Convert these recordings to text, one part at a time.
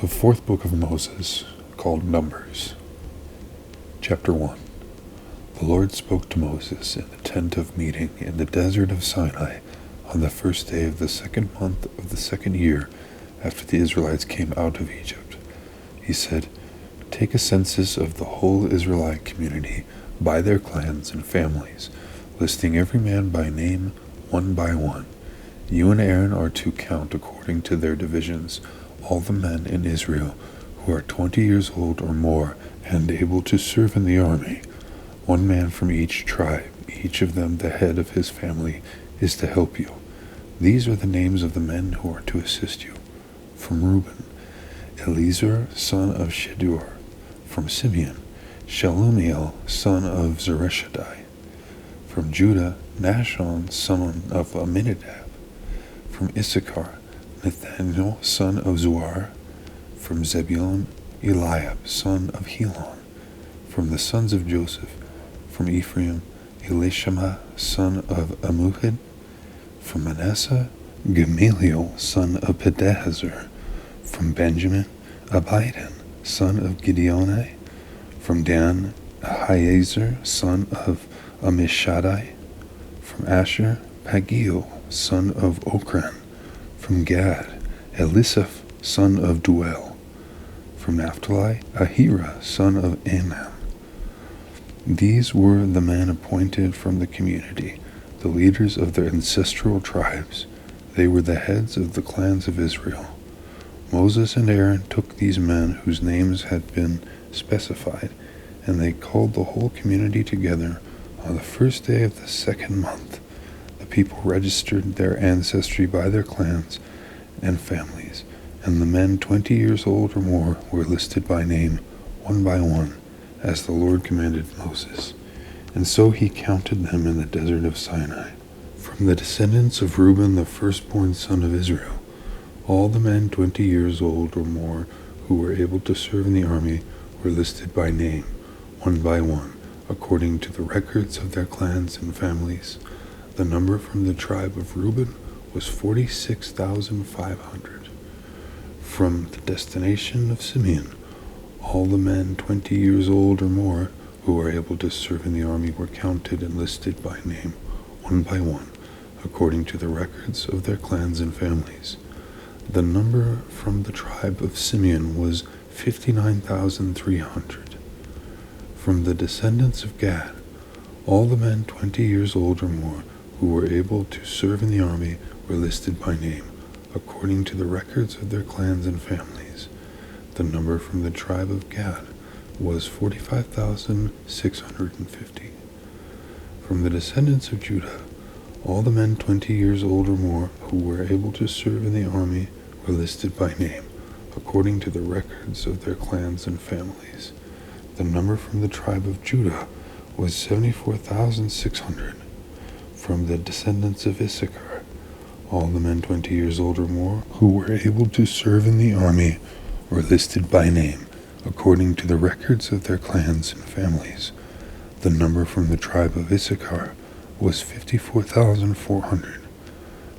The fourth book of Moses, called Numbers. Chapter 1. The Lord spoke to Moses in the tent of meeting in the desert of Sinai on the first day of the second month of the second year after the Israelites came out of Egypt. He said, "Take a census of the whole Israelite community by their clans and families, listing every man by name, one by one. You and Aaron are to count according to their divisions all the men in Israel who are 20 years old or more and able to serve in the army. One man from each tribe, each of them the head of his family, is to help you. These are the names of the men who are to assist you. From Reuben, Eliezer, son of Shedeur. From Simeon, Shelumiel, son of Zurishaddai. From Judah, Nahshon, son of Amminadab. From Issachar, Nathaniel, son of Zuar. From Zebulun, Eliab, son of Helon. From the sons of Joseph, from Ephraim, Elishama, son of Ammuhud. From Manasseh, Gamaliel, son of Pedahzur. From Benjamin, Abidan, son of Gideoni. From Dan, Ahiezer, son of Ammishaddai. From Asher, Pagiel, son of Okran. From Gad, Elisaph, son of Duel. From Naphtali, Ahira, son of Anan. These were the men appointed from the community, the leaders of their ancestral tribes. They were the heads of the clans of Israel. Moses and Aaron took these men whose names had been specified, and they called the whole community together on the first day of the second month. The people registered their ancestry by their clans and families, and the men 20 years old or more were listed by name, one by one, as the Lord commanded Moses. And so he counted them in the desert of Sinai. From the descendants of Reuben, the firstborn son of Israel, all the men 20 years old or more who were able to serve in the army were listed by name, one by one, according to the records of their clans and families. The number from the tribe of Reuben was 46,500. From the destination of Simeon, all the men 20 years old or more who were able to serve in the army were counted and listed by name, one by one, according to the records of their clans and families. The number from the tribe of Simeon was 59,300. From the descendants of Gad, all the men 20 years old or more who were able to serve in the army were listed by name, according to the records of their clans and families. The number from the tribe of Gad was 45,650. From the descendants of Judah, all the men 20 years old or more who were able to serve in the army were listed by name, according to the records of their clans and families. The number from the tribe of Judah was 74,600. From the descendants of Issachar, all the men 20 years old or more who were able to serve in the army were listed by name, according to the records of their clans and families. The number from the tribe of Issachar was 54,400.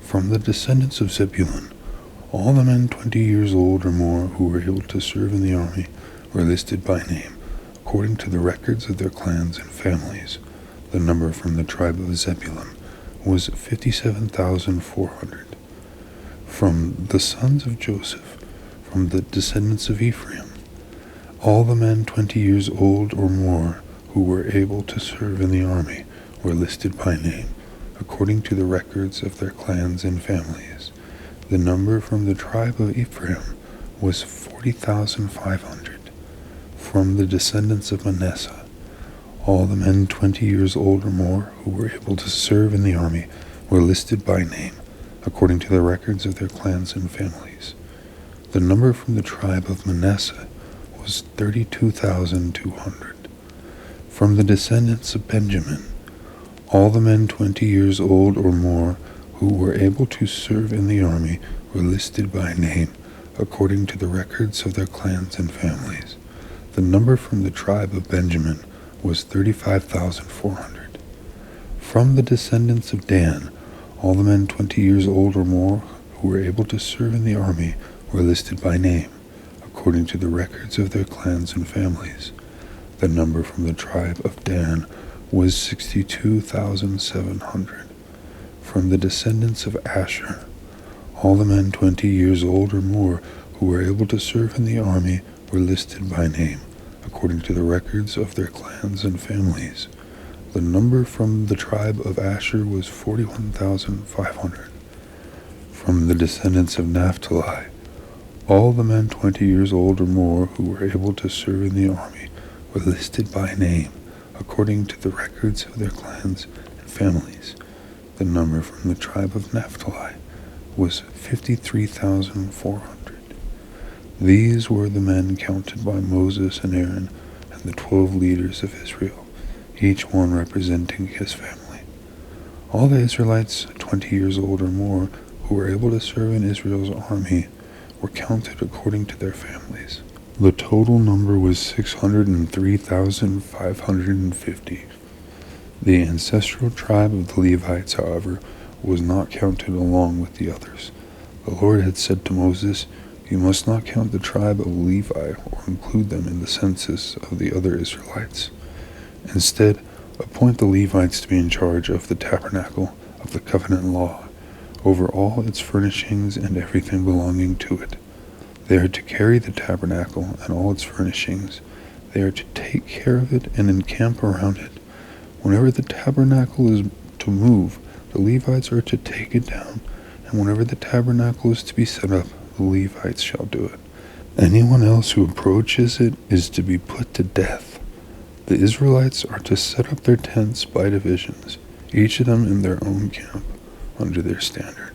From the descendants of Zebulun, all the men 20 years old or more who were able to serve in the army were listed by name, according to the records of their clans and families. The number from the tribe of Zebulun was 57,400. From the sons of Joseph, from the descendants of Ephraim, all the men 20 years old or more who were able to serve in the army were listed by name, according to the records of their clans and families. The number from the tribe of Ephraim was 40,500. From the descendants of Manasseh, all the men 20 years old or more who were able to serve in the army were listed by name, according to the records of their clans and families. The number from the tribe of Manasseh was 32,200. From the descendants of Benjamin, all the men 20 years old or more who were able to serve in the army were listed by name, according to the records of their clans and families. The number from the tribe of Benjamin was 35,400. From the descendants of Dan, all the men 20 years old or more who were able to serve in the army were listed by name, according to the records of their clans and families. The number from the tribe of Dan was 62,700. From the descendants of Asher, all the men 20 years old or more who were able to serve in the army were listed by name, according to the records of their clans and families. The number from the tribe of Asher was 41,500. From the descendants of Naphtali, all the men 20 years old or more who were able to serve in the army were listed by name, according to the records of their clans and families. The number from the tribe of Naphtali was 53,400. These were the men counted by Moses and Aaron and the 12 leaders of Israel, each one representing his family. All the Israelites 20 years old or more who were able to serve in Israel's army were counted according to their families. The total number was 603,550. The ancestral tribe of the Levites, however, was not counted along with the others. The Lord had said to Moses, "You must not count the tribe of Levi or include them in the census of the other Israelites. Instead, appoint the Levites to be in charge of the tabernacle of the covenant law, over all its furnishings and everything belonging to it. They are to carry the tabernacle and all its furnishings. They are to take care of it and encamp around it. Whenever the tabernacle is to move, the Levites are to take it down, and whenever the tabernacle is to be set up, the Levites shall do it. Anyone else who approaches it is to be put to death. The Israelites are to set up their tents by divisions, each of them in their own camp, under their standard.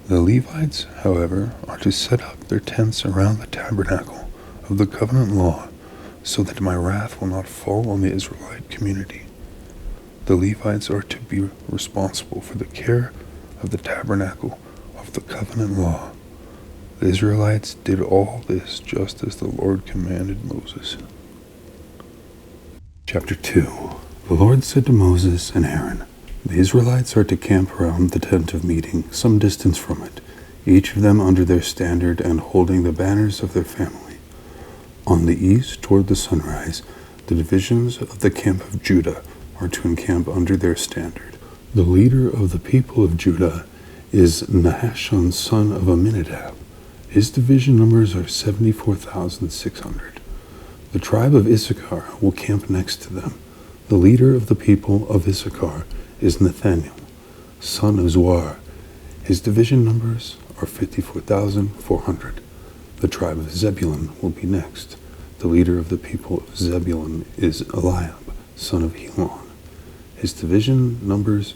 The Levites, however, are to set up their tents around the tabernacle of the covenant law, so that my wrath will not fall on the Israelite community. The Levites are to be responsible for the care of the tabernacle of the covenant law. The Israelites did all this just as the Lord commanded Moses. Chapter 2. The Lord said to Moses and Aaron, "The Israelites are to camp around the tent of meeting, some distance from it, each of them under their standard and holding the banners of their family. On the east, toward the sunrise, the divisions of the camp of Judah are to encamp under their standard. The leader of the people of Judah is Nahashon, son of Amminadab. His division numbers are 74,600. The tribe of Issachar will camp next to them. The leader of the people of Issachar is Nathaniel, son of Zuar. His division numbers are 54,400. The tribe of Zebulun will be next. The leader of the people of Zebulun is Eliab, son of Helon. His division numbers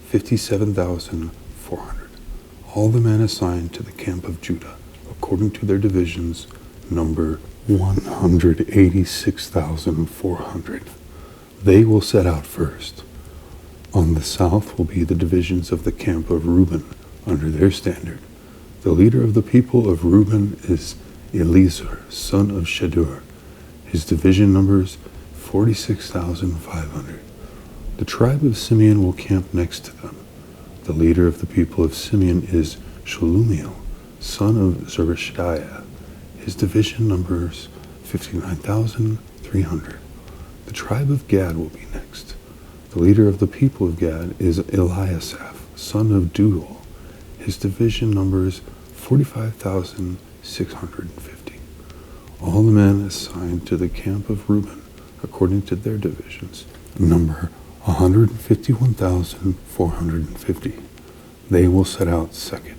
57,400. All the men assigned to the camp of Judah, according to their divisions, number 186,400. They will set out first. On the south will be the divisions of the camp of Reuben, under their standard. The leader of the people of Reuben is Eliezer, son of Shadur. His division numbers 46,500. The tribe of Simeon will camp next to them. The leader of the people of Simeon is Shelumiel, son of Zerishadiah. His division numbers 59,300. The tribe of Gad will be next. The leader of the people of Gad is Eliasaph, son of Deuel. His division numbers 45,650. All the men assigned to the camp of Reuben, according to their divisions, number 151,450. They will set out second.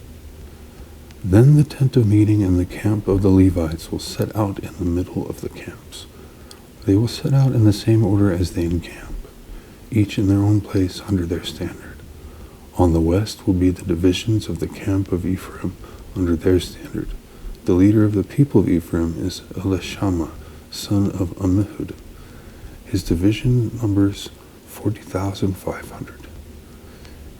Then the tent of meeting and the camp of the Levites will set out in the middle of the camps. They will set out in the same order as they encamp, each in their own place under their standard. On the west will be the divisions of the camp of Ephraim under their standard. The leader of the people of Ephraim is Elishama, son of Ammihud. His division numbers 40,500.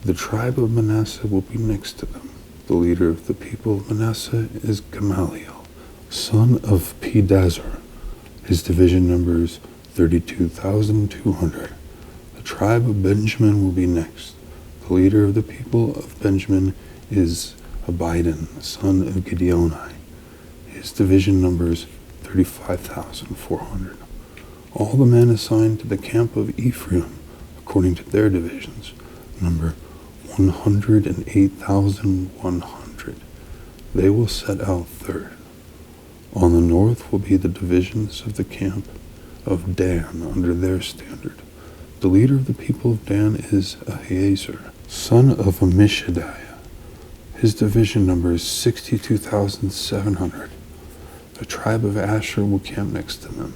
The tribe of Manasseh will be next to them. The leader of the people of Manasseh is Gamaliel, son of Pedazur. His division numbers 32,200. The tribe of Benjamin will be next. The leader of the people of Benjamin is Abidan, son of Gideoni. His division numbers 35,400. All the men assigned to the camp of Ephraim, according to their divisions, number 108,100. They will set out third. On the north will be the divisions of the camp of Dan under their standard. The leader of the people of Dan is Ahiezer, son of Ammishaddai. His division number is 62,700. The tribe of Asher will camp next to them.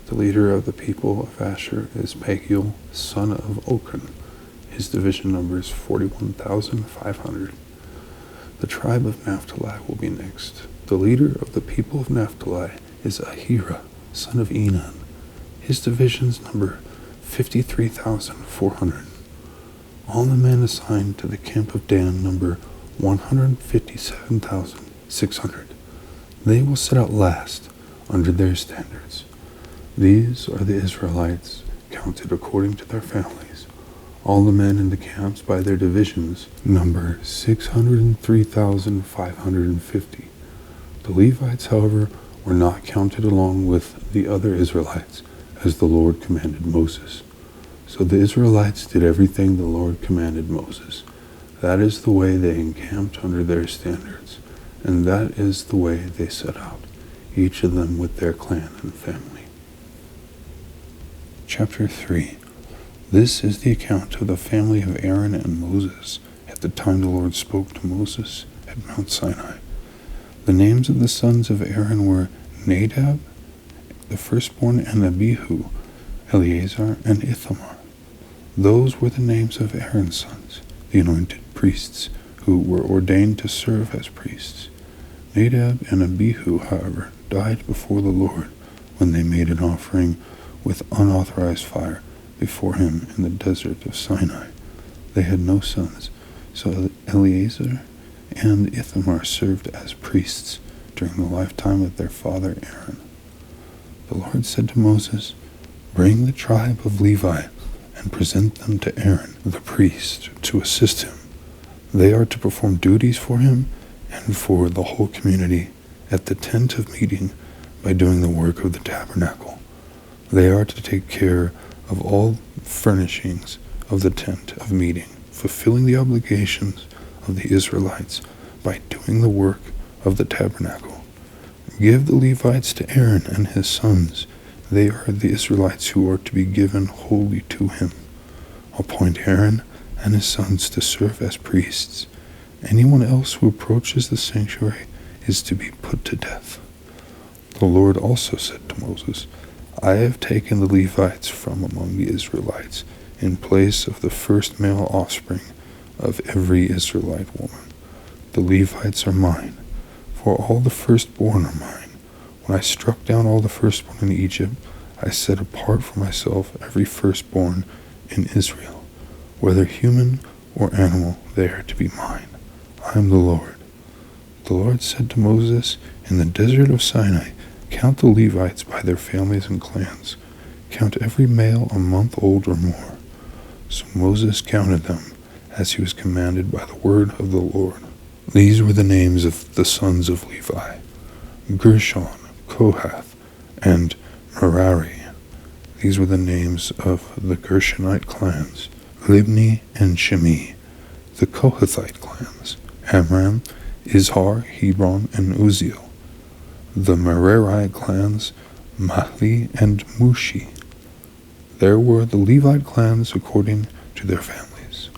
The leader of the people of Asher is Pagiel, son of Ocran. His division number is 41,500. The tribe of Naphtali will be next. The leader of the people of Naphtali is Ahira, son of Enan. His divisions number 53,400. All the men assigned to the camp of Dan number 157,600. They will set out last under their standards. These are the Israelites, counted according to their families. All the men in the camps by their divisions number 603,550. The Levites, however, were not counted along with the other Israelites, as the Lord commanded Moses. So the Israelites did everything the Lord commanded Moses. That is the way they encamped under their standards, and that is the way they set out, each of them with their clan and family. Chapter 3. This is the account of the family of Aaron and Moses at the time the Lord spoke to Moses at Mount Sinai. The names of the sons of Aaron were Nadab, the firstborn, and Abihu, Eleazar, and Ithamar. Those were the names of Aaron's sons, the anointed priests, who were ordained to serve as priests. Nadab and Abihu, however, died before the Lord when they made an offering with unauthorized fire before him in the desert of Sinai. They had no sons, so Eleazar and Ithamar served as priests during the lifetime of their father Aaron. The Lord said to Moses, "Bring the tribe of Levi and present them to Aaron, the priest, to assist him. They are to perform duties for him and for the whole community at the tent of meeting by doing the work of the tabernacle. They are to take care of all furnishings of the tent of meeting, fulfilling the obligations of the Israelites by doing the work of the tabernacle. Give the Levites to Aaron and his sons. They are the Israelites who are to be given wholly to him. Appoint Aaron and his sons to serve as priests. Anyone else who approaches the sanctuary is to be put to death." The Lord also said to Moses, "I have taken the Levites from among the Israelites in place of the first male offspring of every Israelite woman. The Levites are mine, for all the firstborn are mine. When I struck down all the firstborn in Egypt, I set apart for myself every firstborn in Israel. Whether human or animal, they are to be mine. I am the Lord." The Lord said to Moses in the desert of Sinai, "Count the Levites by their families and clans. Count every male a month old or more." So Moses counted them, as he was commanded by the word of the Lord. These were the names of the sons of Levi: Gershon, Kohath, and Merari. These were the names of the Gershonite clans: Libni and Shimei. The Kohathite clans: Amram, Izhar, Hebron, and Uzziel. The Merari clans: Mahli and Mushi. There were the Levite clans according to their families.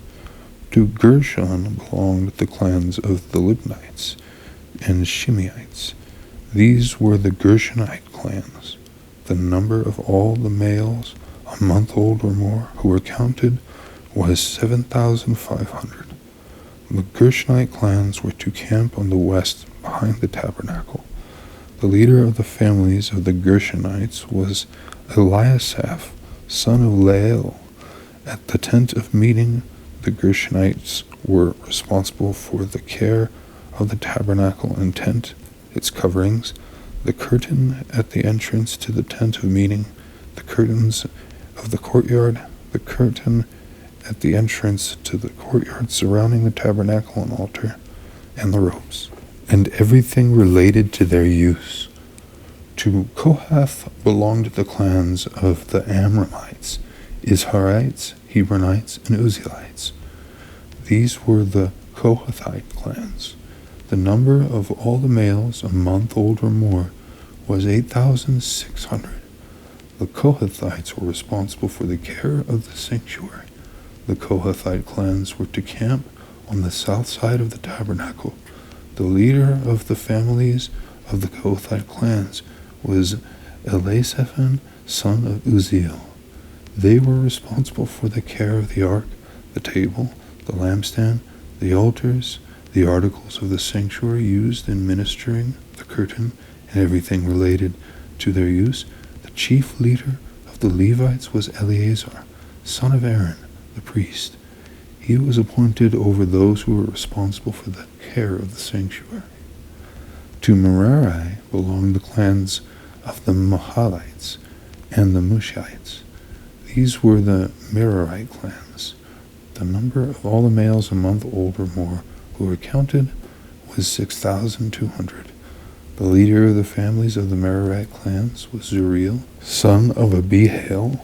To Gershon belonged the clans of the Libnites and Shimeites. These were the Gershonite clans. The number of all the males a month old or more who were counted was 7,500. The Gershonite clans were to camp on the west behind the tabernacle. The leader of the families of the Gershonites was Eliasaph, son of Lael. At the tent of meeting, the Gershonites were responsible for the care of the tabernacle and tent, its coverings, the curtain at the entrance to the tent of meeting, the curtains of the courtyard, the curtain at the entrance to the courtyard surrounding the tabernacle and altar, and the ropes. and everything related to their use. To Kohath belonged the clans of the Amramites, Izharites, Hebronites, and Uzzielites. These were the Kohathite clans. The number of all the males a month old or more was 8,600. The Kohathites were responsible for the care of the sanctuary. The Kohathite clans were to camp on the south side of the tabernacle. The leader of the families of the Kohathite clans was Elisaphan, son of Uzziel. They were responsible for the care of the ark, the table, the lampstand, the altars, the articles of the sanctuary used in ministering, the curtain, and everything related to their use. The chief leader of the Levites was Eleazar, son of Aaron, the priest. He was appointed over those who were responsible for the care of the sanctuary. To Merari belonged the clans of the Mahalites and the Mushites. These were the Merarite clans. The number of all the males a month old or more who were counted was 6,200. The leader of the families of the Merarite clans was Zuriel, son of Abihail.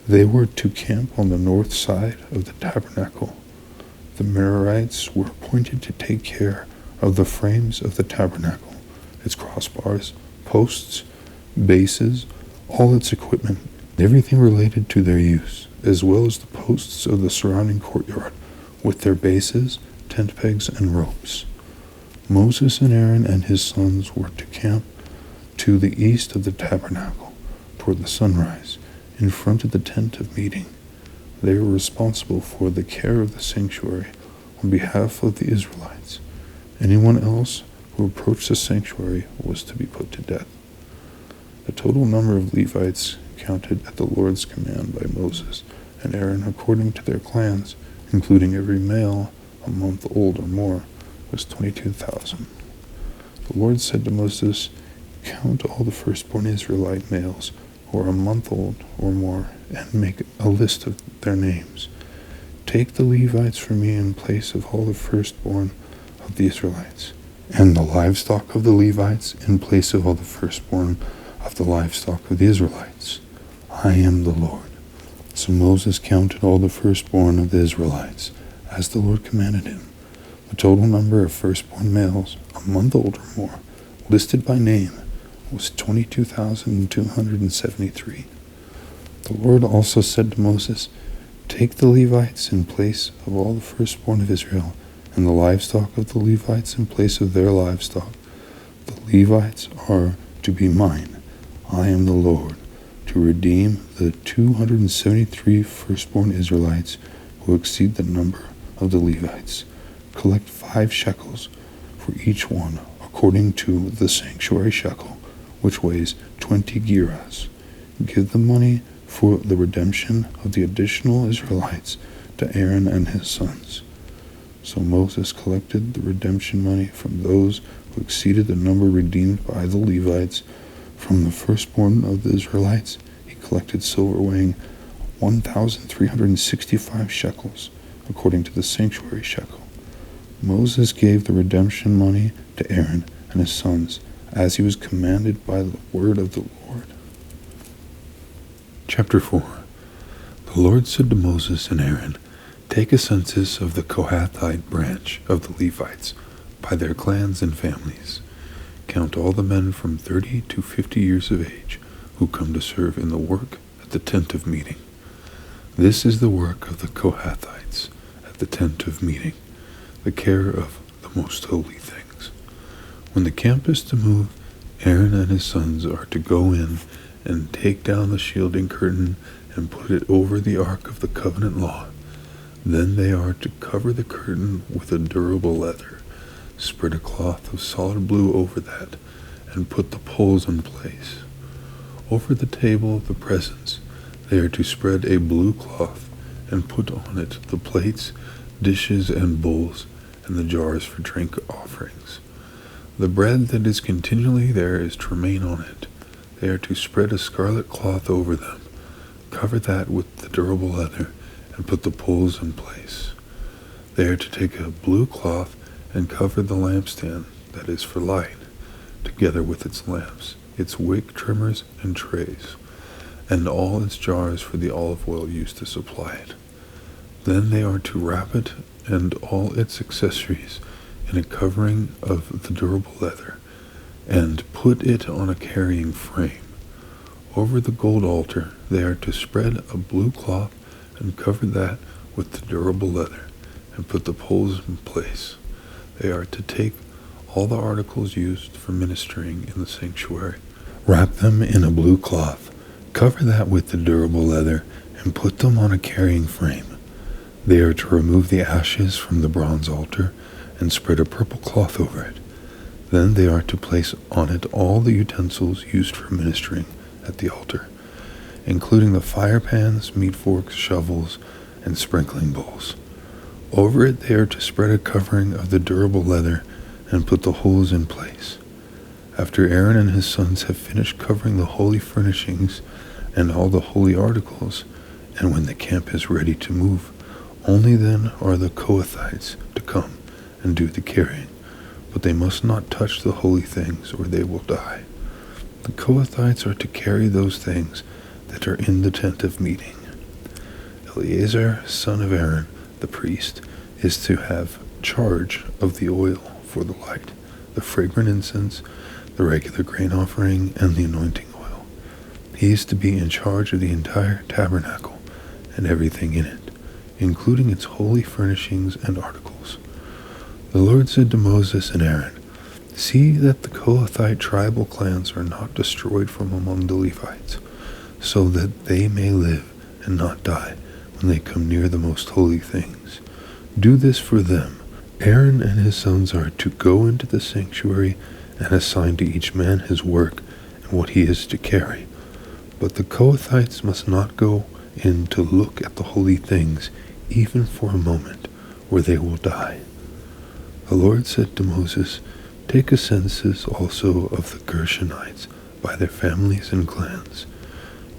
They were to camp on the north side of the tabernacle. The Merarites were appointed to take care of the frames of the tabernacle, its crossbars, posts, bases, all its equipment, everything related to their use, as well as the posts of the surrounding courtyard, with their bases, tent pegs, and ropes. Moses and Aaron and his sons were to camp to the east of the tabernacle, toward the sunrise, in front of the tent of meeting. They were responsible for the care of the sanctuary on behalf of the Israelites. Anyone else who approached the sanctuary was to be put to death. The total number of Levites counted at the Lord's command by Moses and Aaron according to their clans, including every male a month old or more, was 22,000. The Lord said to Moses, "Count all the firstborn Israelite males who are a month old or more, and make a list of their names. Take the Levites for me in place of all the firstborn of the Israelites, and the livestock of the Levites in place of all the firstborn of the livestock of the Israelites. I am the Lord." So Moses counted all the firstborn of the Israelites, as the Lord commanded him. The total number of firstborn males, a month old or more, listed by name, was 22,273. The Lord also said to Moses, "Take the Levites in place of all the firstborn of Israel, and the livestock of the Levites in place of their livestock. The Levites are to be mine. I am the Lord, to redeem the 273 firstborn Israelites who exceed the number of the Levites. Collect 5 shekels for each one, according to the sanctuary shekel, which weighs 20 gerahs. Give the money for the redemption of the additional Israelites to Aaron and his sons." So Moses collected the redemption money from those who exceeded the number redeemed by the Levites. From the firstborn of the Israelites, he collected silver weighing 1,365 shekels, according to the sanctuary shekel. Moses gave the redemption money to Aaron and his sons, as he was commanded by the word of the Lord. Chapter 4. The Lord said to Moses and Aaron, "Take a census of the Kohathite branch of the Levites by their clans and families. Count all the men from 30 to 50 years of age who come to serve in the work at the tent of meeting. This is the work of the Kohathites at the tent of meeting, the care of the most holy things. When the camp is to move, Aaron and his sons are to go in and take down the shielding curtain and put it over the ark of the covenant law. Then they are to cover the curtain with a durable leather, spread a cloth of solid blue over that, and put the poles in place. Over the table of the presence, they are to spread a blue cloth and put on it the plates, dishes, and bowls, and the jars for drink offerings. The bread that is continually there is to remain on it. They are to spread a scarlet cloth over them, cover that with the durable leather, and put the poles in place. They are to take a blue cloth and cover the lampstand, that is for light, together with its lamps, its wick trimmers and trays, and all its jars for the olive oil used to supply it. Then they are to wrap it and all its accessories in a covering of the durable leather, and put it on a carrying frame. Over the gold altar they are to spread a blue cloth and cover that with the durable leather, and put the poles in place. They are to take all the articles used for ministering in the sanctuary, wrap them in a blue cloth, cover that with the durable leather, and put them on a carrying frame. They are to remove the ashes from the bronze altar and spread a purple cloth over it. Then they are to place on it all the utensils used for ministering at the altar, including the fire pans, meat forks, shovels, and sprinkling bowls. Over it they are to spread a covering of the durable leather and put the holes in place. After Aaron and his sons have finished covering the holy furnishings and all the holy articles, and when the camp is ready to move, only then are the Kohathites to come and do the carrying, but they must not touch the holy things or they will die. The Kohathites are to carry those things that are in the tent of meeting. Eleazar, son of Aaron, the priest, is to have charge of the oil for the light, the fragrant incense, the regular grain offering, and the anointing oil. He is to be in charge of the entire tabernacle and everything in it, including its holy furnishings and articles. The Lord said to Moses and Aaron, "See that the Kohathite tribal clans are not destroyed from among the Levites, so that they may live and not die when they come near the most holy things. Do this for them. Aaron and his sons are to go into the sanctuary and assign to each man his work and what he is to carry. But the Kohathites must not go in to look at the holy things, even for a moment, or they will die." The Lord said to Moses, "Take a census also of the Gershonites by their families and clans.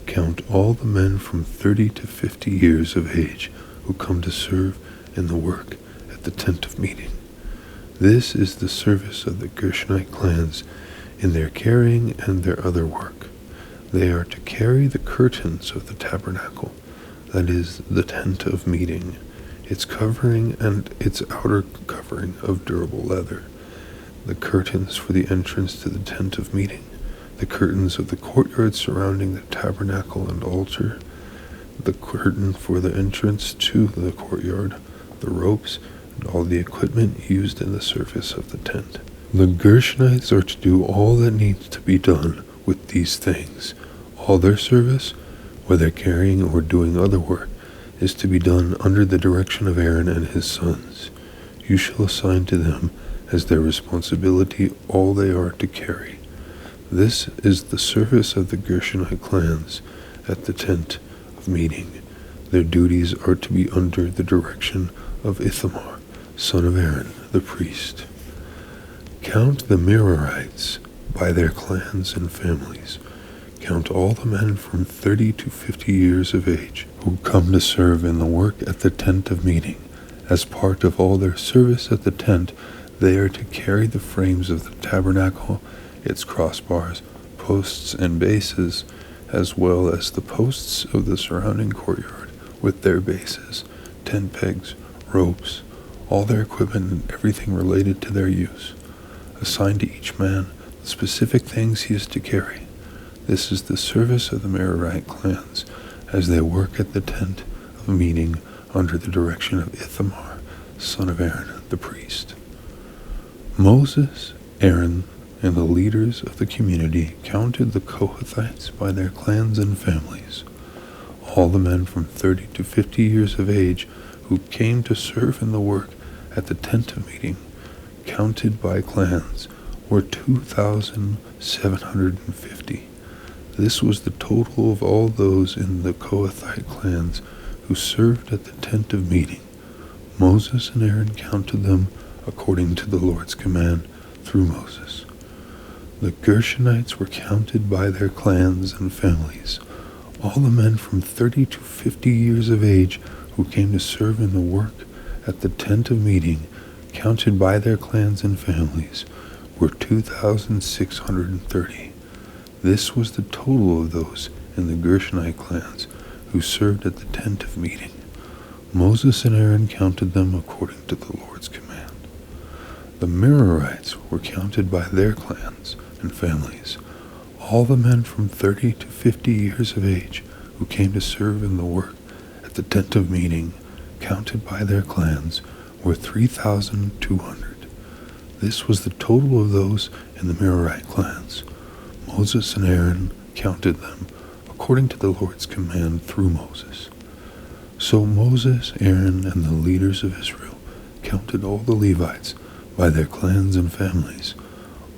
Count all the men from 30 to 50 years of age who come to serve in the work at the tent of meeting. This is the service of the Gershonite clans in their carrying and their other work. They are to carry the curtains of the tabernacle, that is, the tent of meeting, its covering and its outer covering of durable leather, the curtains for the entrance to the tent of meeting, the curtains of the courtyard surrounding the tabernacle and altar, the curtain for the entrance to the courtyard, the ropes, and all the equipment used in the service of the tent. The Gershonites are to do all that needs to be done with these things. All their service, whether carrying or doing other work, is to be done under the direction of Aaron and his sons. You shall assign to them as their responsibility all they are to carry. This is the service of the Gershonite clans at the tent of meeting. Their duties are to be under the direction of Ithamar, son of Aaron, the priest. Count the Merarites by their clans and families. Count all the men from 30 to 50 years of age who come to serve in the work at the tent of meeting. As part of all their service at the tent, they are to carry the frames of the tabernacle, its crossbars, posts, and bases, as well as the posts of the surrounding courtyard with their bases, tent pegs, ropes, all their equipment and everything related to their use. Assign to each man the specific things he is to carry. This is the service of the Merarite clans as they work at the tent of meeting under the direction of Ithamar, son of Aaron, the priest. Moses, Aaron, and the leaders of the community counted the Kohathites by their clans and families. All the men from 30 to 50 years of age who came to serve in the work at the tent of meeting, counted by clans, were 2,750. This was the total of all those in the Kohathite clans who served at the tent of meeting. Moses and Aaron counted them according to the Lord's command through Moses. The Gershonites were counted by their clans and families. All the men from 30 to 50 years of age who came to serve in the work at the tent of meeting, counted by their clans and families, were 2,630. This was the total of those in the Gershonite clans who served at the tent of meeting. Moses and Aaron counted them according to the Lord's command. The Merarites were counted by their clans and families. All the men from 30 to 50 years of age who came to serve in the work at the tent of meeting, counted by their clans, were 3,200. This was the total of those in the Merarite clans. Moses and Aaron counted them according to the Lord's command through Moses. So Moses, Aaron, and the leaders of Israel counted all the Levites by their clans and families.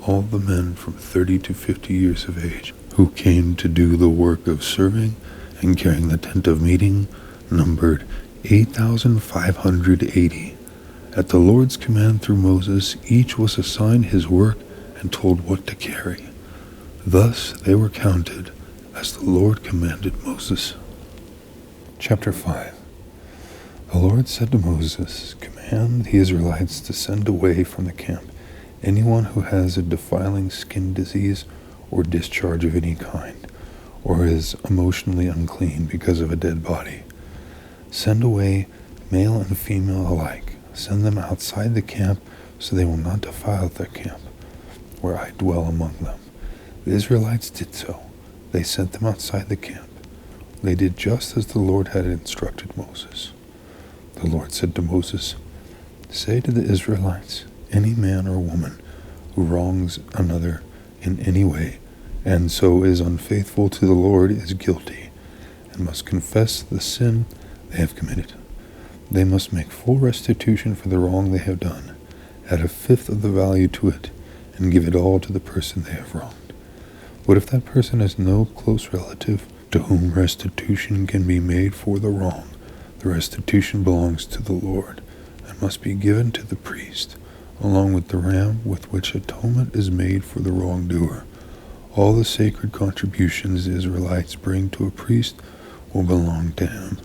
All the men from 30 to 50 years of age who came to do the work of serving and carrying the tent of meeting numbered 8,580. At the Lord's command through Moses, each was assigned his work and told what to carry. Thus they were counted as the Lord commanded Moses. Chapter 5. The Lord said to Moses, "Command the Israelites to send away from the camp anyone who has a defiling skin disease or discharge of any kind, or is emotionally unclean because of a dead body. Send away male and female alike. Send them outside the camp so they will not defile their camp, where I dwell among them." The Israelites did so. They sent them outside the camp. They did just as the Lord had instructed Moses. The Lord said to Moses, "Say to the Israelites, any man or woman who wrongs another in any way, and so is unfaithful to the Lord, is guilty, and must confess the sin they have committed. They must make full restitution for the wrong they have done, add a fifth of the value to it, and give it all to the person they have wronged. But if that person has no close relative to whom restitution can be made for the wrong, the restitution belongs to the Lord, and must be given to the priest, along with the ram with which atonement is made for the wrongdoer. All the sacred contributions the Israelites bring to a priest will belong to him.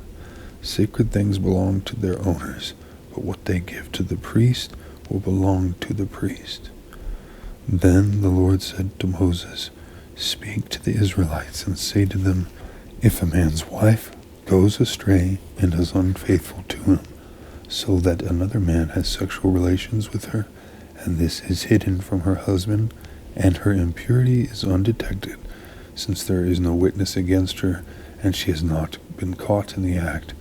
Sacred things belong to their owners, but what they give to the priest will belong to the priest." Then the Lord said to Moses, "Speak to the Israelites and say to them, if a man's wife goes astray and is unfaithful to him, so that another man has sexual relations with her, and this is hidden from her husband, and her impurity is undetected, since there is no witness against her, and she has not been caught in the act,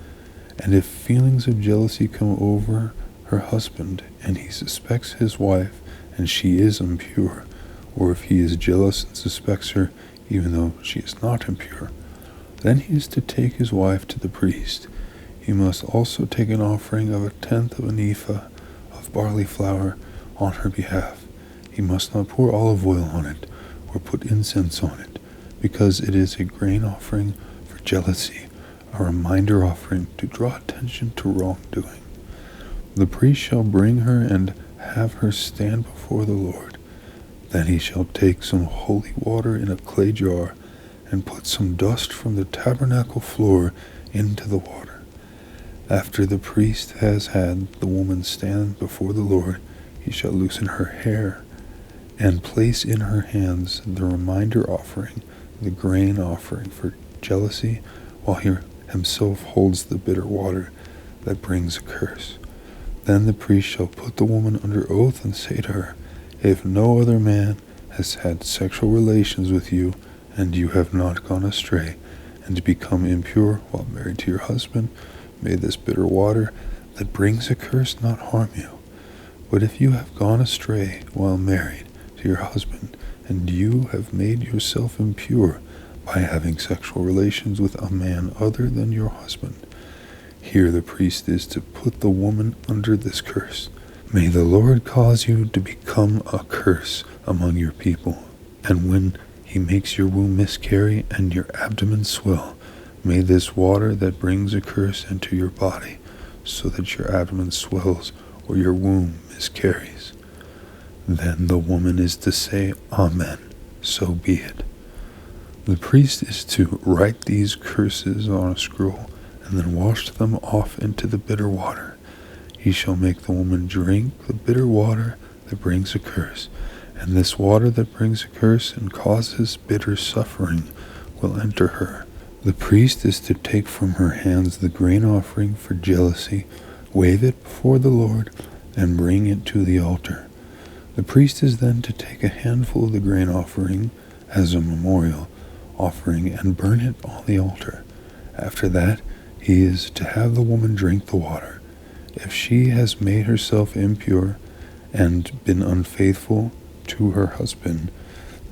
and if feelings of jealousy come over her husband, and he suspects his wife, and she is impure, or if he is jealous and suspects her, even though she is not impure, then he is to take his wife to the priest. He must also take an offering of 1/10 of an ephah of barley flour on her behalf. He must not pour olive oil on it, or put incense on it, because it is a grain offering for jealousy, a reminder offering to draw attention to wrongdoing. The priest shall bring her and have her stand before the Lord. Then he shall take some holy water in a clay jar, and put some dust from the tabernacle floor into the water. After the priest has had the woman stand before the Lord, he shall loosen her hair, and place in her hands the reminder offering, the grain offering for jealousy, while he himself holds the bitter water that brings a curse. Then the priest shall put the woman under oath and say to her, if no other man has had sexual relations with you, and you have not gone astray, and become impure while married to your husband, may this bitter water that brings a curse not harm you. But if you have gone astray while married to your husband, and you have made yourself impure by having sexual relations with a man other than your husband, here the priest is to put the woman under this curse. May the Lord cause you to become a curse among your people, and when he makes your womb miscarry and your abdomen swell, may this water that brings a curse enter your body, so that your abdomen swells or your womb miscarries. Then the woman is to say, Amen, so be it. The priest is to write these curses on a scroll, and then wash them off into the bitter water. He shall make the woman drink the bitter water that brings a curse, and this water that brings a curse and causes bitter suffering will enter her. The priest is to take from her hands the grain offering for jealousy, wave it before the Lord, and bring it to the altar. The priest is then to take a handful of the grain offering as a memorial offering and burn it on the altar. After that, he is to have the woman drink the water. If she has made herself impure and been unfaithful to her husband,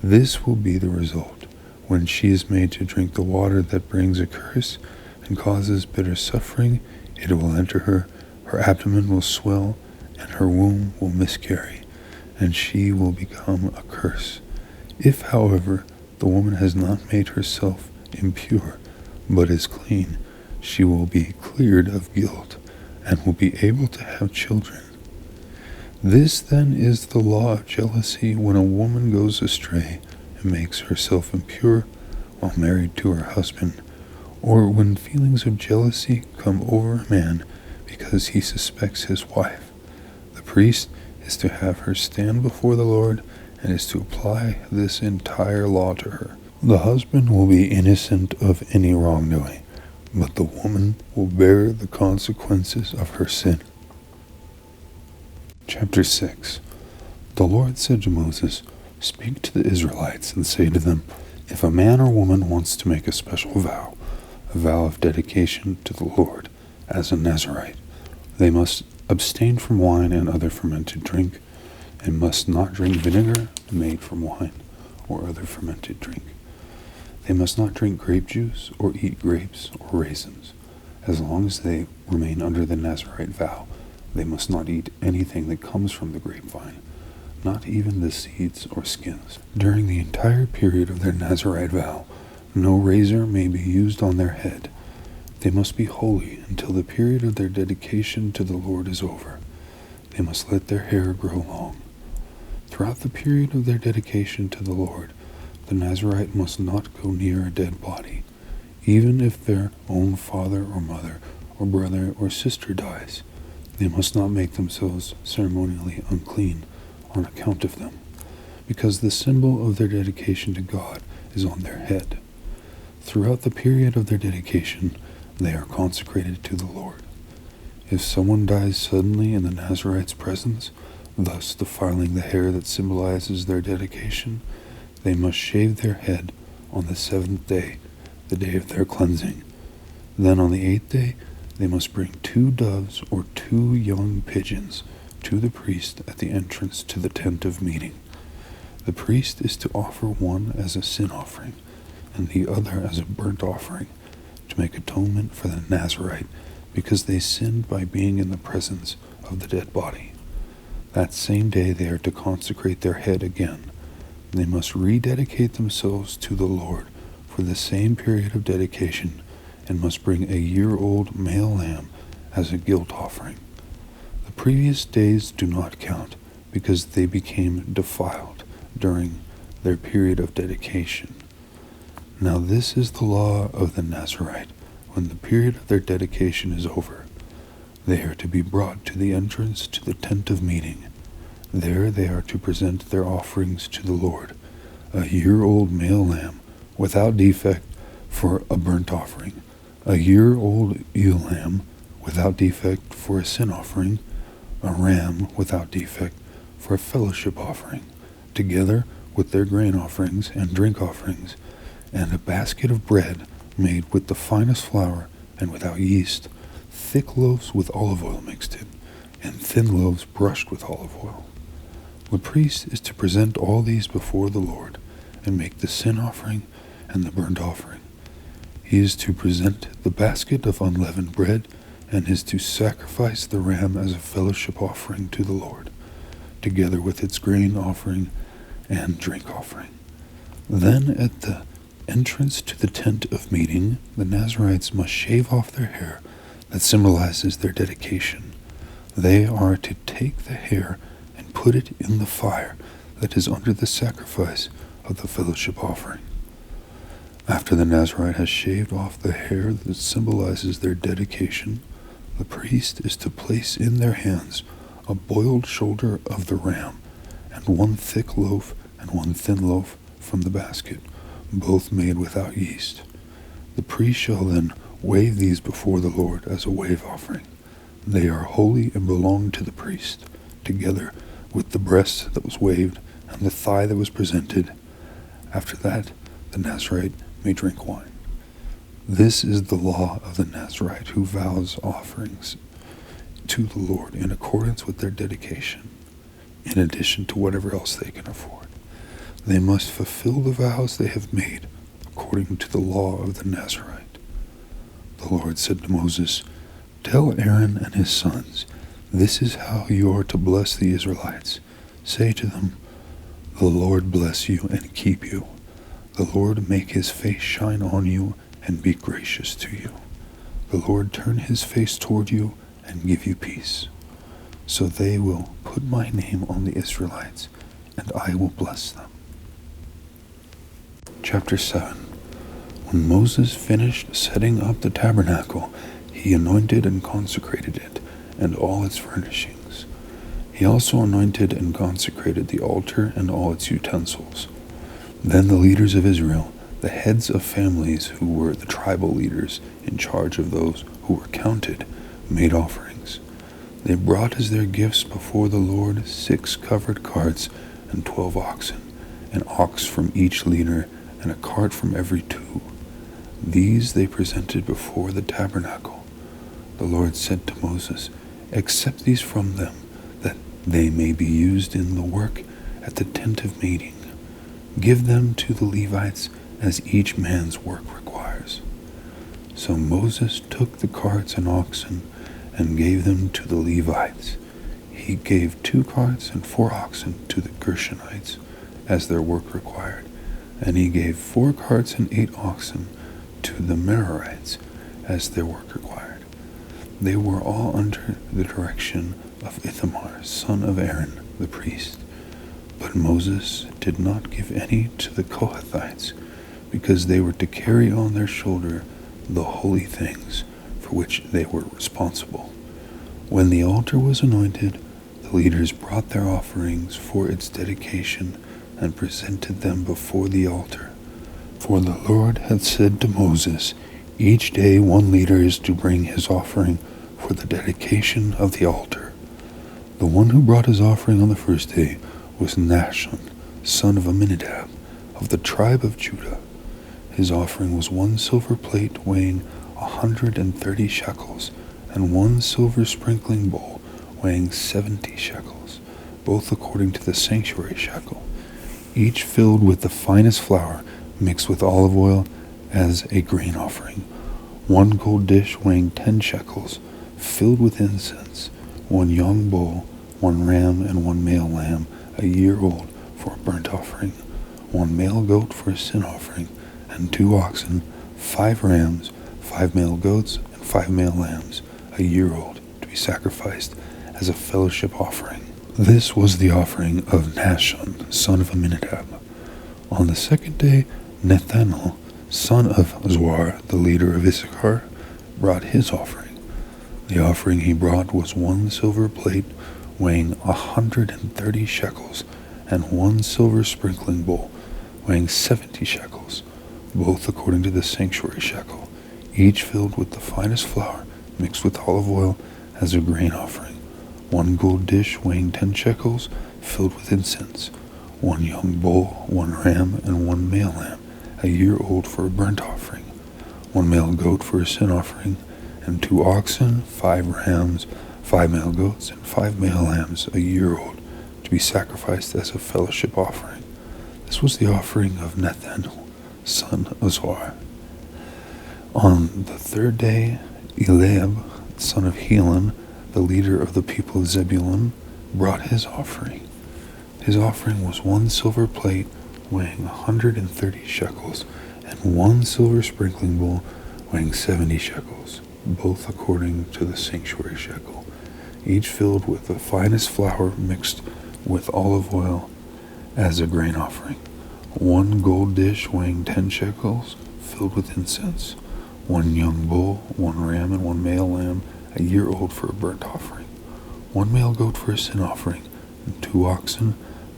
this will be the result. When she is made to drink the water that brings a curse and causes bitter suffering, it will enter her, her abdomen will swell, and her womb will miscarry, and she will become a curse. If, however, the woman has not made herself impure, but is clean, she will be cleared of guilt, and will be able to have children. This then is the law of jealousy when a woman goes astray and makes herself impure while married to her husband, or when feelings of jealousy come over a man because he suspects his wife. The priest is to have her stand before the Lord and is to apply this entire law to her. The husband will be innocent of any wrongdoing, but the woman will bear the consequences of her sin. Chapter 6. The Lord said to Moses, "Speak to the Israelites and say to them, if a man or woman wants to make a special vow, a vow of dedication to the Lord, as a Nazirite, they must abstain from wine and other fermented drink, and must not drink vinegar made from wine or other fermented drink. They must not drink grape juice or eat grapes or raisins. As long as they remain under the Nazirite vow, they must not eat anything that comes from the grapevine, not even the seeds or skins. During the entire period of their Nazirite vow, no razor may be used on their head. They must be holy until the period of their dedication to the Lord is over. They must let their hair grow long. Throughout the period of their dedication to the Lord, the Nazirite must not go near a dead body, even if their own father or mother or brother or sister dies. They must not make themselves ceremonially unclean on account of them, because the symbol of their dedication to God is on their head. Throughout the period of their dedication, they are consecrated to the Lord. If someone dies suddenly in the Nazirite's presence, thus defiling the hair that symbolizes their dedication, they must shave their head on the 7th day, the day of their cleansing. Then on the 8th day, they must bring 2 doves or 2 young pigeons to the priest at the entrance to the tent of meeting. The priest is to offer one as a sin offering, and the other as a burnt offering, to make atonement for the Nazirite, because they sinned by being in the presence of the dead body. That same day they are to consecrate their head again. They must rededicate themselves to the Lord for the same period of dedication, and must bring a year-old male lamb as a guilt offering. The previous days do not count, because they became defiled during their period of dedication. Now this is the law of the Nazirite. When the period of their dedication is over, they are to be brought to the entrance to the tent of meeting. There they are to present their offerings to the Lord, a year-old male lamb without defect for a burnt offering, a year-old ewe lamb without defect for a sin offering, a ram without defect for a fellowship offering, together with their grain offerings and drink offerings, and a basket of bread made with the finest flour and without yeast, thick loaves with olive oil mixed in, and thin loaves brushed with olive oil. The priest is to present all these before the Lord, and make the sin offering and the burnt offering. He is to present the basket of unleavened bread, and is to sacrifice the ram as a fellowship offering to the Lord, together with its grain offering and drink offering. Then at the entrance to the tent of meeting, the Nazirites must shave off their hair that symbolizes their dedication. They are to take the hair and put it in the fire that is under the sacrifice of the fellowship offering. After the Nazirite has shaved off the hair that symbolizes their dedication, the priest is to place in their hands a boiled shoulder of the ram and one thick loaf and one thin loaf from the basket, both made without yeast. The priest shall then wave these before the Lord as a wave offering. They are holy and belong to the priest, together with the breast that was waved and the thigh that was presented. After that, the Nazirite may drink wine. This is the law of the Nazirite who vows offerings to the Lord in accordance with their dedication, in addition to whatever else they can afford. They must fulfill the vows they have made according to the law of the Nazirite. The Lord said to Moses, "Tell Aaron and his sons, this is how you are to bless the Israelites. Say to them, the Lord bless you and keep you. The Lord make his face shine on you and be gracious to you. The Lord turn his face toward you and give you peace. So they will put my name on the Israelites, and I will bless them." Chapter 7. When Moses finished setting up the tabernacle, he anointed and consecrated it, and all its furnishings. He also anointed and consecrated the altar and all its utensils. Then the leaders of Israel, the heads of families who were the tribal leaders in charge of those who were counted, made offerings. They brought as their gifts before the Lord 6 covered carts and 12 oxen, an ox from each leader and a cart from every 2. These they presented before the tabernacle. The Lord said to Moses, "Accept these from them, that they may be used in the work at the tent of meeting. Give them to the Levites as each man's work requires." So Moses took the carts and oxen and gave them to the Levites. He gave 2 carts and 4 oxen to the Gershonites as their work required, and he gave 4 carts and 8 oxen to the Merarites as their work required. They were all under the direction of Ithamar, son of Aaron, the priest. But Moses did not give any to the Kohathites, because they were to carry on their shoulder the holy things for which they were responsible. When the altar was anointed, the leaders brought their offerings for its dedication and presented them before the altar. For the Lord had said to Moses, "Each day one leader is to bring his offering for the dedication of the altar." The one who brought his offering on the first day was Nahshon, son of Amminadab, of the tribe of Judah. His offering was 1 silver plate weighing 130 shekels, and 1 silver sprinkling bowl weighing 70 shekels, both according to the sanctuary shekel, each filled with the finest flour mixed with olive oil as a grain offering. 1 gold dish weighing 10 shekels, filled with incense, 1 young bull, 1 ram, and 1 male lamb, a year old, for a burnt offering, 1 male goat for a sin offering, and 2 oxen, 5 rams, 5 male goats, and 5 male lambs, a year old, to be sacrificed as a fellowship offering. This was the offering of Nahshon, son of Amminadab. On the second day, Nethanel, son of Zuar, the leader of Issachar, brought his offering. The offering he brought was 1 silver plate weighing 130 shekels, and 1 silver sprinkling bowl weighing 70 shekels, both according to the sanctuary shekel, each filled with the finest flour mixed with olive oil as a grain offering. 1 gold dish weighing 10 shekels, filled with incense, 1 young bull, 1 ram, and 1 male lamb, a year old, for a burnt offering, 1 male goat for a sin offering, and 2 oxen, 5 rams, 5 male goats, and 5 male lambs, a year old, to be sacrificed as a fellowship offering. This was the offering of Nethanel, son of Zuar. On the third day, Eliab, son of Helon, the leader of the people of Zebulun, brought his offering. His offering was 1 silver plate weighing 130 shekels, and 1 silver sprinkling bowl weighing 70 shekels, both according to the sanctuary shekel, each filled with the finest flour mixed with olive oil as a grain offering. 1 gold dish weighing 10 shekels, filled with incense, 1 young bull, 1 ram, and 1 male lamb, a year old, for a burnt offering, 1 male goat for a sin offering, and 2 oxen,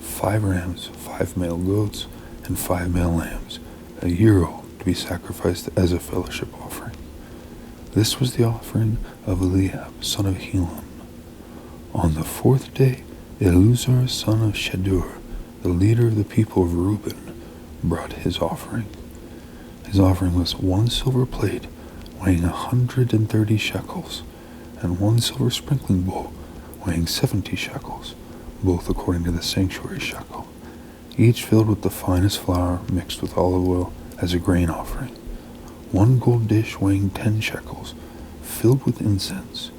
5 rams, 5 male goats, and 5 male lambs, a year old, to be sacrificed as a fellowship offering. This was the offering of Eliab, son of Helon. On the 4th day, Eleazar, son of Shedeur, the leader of the people of Reuben, brought his offering. His offering was 1 silver plate weighing 130 shekels, and 1 silver sprinkling bowl weighing 70 shekels, both according to the sanctuary shekel, each filled with the finest flour mixed with olive oil as a grain offering. 1 gold dish weighing 10 shekels, filled with incense.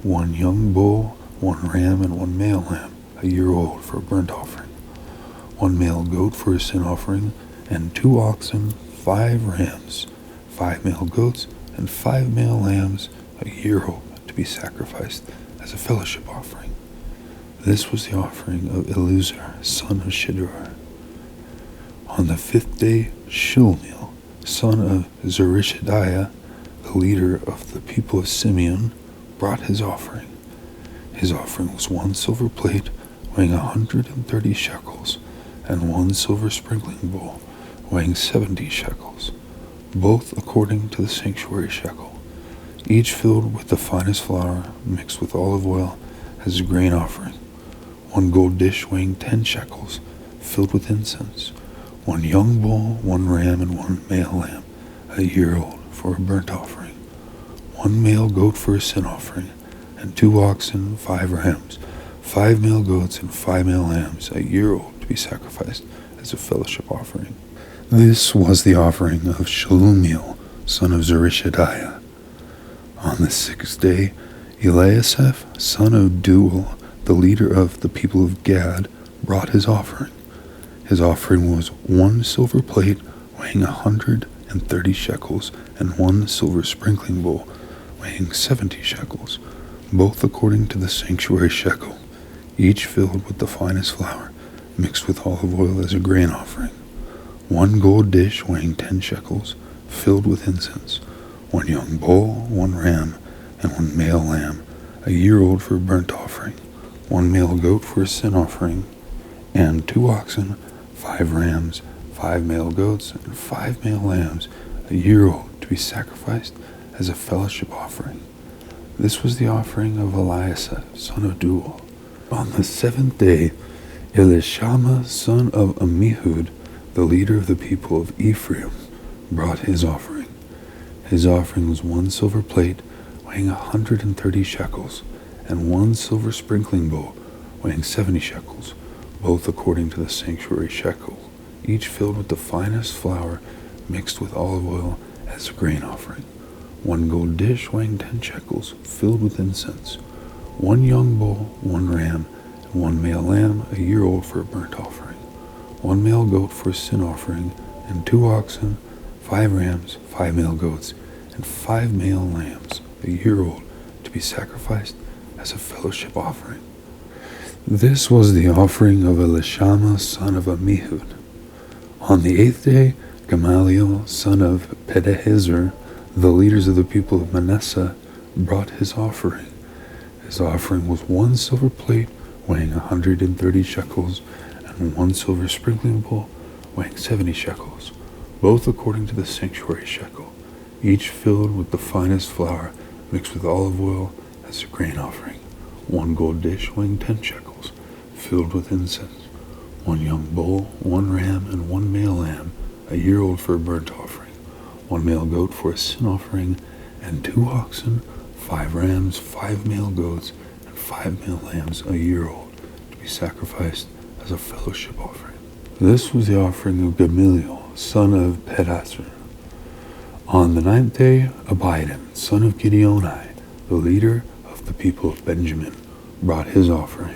1 young bull, 1 ram, and 1 male lamb, a year old, for a burnt offering. 1 male goat for a sin offering, and 2 oxen, 5 rams, 5 male goats, and 5 male lambs, a year old, to be sacrificed as a fellowship offering. This was the offering of Eleazar, son of Shedeur. On the 5th day, Shelumiel, son of Zurishadaiah, the leader of the people of Simeon, brought his offering. His offering was 1 silver plate weighing 130 shekels, and 1 silver sprinkling bowl weighing 70 shekels, both according to the sanctuary shekel, each filled with the finest flour mixed with olive oil as a grain offering. 1 gold dish weighing 10 shekels, filled with incense. 1 young bull, 1 ram, and 1 male lamb, a year old, for a burnt offering. 1 male goat for a sin offering, and 2 oxen, 5 rams, 5 male goats, and 5 male lambs, a year old, to be sacrificed as a fellowship offering. This was the offering of Shelumiel, son of Zurishadaiah. On the 6th day, Eliasaph, son of Deuel, the leader of the people of Gad, brought his offering. His offering was 1 silver plate weighing 130 shekels, and 1 silver sprinkling bowl weighing 70 shekels, both according to the sanctuary shekel, each filled with the finest flour mixed with olive oil as a grain offering. 1 gold dish weighing 10 shekels, filled with incense. 1 young bull, 1 ram, and 1 male lamb, a year old, for a burnt offering. 1 male goat for a sin offering, and 2 oxen, 5 rams, 5 male goats, and 5 male lambs, a year old, to be sacrificed as a fellowship offering. This was the offering of Eliasaph, son of Deuel. On the 7th day, Elishama, son of Ammihud, the leader of the people of Ephraim, brought his offering. His offering was 1 silver plate weighing 130 shekels, and 1 silver sprinkling bowl weighing 70 shekels, both according to the sanctuary shekel, each filled with the finest flour mixed with olive oil as a grain offering. 1 gold dish weighing 10 shekels, filled with incense. 1 young bull, 1 ram, and 1 male lamb, a year old, for a burnt offering. 1 male goat for a sin offering, and 2 oxen, 5 rams, 5 male goats, and 5 male lambs, a year old, to be sacrificed as a fellowship offering. This was the offering of Elishama, son of Ammihud. On the 8th day, Gamaliel, son of Pedahizur, the leaders of the people of Manasseh, brought his offering. His offering was 1 silver plate weighing 130 shekels, and 1 silver sprinkling bowl weighing 70 shekels, both according to the sanctuary shekel, each filled with the finest flour mixed with olive oil as a grain offering. 1 gold dish weighing 10 shekels, filled with incense. 1 young bull, 1 ram, and 1 male lamb, a year old, for a burnt offering. 1 male goat for a sin offering, and 2 oxen, 5 rams, 5 male goats, and 5 male lambs, a year old, to be sacrificed as a fellowship offering. This was the offering of Gamaliel, son of Pedahizur. On the 9th day, Abidan, son of Gideoni, the leader of the people of Benjamin, brought his offering.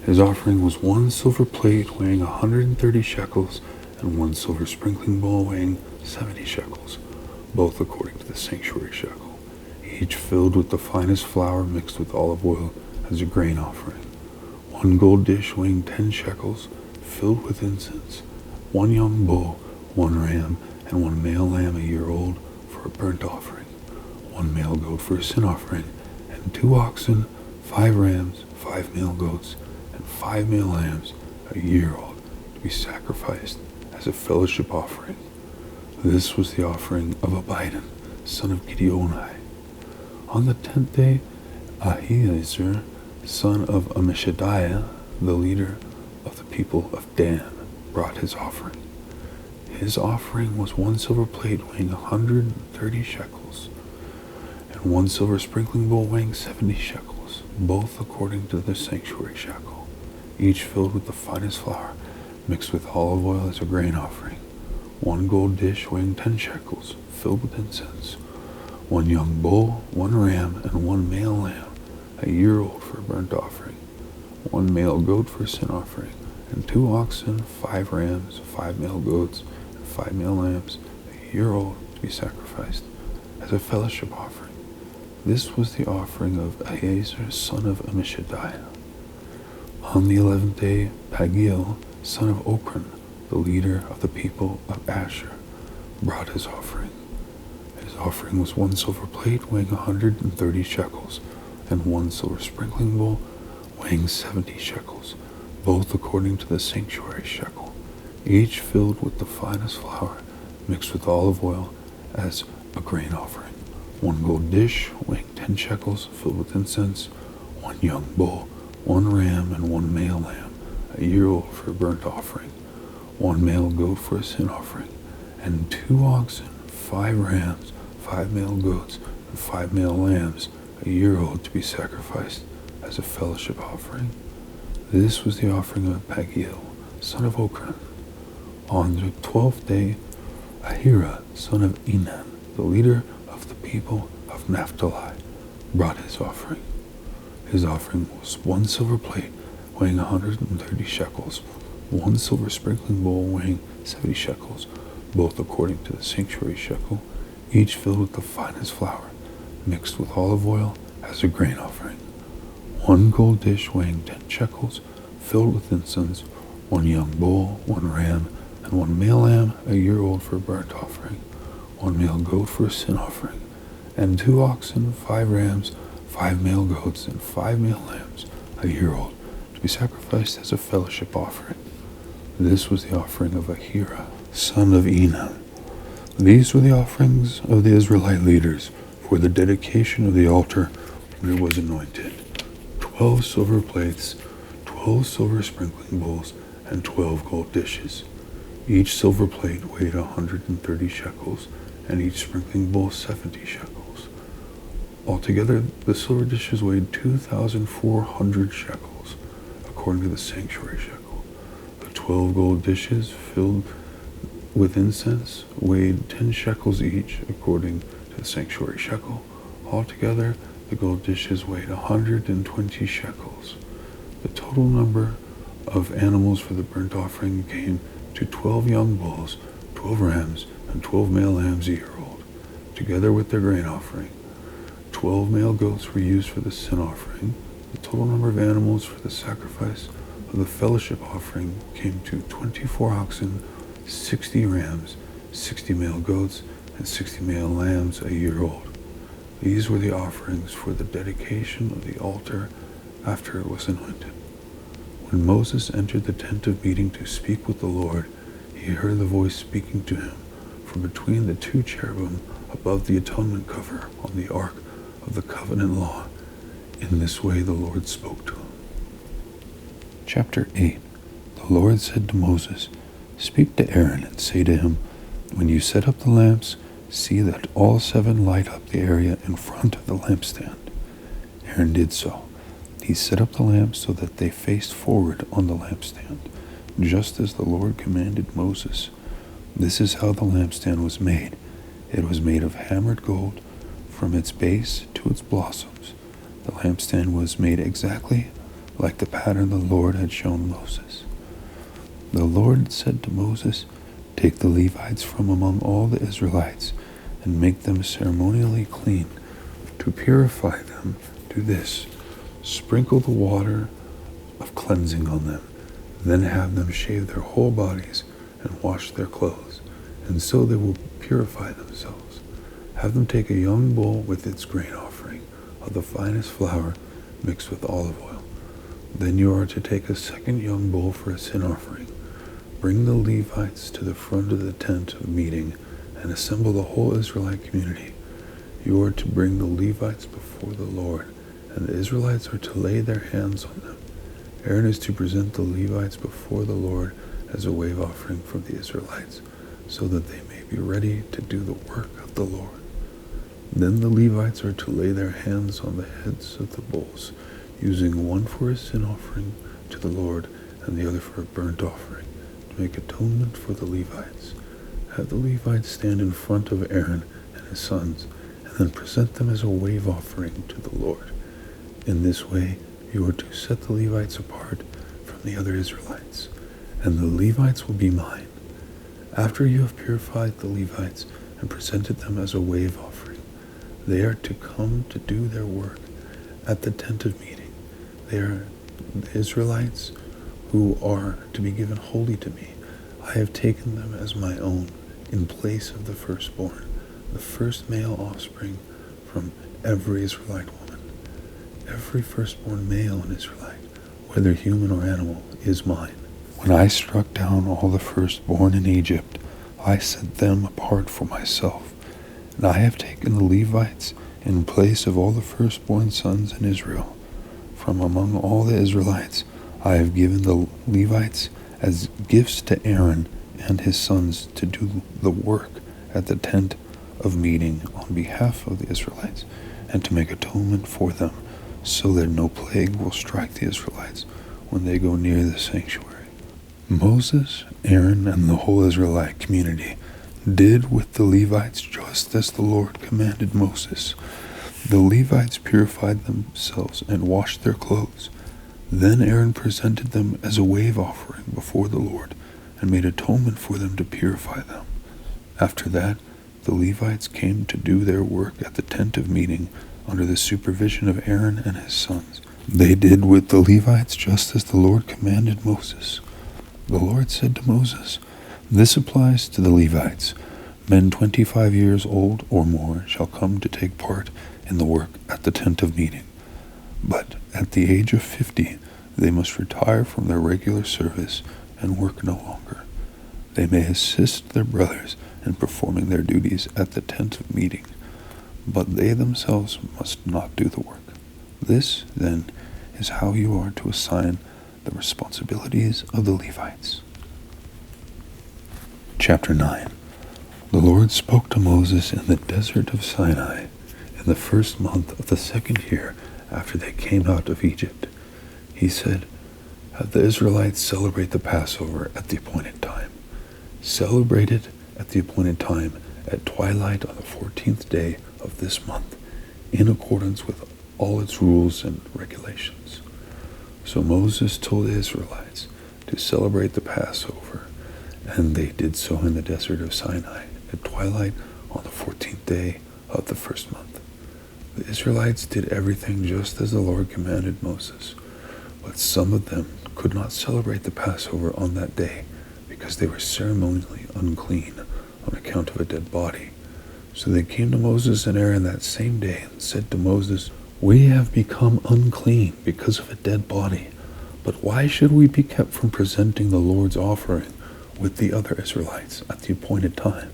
His offering was 1 silver plate weighing 130 shekels, and 1 silver sprinkling bowl weighing 70 shekels, both according to the sanctuary shekel, each filled with the finest flour mixed with olive oil as a grain offering. 1 gold dish weighing 10 shekels, filled with incense. 1 young bull, 1 ram, and 1 male lamb, a year old, for a burnt offering. 1 male goat for a sin offering, and 2 oxen, 5 rams, 5 male goats, and 5 male lambs, a year-old, to be sacrificed as a fellowship offering. This was the offering of Abidan, son of Gideoni. On the 10th day, Ahiezer, son of Ammishaddai, the leader of the people of Dan, brought his offering. His offering was 1 silver plate weighing 130 shekels, and 1 silver sprinkling bowl weighing 70 shekels, both according to the sanctuary shekel, each filled with the finest flour, mixed with olive oil as a grain offering. 1 gold dish weighing 10 shekels, filled with incense. 1 young bull, 1 ram, and 1 male lamb, a year-old for a burnt offering. 1 male goat for a sin offering, and 2 oxen, 5 rams, 5 male goats, and 5 male lambs, a year-old, to be sacrificed as a fellowship offering. This was the offering of Ahiezer, son of Ammishaddai. On the 11th day, Pagiel, son of Ochran, the leader of the people of Asher, brought his offering. His offering was 1 silver plate weighing 130 shekels, and 1 silver sprinkling bowl weighing 70 shekels, both according to the sanctuary shekel, each filled with the finest flour, mixed with olive oil as a grain offering. 1 gold dish weighing 10 shekels, filled with incense. 1 young bull, 1 ram, and 1 male lamb, a year-old for a burnt offering. 1 male goat for a sin offering, and 2 oxen, 5 rams, 5 male goats, and 5 male lambs, a year-old, to be sacrificed as a fellowship offering. This was the offering of Pagiel, son of Ochran. On the 12th day, Ahira, son of Enan, the leader of the people of Naphtali, brought his offering. His offering was 1 silver plate weighing 130 shekels, 1 silver sprinkling bowl weighing 70 shekels, both according to the sanctuary shekel, each filled with the finest flour, mixed with olive oil as a grain offering. 1 gold dish weighing 10 shekels, filled with incense. 1 young bull, 1 ram, and 1 male lamb, a year-old for a burnt offering. 1 male goat for a sin offering, and 2 oxen, 5 rams, 5 male goats, and 5 male lambs, a year-old, to be sacrificed as a fellowship offering. This was the offering of Ahira, son of Enan. These were the offerings of the Israelite leaders for the dedication of the altar when it was anointed: 12 silver plates, 12 silver sprinkling bowls, and 12 gold dishes. Each silver plate weighed 130 shekels, and each sprinkling bowl 70 shekels. Altogether, the silver dishes weighed 2,400 shekels, according to the sanctuary shekel. The 12 gold dishes filled with incense weighed 10 shekels each, according to the sanctuary shekel. Altogether, the gold dishes weighed 120 shekels. The total number of animals for the burnt offering came to 12 young bulls, 12 rams, and 12 male lambs a year old, together with their grain offering. 12 male goats were used for the sin offering. The total number of animals for the sacrifice of the fellowship offering came to 24 oxen, 60 rams, 60 male goats, and 60 male lambs a year old. These were the offerings for the dedication of the altar after it was anointed. When Moses entered the tent of meeting to speak with the Lord, he heard the voice speaking to him from between the 2 cherubim above the atonement cover on the ark of the covenant law. In this way the Lord spoke to him. Chapter 8. The Lord said to Moses, "Speak to Aaron and say to him, when you set up the lamps, see that all 7 light up the area in front of the lampstand." Aaron did so. He set up the lamps so that they faced forward on the lampstand, just as the Lord commanded Moses. This is how the lampstand was made. It was made of hammered gold from its base to its blossoms. The lampstand was made exactly like the pattern the Lord had shown Moses. The Lord said to Moses, "Take the Levites from among all the Israelites and make them ceremonially clean. To purify them, do this: sprinkle the water of cleansing on them, then have them shave their whole bodies and wash their clothes, and so they will purify themselves. Have them take a young bull with its grain offering of the finest flour mixed with olive oil. Then you are to take a second young bull for a sin offering. Bring the Levites to the front of the tent of meeting and assemble the whole Israelite community. You are to bring the Levites before the Lord, and the Israelites are to lay their hands on them. Aaron is to present the Levites before the Lord as a wave offering for the Israelites, so that they may be ready to do the work of the Lord. Then the Levites are to lay their hands on the heads of the bulls, using one for a sin offering to the Lord and the other for a burnt offering, to make atonement for the Levites. Have the Levites stand in front of Aaron and his sons, and then present them as a wave offering to the Lord. In this way, you are to set the Levites apart from the other Israelites, and the Levites will be mine. After you have purified the Levites and presented them as a wave offering, they are to come to do their work at the tent of meeting. They are the Israelites who are to be given wholly to me. I have taken them as my own in place of the firstborn, the first male offspring from every Israelite woman. Every firstborn male in Israelite, whether human or animal, is mine. When I struck down all the firstborn in Egypt, I set them apart for myself. And I have taken the Levites in place of all the firstborn sons in Israel. From among all the Israelites, I have given the Levites as gifts to Aaron and his sons to do the work at the tent of meeting on behalf of the Israelites, and to make atonement for them, so that no plague will strike the Israelites when they go near the sanctuary. Moses, Aaron, and the whole Israelite community did with the Levites just as the Lord commanded Moses. The Levites purified themselves and washed their clothes. Then Aaron presented them as a wave offering before the Lord and made atonement for them to purify them. After that, the Levites came to do their work at the tent of meeting under the supervision of Aaron and his sons. They did with the Levites just as the Lord commanded Moses. The Lord said to Moses, "This applies to the Levites. Men 25 years old or more shall come to take part in the work at the tent of meeting. But at the age of 50, they must retire from their regular service and work no longer. They may assist their brothers in performing their duties at the tent of meeting, but they themselves must not do the work. This, then, is how you are to assign the responsibilities of the Levites." Chapter 9. The Lord spoke to Moses in the desert of Sinai in the first month of the second year after they came out of Egypt. He said, "Have the Israelites celebrate the Passover at the appointed time. Celebrate it at the appointed time at twilight on the 14th day of this month, in accordance with all its rules and regulations." So Moses told the Israelites to celebrate the Passover, and they did so in the desert of Sinai at twilight on the 14th day of the first month. The Israelites did everything just as the Lord commanded Moses, but some of them could not celebrate the Passover on that day because they were ceremonially unclean on account of a dead body. So they came to Moses and Aaron that same day and said to Moses, "We have become unclean because of a dead body, but why should we be kept from presenting the Lord's offering with the other Israelites at the appointed time?"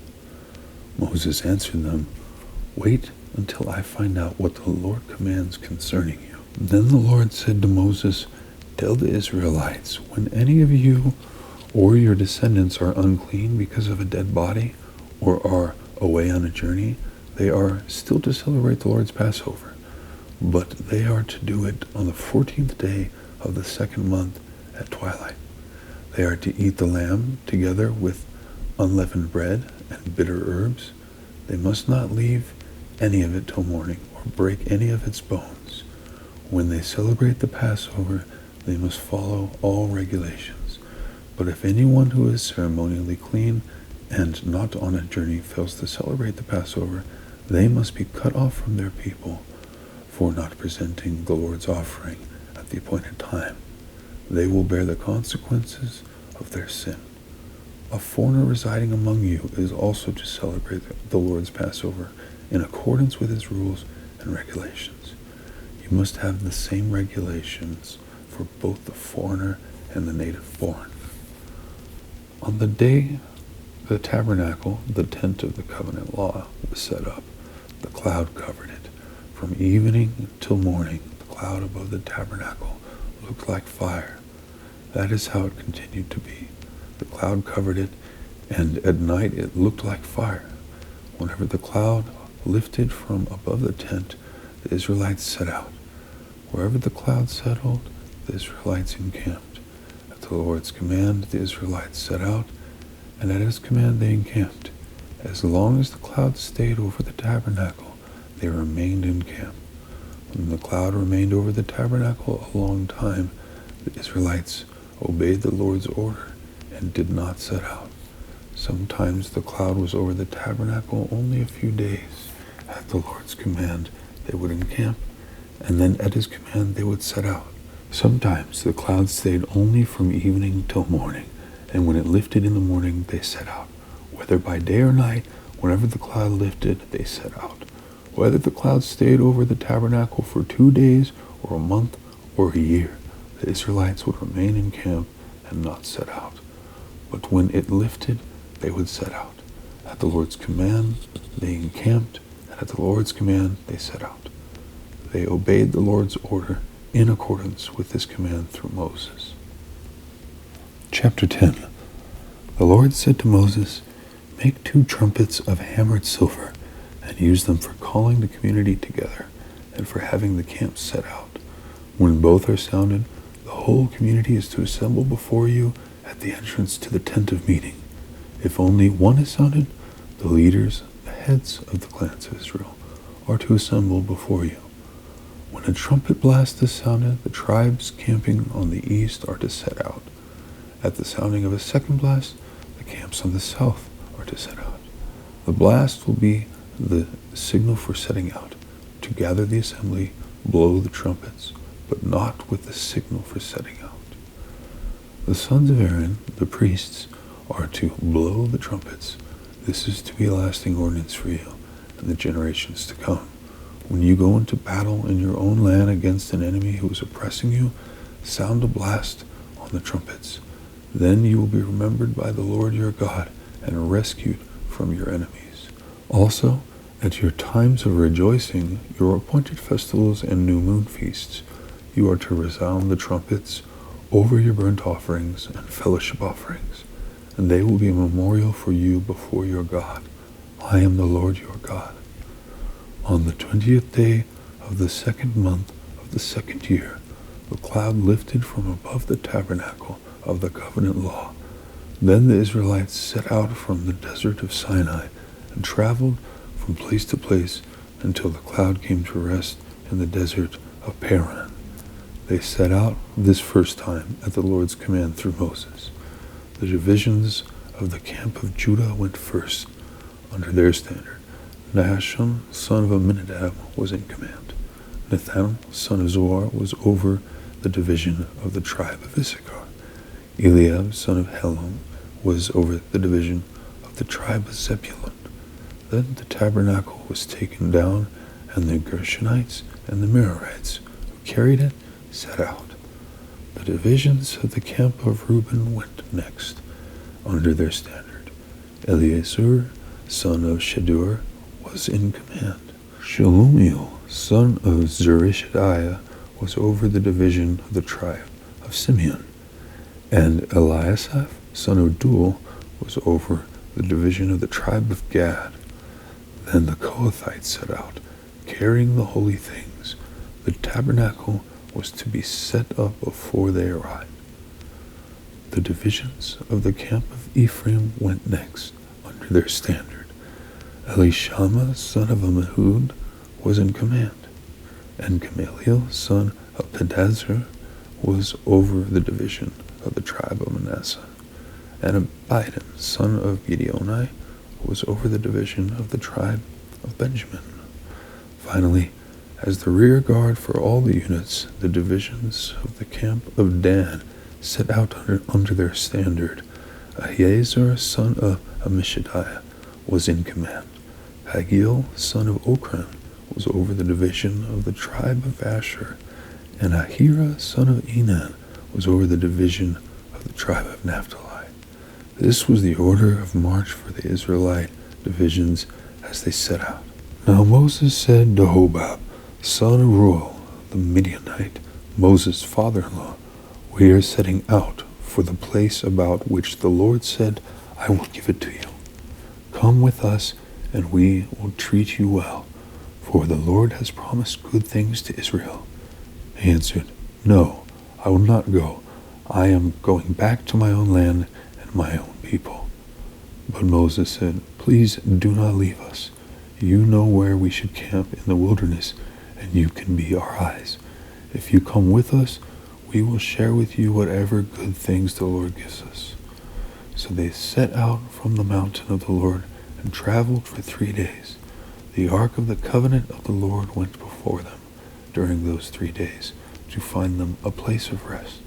Moses answered them, "Wait until I find out what the Lord commands concerning you." Then the Lord said to Moses, "Tell the Israelites, when any of you or your descendants are unclean because of a dead body or are away on a journey, they are still to celebrate the Lord's Passover, but they are to do it on the 14th day of the second month at twilight. They are to eat the lamb together with unleavened bread and bitter herbs. They must not leave any of it till morning or break any of its bones. When they celebrate the Passover, they must follow all regulations. But if anyone who is ceremonially clean and not on a journey fails to celebrate the Passover, they must be cut off from their people for not presenting the Lord's offering at the appointed time. They will bear the consequences of their sin. A foreigner residing among you is also to celebrate the Lord's Passover in accordance with his rules and regulations. You must have the same regulations for both the foreigner and the native born. On the day the tabernacle, the tent of the covenant law, was set up, the cloud covered it. From evening till morning, the cloud above the tabernacle looked like fire. That is how it continued to be. The cloud covered it, and at night it looked like fire. Whenever the cloud lifted from above the tent, the Israelites set out. Wherever the cloud settled, the Israelites encamped. At the Lord's command, the Israelites set out, and at his command they encamped. As long as the cloud stayed over the tabernacle, they remained in camp. When the cloud remained over the tabernacle a long time, the Israelites obeyed the Lord's order and did not set out. Sometimes the cloud was over the tabernacle only a few days. At the Lord's command, they would encamp, and then at his command they would set out. Sometimes the cloud stayed only from evening till morning, and when it lifted in the morning, they set out. Whether by day or night, whenever the cloud lifted, they set out. Whether the cloud stayed over the tabernacle for 2 days, or a month, or a year, the Israelites would remain in camp and not set out. But when it lifted, they would set out. At the Lord's command, they encamped, and at the Lord's command, they set out. They obeyed the Lord's order in accordance with his command through Moses. Chapter 10. The Lord said to Moses, "Make 2 trumpets of hammered silver, and use them for calling the community together, and for having the camp set out. When both are sounded, the whole community is to assemble before you at the entrance to the tent of meeting. If only one is sounded, the leaders, the heads of the clans of Israel, are to assemble before you. When a trumpet blast is sounded, the tribes camping on the east are to set out. At the sounding of a second blast, the camps on the south are to set out. The blast will be the signal for setting out. To gather the assembly, blow the trumpets, but not with the signal for setting out. The sons of Aaron, the priests, are to blow the trumpets. This is to be a lasting ordinance for you and the generations to come. When you go into battle in your own land against an enemy who is oppressing you, sound a blast on the trumpets. Then you will be remembered by the Lord your God and rescued from your enemies. Also, at your times of rejoicing, your appointed festivals and new moon feasts, you are to resound the trumpets over your burnt offerings and fellowship offerings, and they will be a memorial for you before your God. I am the Lord your God. On the 20th day of the 2nd month of the 2nd year, the cloud lifted from above the tabernacle of the covenant law. Then the Israelites set out from the desert of Sinai and traveled from place to place until the cloud came to rest in the desert of Paran. They set out this first time at the Lord's command through Moses. The divisions of the camp of Judah went first, under their standard. Nahshon, son of Amminadab, was in command. Nathanael, son of Zuar, was over the division of the tribe of Issachar. Eliab, son of Helon, was over the division of the tribe of Zebulun. Then the tabernacle was taken down, and the Gershonites and the Merarites, who carried it, set out. The divisions of the camp of Reuben went next, under their standard. Eleazar, son of Shadur, was in command. Shelumiel, son of Zurishadiah, was over the division of the tribe of Simeon. And Eliasaph, son of Duel, was over the division of the tribe of Gad. Then the Kohathites set out, carrying the holy things. The tabernacle was to be set up before they arrived. The divisions of the camp of Ephraim went next, under their standard. Elishama, son of Ammihud, was in command, and Gamaliel, son of Pedazur, was over the division of the tribe of Manasseh, and Abidan, son of Gideoni, was over the division of the tribe of Benjamin. Finally, as the rear guard for all the units, the divisions of the camp of Dan set out under their standard. Ahiezer, son of Ammishaddai, was in command. Hagiel, son of Okran, was over the division of the tribe of Asher, And Ahira, son of Enan, was over the division of the tribe of Naphtali. This was the order of march for the Israelite divisions as they set out. Now Moses said to Hobab, son of Ruel, the Midianite, Moses' father-in-law, we are setting out for the place about which the Lord said, I will give it to you. Come with us, and we will treat you well, for the Lord has promised good things to Israel. He answered, No, I will not go. I am going back to my own land and my own people. But Moses said, Please do not leave us. You know where we should camp in the wilderness, and you can be our eyes. If you come with us, we will share with you whatever good things the Lord gives us. So they set out from the mountain of the Lord and traveled for 3 days. The ark of the covenant of the Lord went before them during those 3 days to find them a place of rest.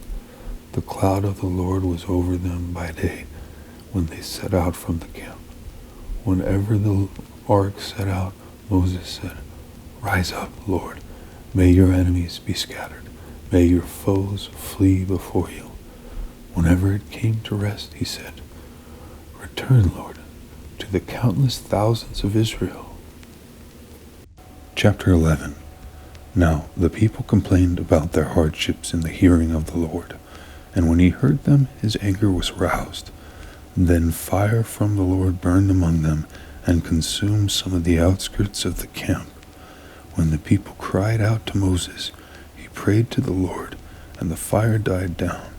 The cloud of the Lord was over them by day when they set out from the camp. Whenever the ark set out, Moses said, Rise up, Lord. May your enemies be scattered. May your foes flee before you. Whenever it came to rest, he said, Return, Lord, to the countless thousands of Israel. Chapter 11. Now the people complained about their hardships in the hearing of the Lord, and when he heard them, his anger was roused. Then fire from the Lord burned among them and consumed some of the outskirts of the camp. When the people cried out to Moses, he prayed to the Lord, and the fire died down.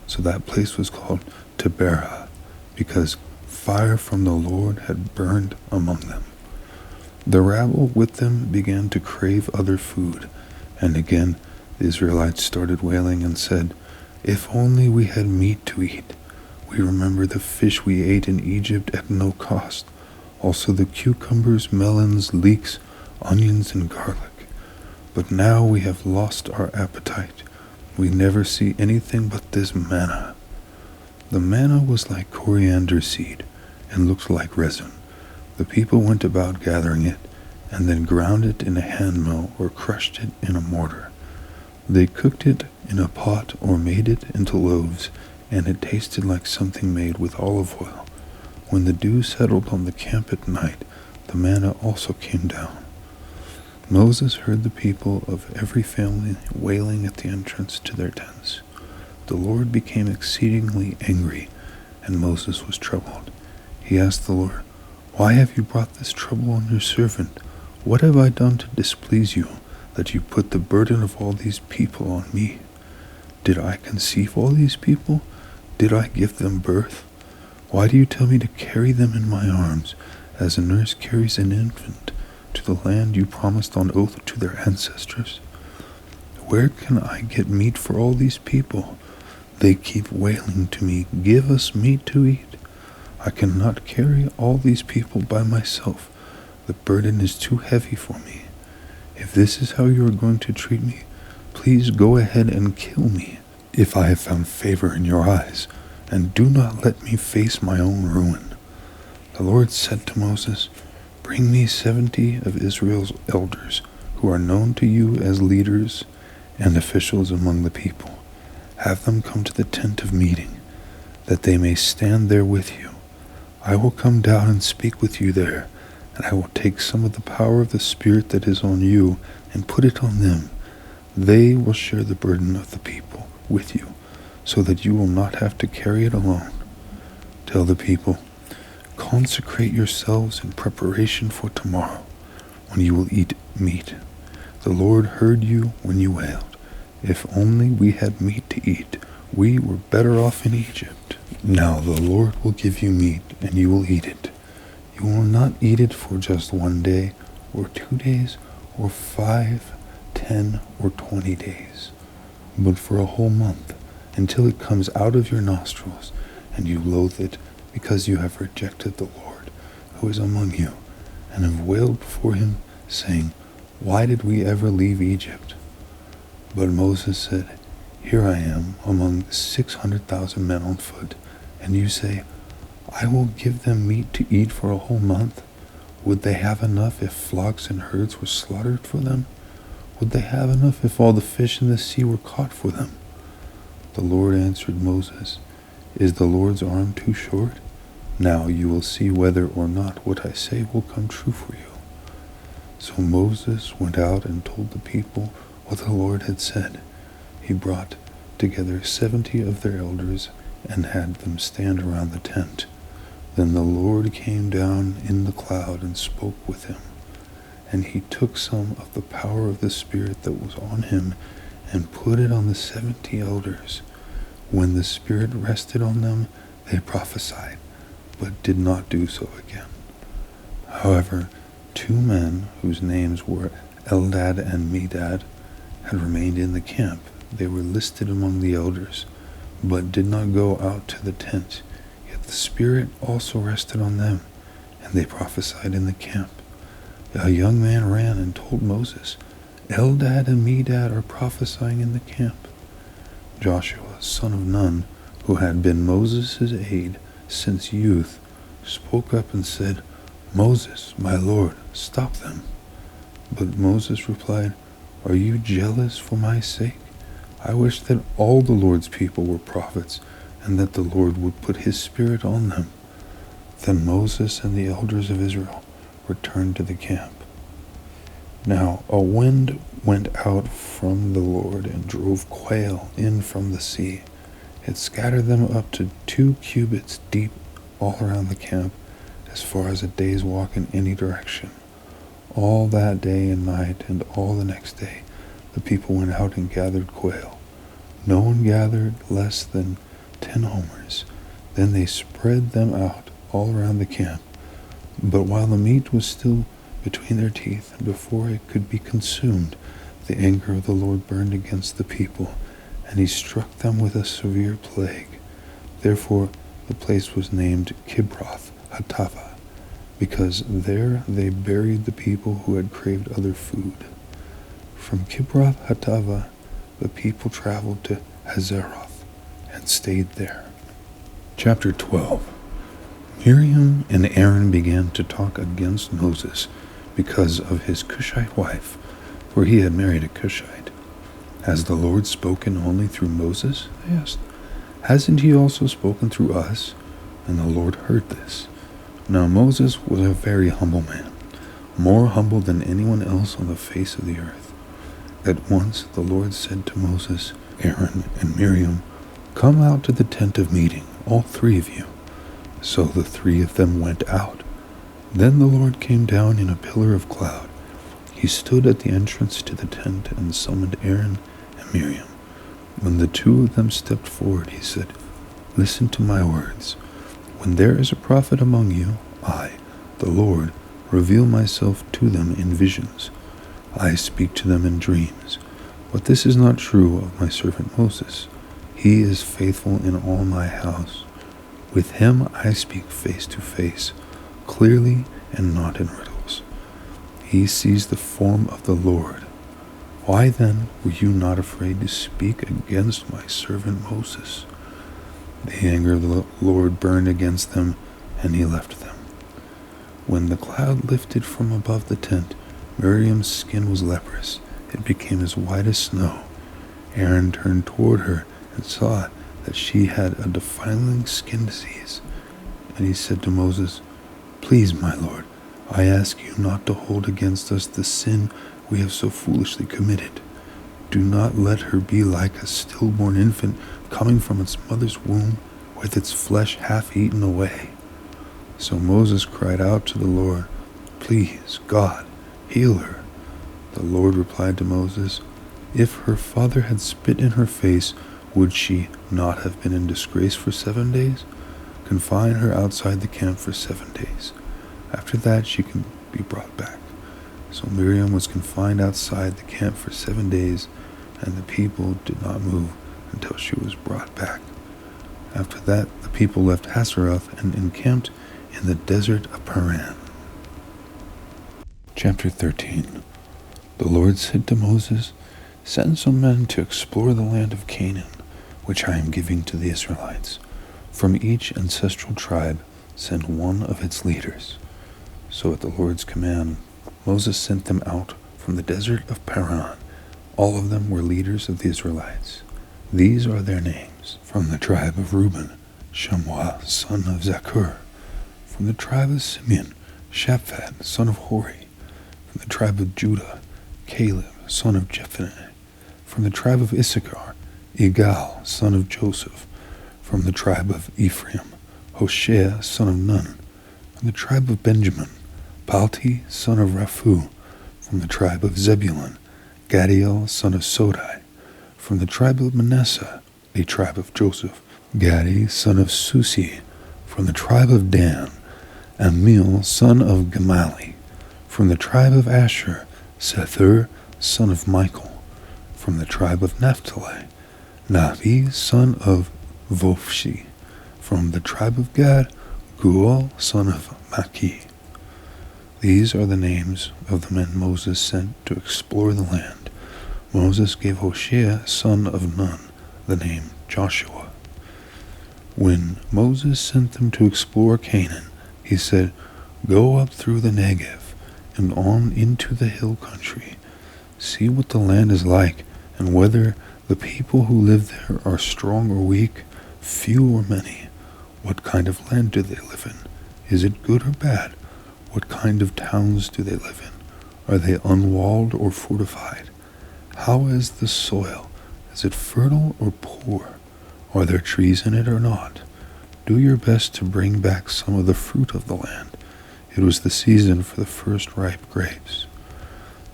So that place was called Taberah, because fire from the Lord had burned among them. The rabble with them began to crave other food, and again the Israelites started wailing and said, If only we had meat to eat. We remember the fish we ate in Egypt at no cost, also the cucumbers, melons, leeks, onions, and garlic. But now we have lost our appetite. We never see anything but this manna. The manna was like coriander seed and looked like resin. The people went about gathering it, and then ground it in a hand mill or crushed it in a mortar. They cooked it in a pot or made it into loaves, and it tasted like something made with olive oil. When the dew settled on the camp at night, the manna also came down. Moses heard the people of every family wailing at the entrance to their tents. The Lord became exceedingly angry, and Moses was troubled. He asked the Lord, Why have you brought this trouble on your servant? What have I done to displease you, that you put the burden of all these people on me? Did I conceive all these people? Did I give them birth? Why do you tell me to carry them in my arms, as a nurse carries an infant, to the land you promised on oath to their ancestors? Where can I get meat for all these people? They keep wailing to me, Give us meat to eat. I cannot carry all these people by myself. The burden is too heavy for me. If this is how you are going to treat me, please go ahead and kill me, if I have found favor in your eyes, and do not let me face my own ruin. The Lord said to Moses, Bring me 70 of Israel's elders, who are known to you as leaders and officials among the people. Have them come to the tent of meeting, that they may stand there with you. I will come down and speak with you there, and I will take some of the power of the Spirit that is on you and put it on them. They will share the burden of the people with you, so that you will not have to carry it alone. Tell the people, Consecrate yourselves in preparation for tomorrow, when you will eat meat. The Lord heard you when you wailed. If only we had meat to eat, we were better off in Egypt. Now the Lord will give you meat, and you will eat it. You will not eat it for just 1 day, or 2 days, or 5, 10, or 20 days, but for a whole month, until it comes out of your nostrils, and you loathe it, because you have rejected the Lord, who is among you, and have wailed before him, saying, Why did we ever leave Egypt? But Moses said, Here I am among 600,000 men on foot, and you say, I will give them meat to eat for a whole month. Would they have enough if flocks and herds were slaughtered for them? Would they have enough if all the fish in the sea were caught for them? The Lord answered Moses, Is the Lord's arm too short? Now you will see whether or not what I say will come true for you. So Moses went out and told the people what the Lord had said. He brought together 70 of their elders and had them stand around the tent. Then the Lord came down in the cloud and spoke with him. And he took some of the power of the Spirit that was on him and put it on the 70 elders. When the Spirit rested on them, they prophesied, but did not do so again. However, 2 men whose names were Eldad and Medad had remained in the camp. They were listed among the elders, but did not go out to the tent. Yet the Spirit also rested on them, and they prophesied in the camp. A young man ran and told Moses, Eldad and Medad are prophesying in the camp. Joshua, son of Nun, who had been Moses' aide since youth, spoke up and said, Moses, my Lord, stop them. But Moses replied, Are you jealous for my sake? I wish that all the Lord's people were prophets, and that the Lord would put his Spirit on them. Then Moses and the elders of Israel returned to the camp. Now a wind went out from the Lord and drove quail in from the sea. It scattered them up to 2 cubits deep all around the camp, as far as a day's walk in any direction. All that day and night and all the next day the people went out and gathered quail. No one gathered less than 10 homers. Then they spread them out all around the camp. But while the meat was still between their teeth, and before it could be consumed, the anger of the Lord burned against the people, and he struck them with a severe plague. Therefore the place was named Kibroth Hattaavah, because there they buried the people who had craved other food. From Kibroth Hattaavah the people traveled to Hazeroth and stayed there. Chapter 12. Miriam and Aaron began to talk against Moses because of his Cushite wife, for he had married a Cushite. Has the Lord spoken only through Moses? They asked. Hasn't he also spoken through us? And the Lord heard this. Now Moses was a very humble man, more humble than anyone else on the face of the earth. At once the Lord said to Moses, Aaron, and Miriam, Come out to the tent of meeting, all 3 of you. So the 3 of them went out. Then the Lord came down in a pillar of cloud. He stood at the entrance to the tent and summoned Aaron and Miriam. When the 2 of them stepped forward, he said, Listen to my words. When there is a prophet among you, I, the Lord, reveal myself to them in visions. I speak to them in dreams. But this is not true of my servant Moses. He is faithful in all my house. With him I speak face to face, clearly and not in riddles. He sees the form of the Lord. Why then were you not afraid to speak against my servant Moses? The anger of the Lord burned against them, and he left them. When the cloud lifted from above the tent, Miriam's skin was leprous. It became as white as snow. Aaron turned toward her and saw that she had a defiling skin disease. And he said to Moses, Please, my Lord, I ask you not to hold against us the sin we have so foolishly committed. Do not let her be like a stillborn infant coming from its mother's womb, with its flesh half eaten away. So Moses cried out to the Lord, Please, God, heal her. The Lord replied to Moses, If her father had spit in her face, would she not have been in disgrace for 7 days? Confine her outside the camp for 7 days. After that she can be brought back. So Miriam was confined outside the camp for 7 days, and the people did not move until she was brought back. After that the people left Hazeroth and encamped in the desert of Paran. Chapter 13. The Lord said to Moses, Send some men to explore the land of Canaan, which I am giving to the Israelites. From each ancestral tribe send one of its leaders. So at the Lord's command, Moses sent them out from the desert of Paran All of them were leaders of the Israelites. These are their names. From the tribe of Reuben, Shammua, son of Zakur. From the tribe of Simeon, Shaphat, son of Hori. From the tribe of Judah, Caleb, son of Jephunneh. From the tribe of Issachar, Igal, son of Joseph. From the tribe of Ephraim, Hoshea, son of Nun. From the tribe of Benjamin, Palti, son of Raphu. From the tribe of Zebulun, Gadiel, son of Sodai. From the tribe of Manasseh, a tribe of Joseph, Gadi, son of Susi. From the tribe of Dan, Amiel, son of Gamali. From the tribe of Asher, Sethur, son of Michael. From the tribe of Naphtali, Nabi, son of Vophshi. From the tribe of Gad, Gual, son of Maki. These are the names of the men Moses sent to explore the land. Moses gave Hoshea, son of Nun, the name Joshua. When Moses sent them to explore Canaan, he said, "Go up through the Negev and on into the hill country. See what the land is like, and whether the people who live there are strong or weak, few or many. What kind of land do they live in? Is it good or bad? What kind of towns do they live in? Are they unwalled or fortified? How is the soil? Is it fertile or poor? Are there trees in it or not? Do your best to bring back some of the fruit of the land." It was the season for the first ripe grapes.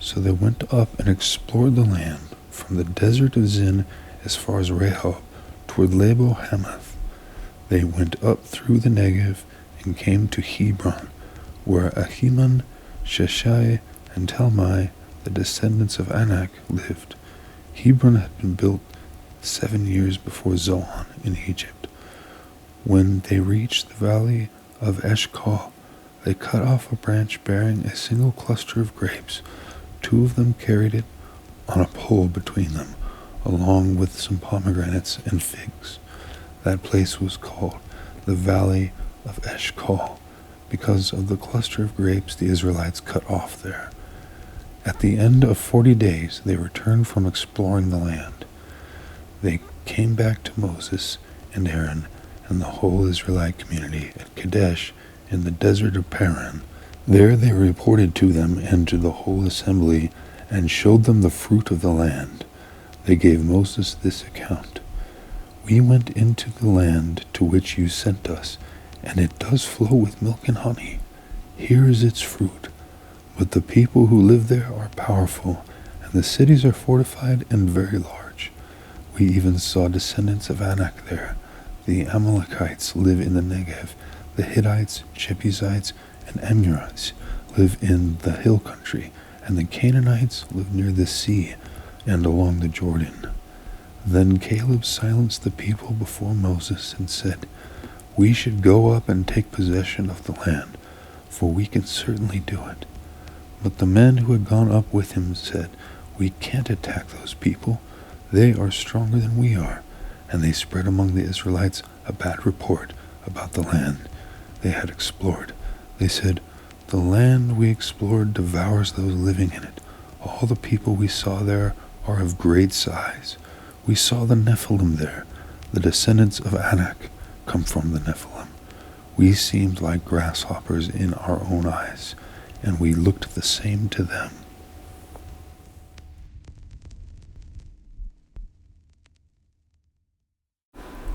So they went up and explored the land, from the desert of Zin as far as Rehob, toward Lebo Hamath. They went up through the Negev and came to Hebron, where Ahiman, Sheshai, and Talmai, the descendants of Anak, lived. Hebron had been built 7 years before Zoan in Egypt. When they reached the valley of Eshcol, they cut off a branch bearing a single cluster of grapes. 2 of them carried it on a pole between them, along with some pomegranates and figs. That place was called the Valley of Eshcol, because of the cluster of grapes the Israelites cut off there. At the end of 40 days they returned from exploring the land. They came back to Moses and Aaron and the whole Israelite community at Kadesh in the desert of Paran. There they reported to them and to the whole assembly and showed them the fruit of the land. They gave Moses this account: "We went into the land to which you sent us, and it does flow with milk and honey. Here is its fruit. But the people who live there are powerful, and the cities are fortified and very large. We even saw descendants of Anak there. The Amalekites live in the Negev. The Hittites, Jebusites, and Amorites live in the hill country, and the Canaanites live near the sea and along the Jordan." Then Caleb silenced the people before Moses and said, "We should go up and take possession of the land, for we can certainly do it." But the men who had gone up with him said, "We can't attack those people. They are stronger than we are." And they spread among the Israelites a bad report about the land they had explored. They said, "The land we explored devours those living in it. All the people we saw there are of great size. We saw the Nephilim there. The descendants of Anak come from the Nephilim. We seemed like grasshoppers in our own eyes, and we looked the same to them."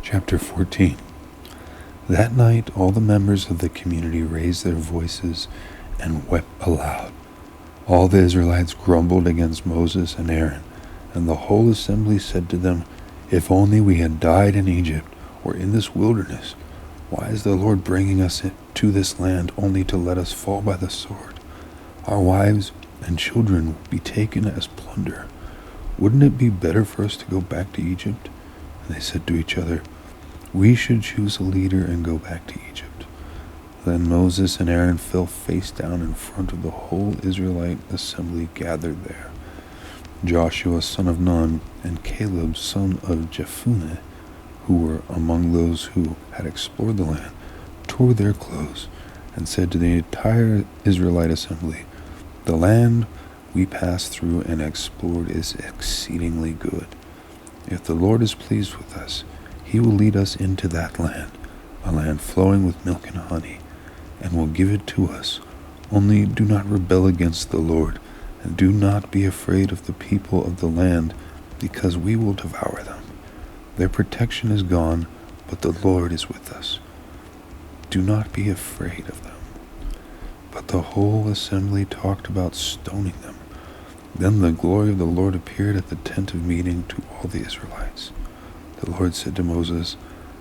Chapter 14. That night all the members of the community raised their voices and wept aloud. All the Israelites grumbled against Moses and Aaron, and the whole assembly said to them, "If only we had died in Egypt or in this wilderness. Why is the Lord bringing us to this land only to let us fall by the sword? Our wives and children will be taken as plunder. Wouldn't it be better for us to go back to Egypt?" And they said to each other, "We should choose a leader and go back to Egypt." Then Moses and Aaron fell face down in front of the whole Israelite assembly gathered there. Joshua son of Nun and Caleb son of Jephunneh, who were among those who had explored the land, tore their clothes and said to the entire Israelite assembly, "The land we passed through and explored is exceedingly good. If the Lord is pleased with us, he will lead us into that land, a land flowing with milk and honey, and will give it to us. Only do not rebel against the Lord, and do not be afraid of the people of the land, because we will devour them. Their protection is gone, but the Lord is with us. Do not be afraid of them. But the whole assembly talked about stoning them. Then the glory of the Lord appeared at the tent of meeting to all the Israelites. The Lord said to Moses,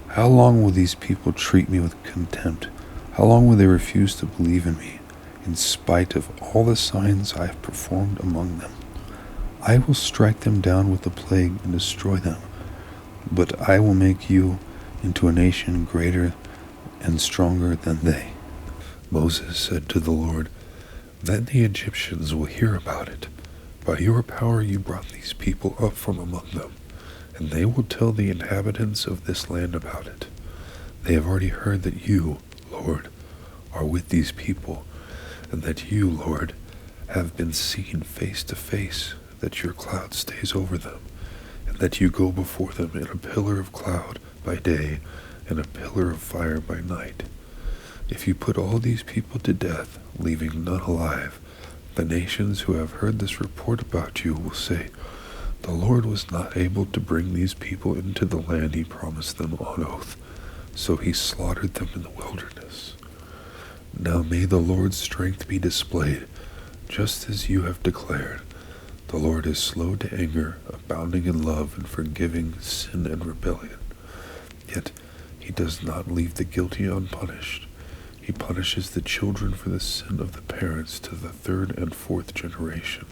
"How long will these people treat me with contempt? How long will they refuse to believe in me, in spite of all the signs I have performed among them? I will strike them down with the plague and destroy them, but I will make you into a nation greater and stronger than they." Moses said to the Lord, "Then the Egyptians will hear about it. By your power you brought these people up from among them, and they will tell the inhabitants of this land about it. They have already heard that you, Lord, are with these people, and that you, Lord, have been seen face to face, that your cloud stays over them, and that you go before them in a pillar of cloud by day and a pillar of fire by night. If you put all these people to death, leaving none alive, the nations who have heard this report about you will say, 'The Lord was not able to bring these people into the land he promised them on oath, so he slaughtered them in the wilderness.' Now may the Lord's strength be displayed, just as you have declared. The Lord is slow to anger, abounding in love, and forgiving sin and rebellion. Yet he does not leave the guilty unpunished. He punishes the children for the sin of the parents to the third and fourth generation.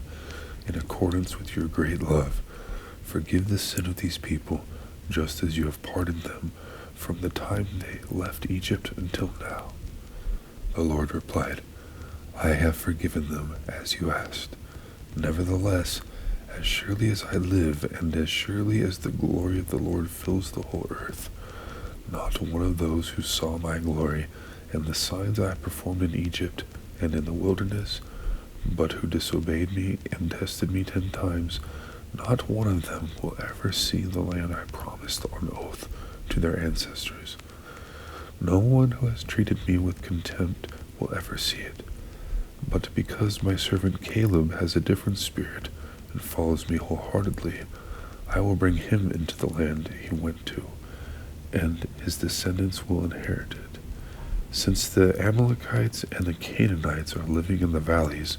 In accordance with your great love, forgive the sin of these people, just as you have pardoned them from the time they left Egypt until now." The Lord replied, "I have forgiven them as you asked. Nevertheless, as surely as I live, and as surely as the glory of the Lord fills the whole earth, not one of those who saw my glory and the signs I performed in Egypt and in the wilderness, but who disobeyed me and tested me 10 times, not one of them will ever see the land I promised on oath to their ancestors. No one who has treated me with contempt will ever see it. But because my servant Caleb has a different spirit and follows me wholeheartedly, I will bring him into the land he went to, and his descendants will inherit it. Since the Amalekites and the Canaanites are living in the valleys,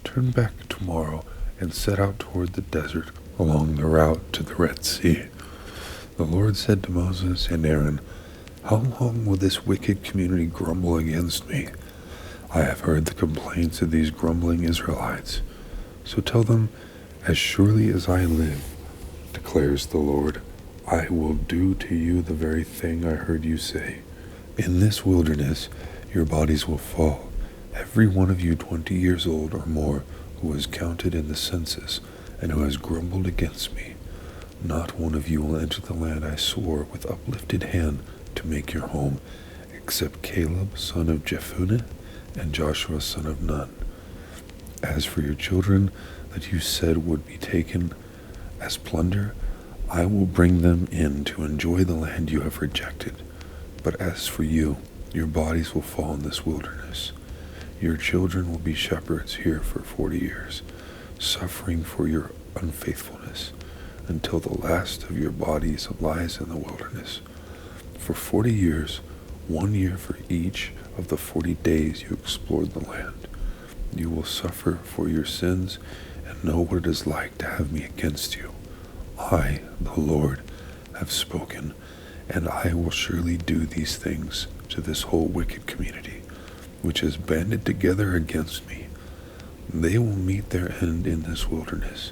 turn back tomorrow and set out toward the desert along the route to the Red Sea." The Lord said to Moses and Aaron, "How long will this wicked community grumble against me? I have heard the complaints of these grumbling Israelites. So tell them, as surely as I live, declares the Lord, I will do to you the very thing I heard you say. In this wilderness your bodies will fall, every one of you 20 years old or more, who was counted in the census, and who has grumbled against me. Not one of you will enter the land I swore with uplifted hand to make your home, except Caleb son of Jephunneh and Joshua son of Nun. As for your children that you said would be taken as plunder, I will bring them in to enjoy the land you have rejected. But as for you, your bodies will fall in this wilderness. Your children will be shepherds here for 40 years, suffering for your unfaithfulness, until the last of your bodies lies in the wilderness. For 40 years, 1 year for each of the 40 days you explored the land. You will suffer for your sins and know what it is like to have me against you. I, the Lord, have spoken, and I will surely do these things to this whole wicked community, which has banded together against me. They will meet their end in this wilderness.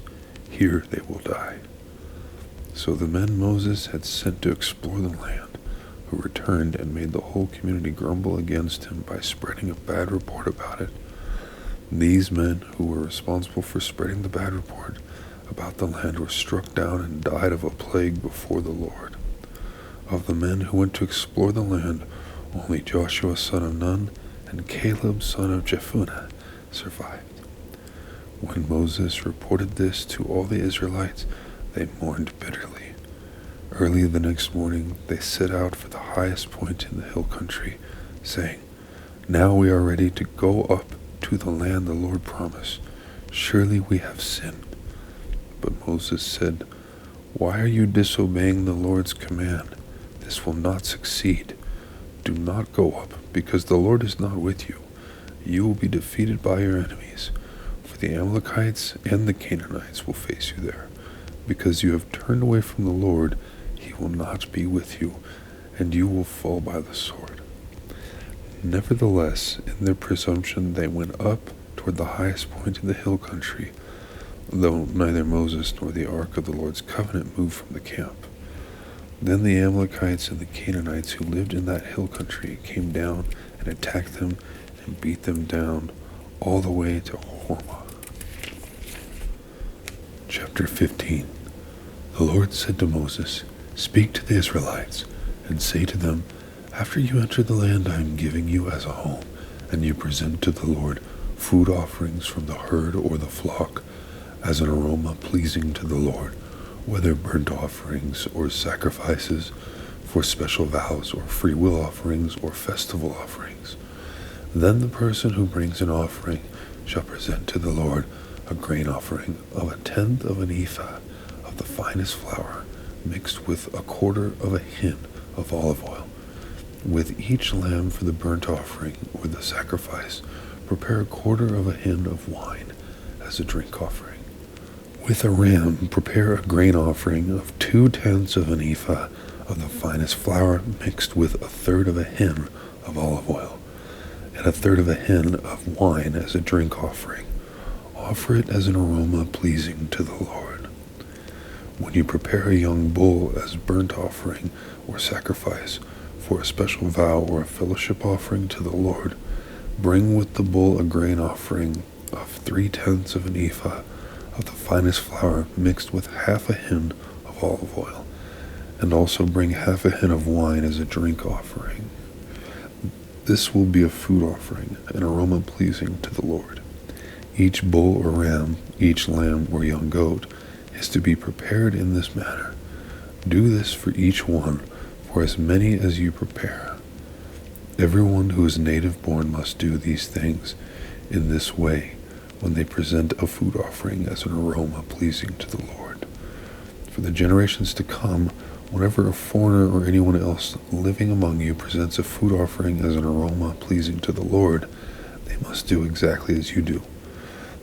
Here they will die." So the men Moses had sent to explore the land, who returned and made the whole community grumble against him by spreading a bad report about it. These men who were responsible for spreading the bad report about the land were struck down and died of a plague before the Lord. Of the men who went to explore the land, only Joshua son of Nun and Caleb son of Jephunneh survived. When Moses reported this to all the Israelites, they mourned bitterly. Early the next morning they set out for the highest point in the hill country, saying, "Now we are ready to go up to the land the Lord promised. Surely we have sinned." But Moses said, "Why are you disobeying the Lord's command? This will not succeed. Do not go up, because the Lord is not with you. You will be defeated by your enemies, for the Amalekites and the Canaanites will face you there. Because you have turned away from the Lord, he will not be with you, and you will fall by the sword." Nevertheless, in their presumption they went up toward the highest point in the hill country, though neither Moses nor the ark of the Lord's covenant moved from the camp. Then the Amalekites and the Canaanites who lived in that hill country came down and attacked them and beat them down all the way to Hormah. Chapter 15. The Lord said to Moses, "Speak to the Israelites, and say to them, after you enter the land I am giving you as a home, and you present to the Lord food offerings from the herd or the flock, as an aroma pleasing to the Lord, whether burnt offerings or sacrifices for special vows or free will offerings or festival offerings. Then the person who brings an offering shall present to the Lord a grain offering of 1/10 of an ephah of the finest flour, mixed with 1/4 of a hin of olive oil. With each lamb for the burnt offering or the sacrifice, prepare 1/4 of a hin of wine as a drink offering. With a ram, prepare a grain offering of 2/10 of an ephah of the finest flour, mixed with 1/3 of a hin of olive oil, and 1/3 of a hin of wine as a drink offering. Offer it as an aroma pleasing to the Lord. When you prepare a young bull as burnt offering or sacrifice for a special vow or a fellowship offering to the Lord, bring with the bull a grain offering of 3/10 of an ephah of the finest flour, mixed with 1/2 a hin of olive oil, and also bring 1/2 a hin of wine as a drink offering. This will be a food offering, an aroma pleasing to the Lord. Each bull or ram, each lamb or young goat, is to be prepared in this manner. Do this for each one, for as many as you prepare. Everyone who is native born must do these things in this way when they present a food offering as an aroma pleasing to the Lord. For the generations to come, whenever a foreigner or anyone else living among you presents a food offering as an aroma pleasing to the Lord, they must do exactly as you do.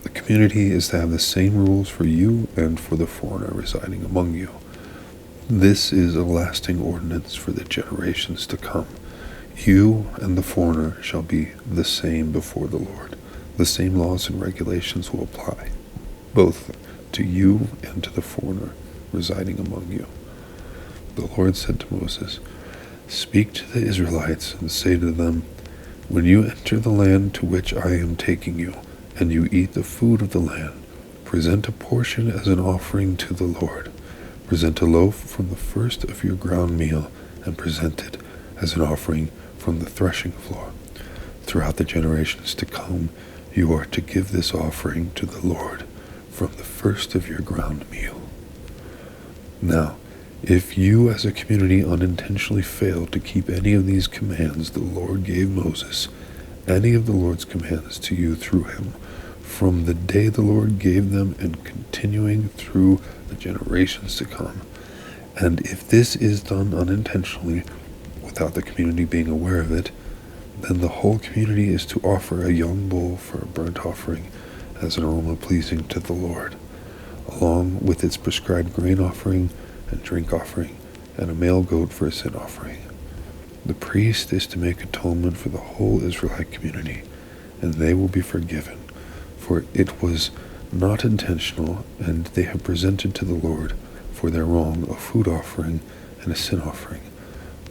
The community is to have the same rules for you and for the foreigner residing among you. This is a lasting ordinance for the generations to come. You and the foreigner shall be the same before the Lord. The same laws and regulations will apply, both to you and to the foreigner residing among you." The Lord said to Moses, "Speak to the Israelites and say to them, when you enter the land to which I am taking you, and you eat the food of the land, present a portion as an offering to the Lord. Present a loaf from the first of your ground meal, and present it as an offering from the threshing floor. Throughout the generations to come, you are to give this offering to the Lord from the first of your ground meal. Now, if you as a community unintentionally fail to keep any of these commands the Lord gave Moses, any of the Lord's commands to you through him, from the day the Lord gave them and continuing through the generations to come, and if this is done unintentionally, without the community being aware of it, then the whole community is to offer a young bull for a burnt offering as an aroma pleasing to the Lord, along with its prescribed grain offering and drink offering, and a male goat for a sin offering. The priest is to make atonement for the whole Israelite community, and they will be forgiven, for it was not intentional, and they have presented to the Lord for their wrong a food offering and a sin offering.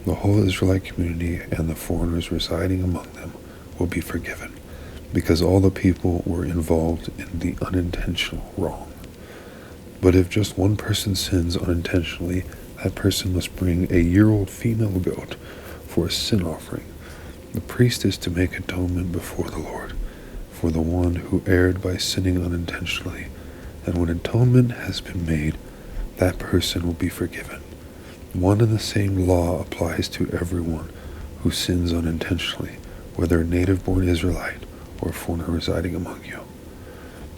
The whole Israelite community and the foreigners residing among them will be forgiven, because all the people were involved in the unintentional wrong. But if just one person sins unintentionally, that person must bring a year-old female goat for a sin offering. The priest is to make atonement before the Lord for the one who erred by sinning unintentionally, and when atonement has been made, that person will be forgiven. One and the same law applies to everyone who sins unintentionally, whether a native-born Israelite or a foreigner residing among you.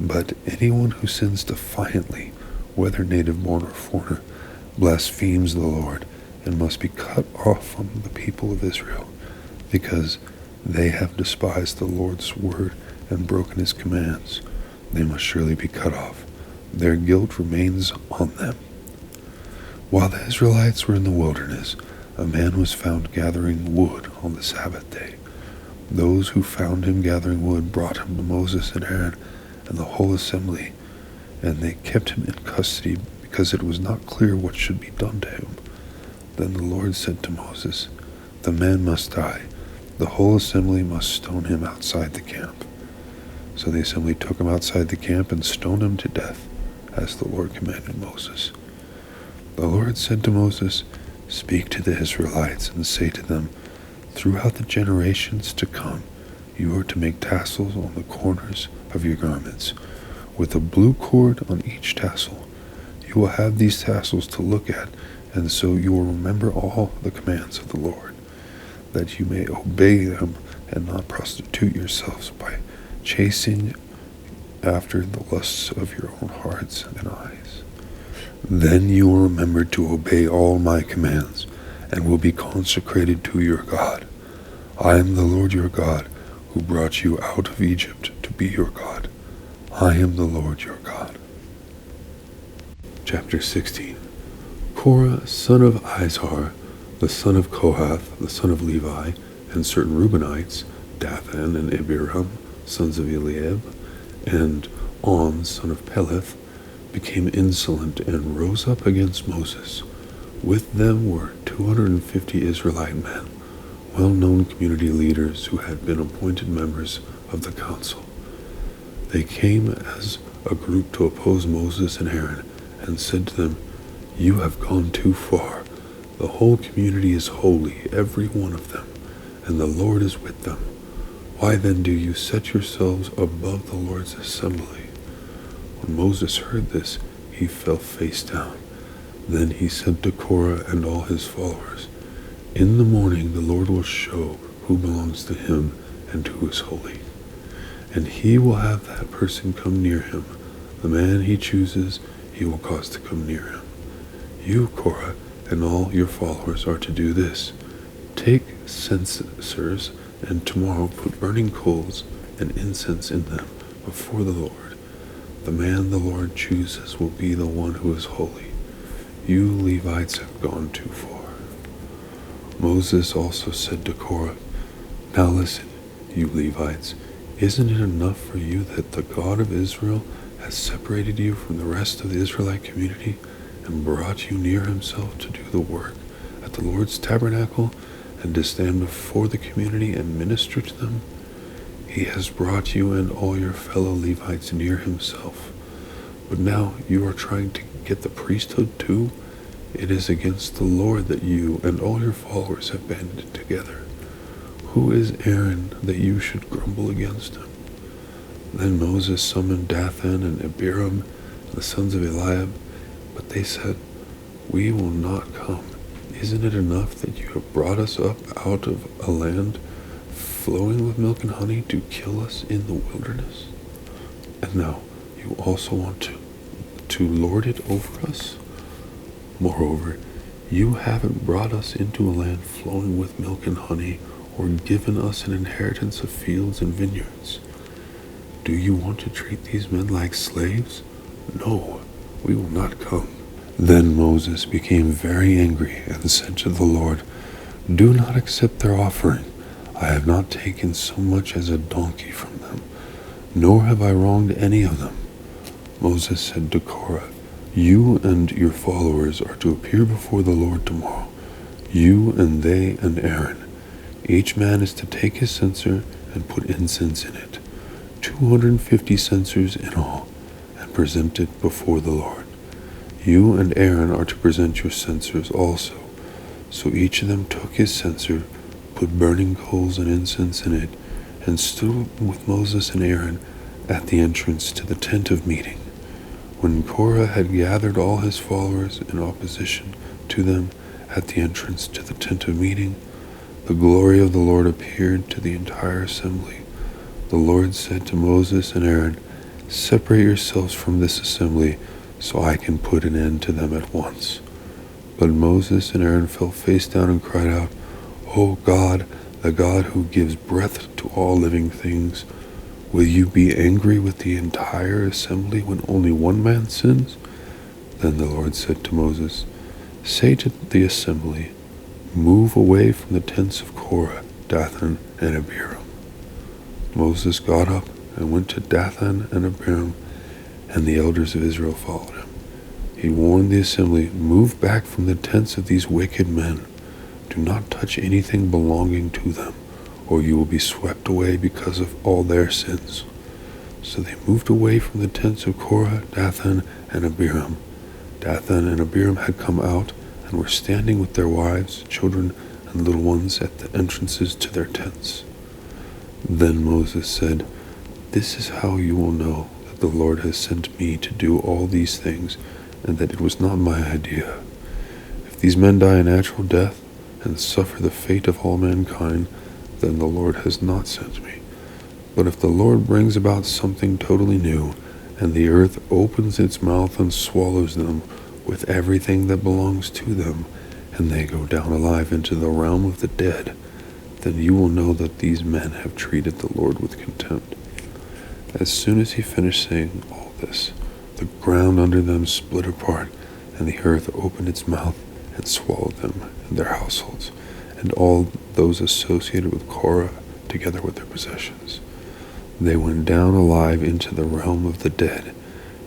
But anyone who sins defiantly, whether native-born or foreigner, blasphemes the Lord and must be cut off from the people of Israel, because they have despised the Lord's word and broken his commands. They must surely be cut off. Their guilt remains on them. While the Israelites were in the wilderness, a man was found gathering wood on the Sabbath day. Those who found him gathering wood brought him to Moses and Aaron and the whole assembly, and they kept him in custody because it was not clear what should be done to him. Then the Lord said to Moses, "The man must die. The whole assembly must stone him outside the camp." So the assembly took him outside the camp and stoned him to death, as the Lord commanded Moses. The Lord said to Moses, "Speak to the Israelites and say to them, throughout the generations to come, you are to make tassels on the corners of your garments, with a blue cord on each tassel. You will have these tassels to look at, and so you will remember all the commands of the Lord, that you may obey them and not prostitute yourselves by chasing after the lusts of your own hearts and eyes. Then you will remember to obey all my commands, and will be consecrated to your God. I am the Lord your God, who brought you out of Egypt to be your God. I am the Lord your God." Chapter 16. Korah, son of Izhar, the son of Kohath, the son of Levi, and certain Reubenites, Dathan and Abiram, sons of Eliab, and On, son of Peleth, became insolent and rose up against Moses. With them were 250 Israelite men, well-known community leaders who had been appointed members of the council. They came as a group to oppose Moses and Aaron and said to them, "You have gone too far. The whole community is holy, every one of them, and the Lord is with them. Why then do you set yourselves above the Lord's assembly?" When Moses heard this, he fell face down. Then he said to Korah and all his followers, "In the morning the Lord will show who belongs to him and who is holy. And he will have that person come near him. The man he chooses, he will cause to come near him. You, Korah, and all your followers are to do this. Take censers, and tomorrow put burning coals and incense in them before the Lord. The man the Lord chooses will be the one who is holy. You Levites have gone too far." Moses also said to Korah, "Now listen, you Levites, isn't it enough for you that the God of Israel has separated you from the rest of the Israelite community and brought you near himself to do the work at the Lord's tabernacle and to stand before the community and minister to them? He has brought you and all your fellow Levites near himself. But now you are trying to get the priesthood too? It is against the Lord that you and all your followers have banded together. Who is Aaron that you should grumble against him?" Then Moses summoned Dathan and Abiram, the sons of Eliab, but they said, "We will not come. Isn't it enough that you have brought us up out of a land flowing with milk and honey to kill us in the wilderness? And now you also want to lord it over us? Moreover, you haven't brought us into a land flowing with milk and honey, or given us an inheritance of fields and vineyards. Do you want to treat these men like slaves? No, we will not come." Then Moses became very angry and said to the Lord, "Do not accept their offering. I have not taken so much as a donkey from them, nor have I wronged any of them." Moses said to Korah, "You and your followers are to appear before the Lord tomorrow, you and they and Aaron. Each man is to take his censer and put incense in it, 250 censers in all, and present it before the Lord. You and Aaron are to present your censers also." So each of them took his censer, put burning coals and incense in it, and stood with Moses and Aaron at the entrance to the tent of meeting. When Korah had gathered all his followers in opposition to them at the entrance to the tent of meeting, the glory of the Lord appeared to the entire assembly. The Lord said to Moses and Aaron, "Separate yourselves from this assembly, so I can put an end to them at once." But Moses and Aaron fell face down and cried out, "O God, the God who gives breath to all living things, will you be angry with the entire assembly when only one man sins?" Then the Lord said to Moses, "Say to the assembly, move away from the tents of Korah, Dathan, and Abiram." Moses got up and went to Dathan and Abiram, and the elders of Israel followed him. He warned the assembly, "Move back from the tents of these wicked men. Do not touch anything belonging to them, or you will be swept away because of all their sins." So they moved away from the tents of Korah, Dathan, and Abiram. Dathan and Abiram had come out and were standing with their wives, children, and little ones at the entrances to their tents. Then Moses said, "This is how you will know that the Lord has sent me to do all these things, and that it was not my idea. If these men die a natural death and suffer the fate of all mankind, then the Lord has not sent me. But if the Lord brings about something totally new, and the earth opens its mouth and swallows them with everything that belongs to them, and they go down alive into the realm of the dead, then you will know that these men have treated the Lord with contempt." As soon as he finished saying all this, the ground under them split apart, and the earth opened its mouth and swallowed them and their households, and all those associated with Korah, together with their possessions. They went down alive into the realm of the dead,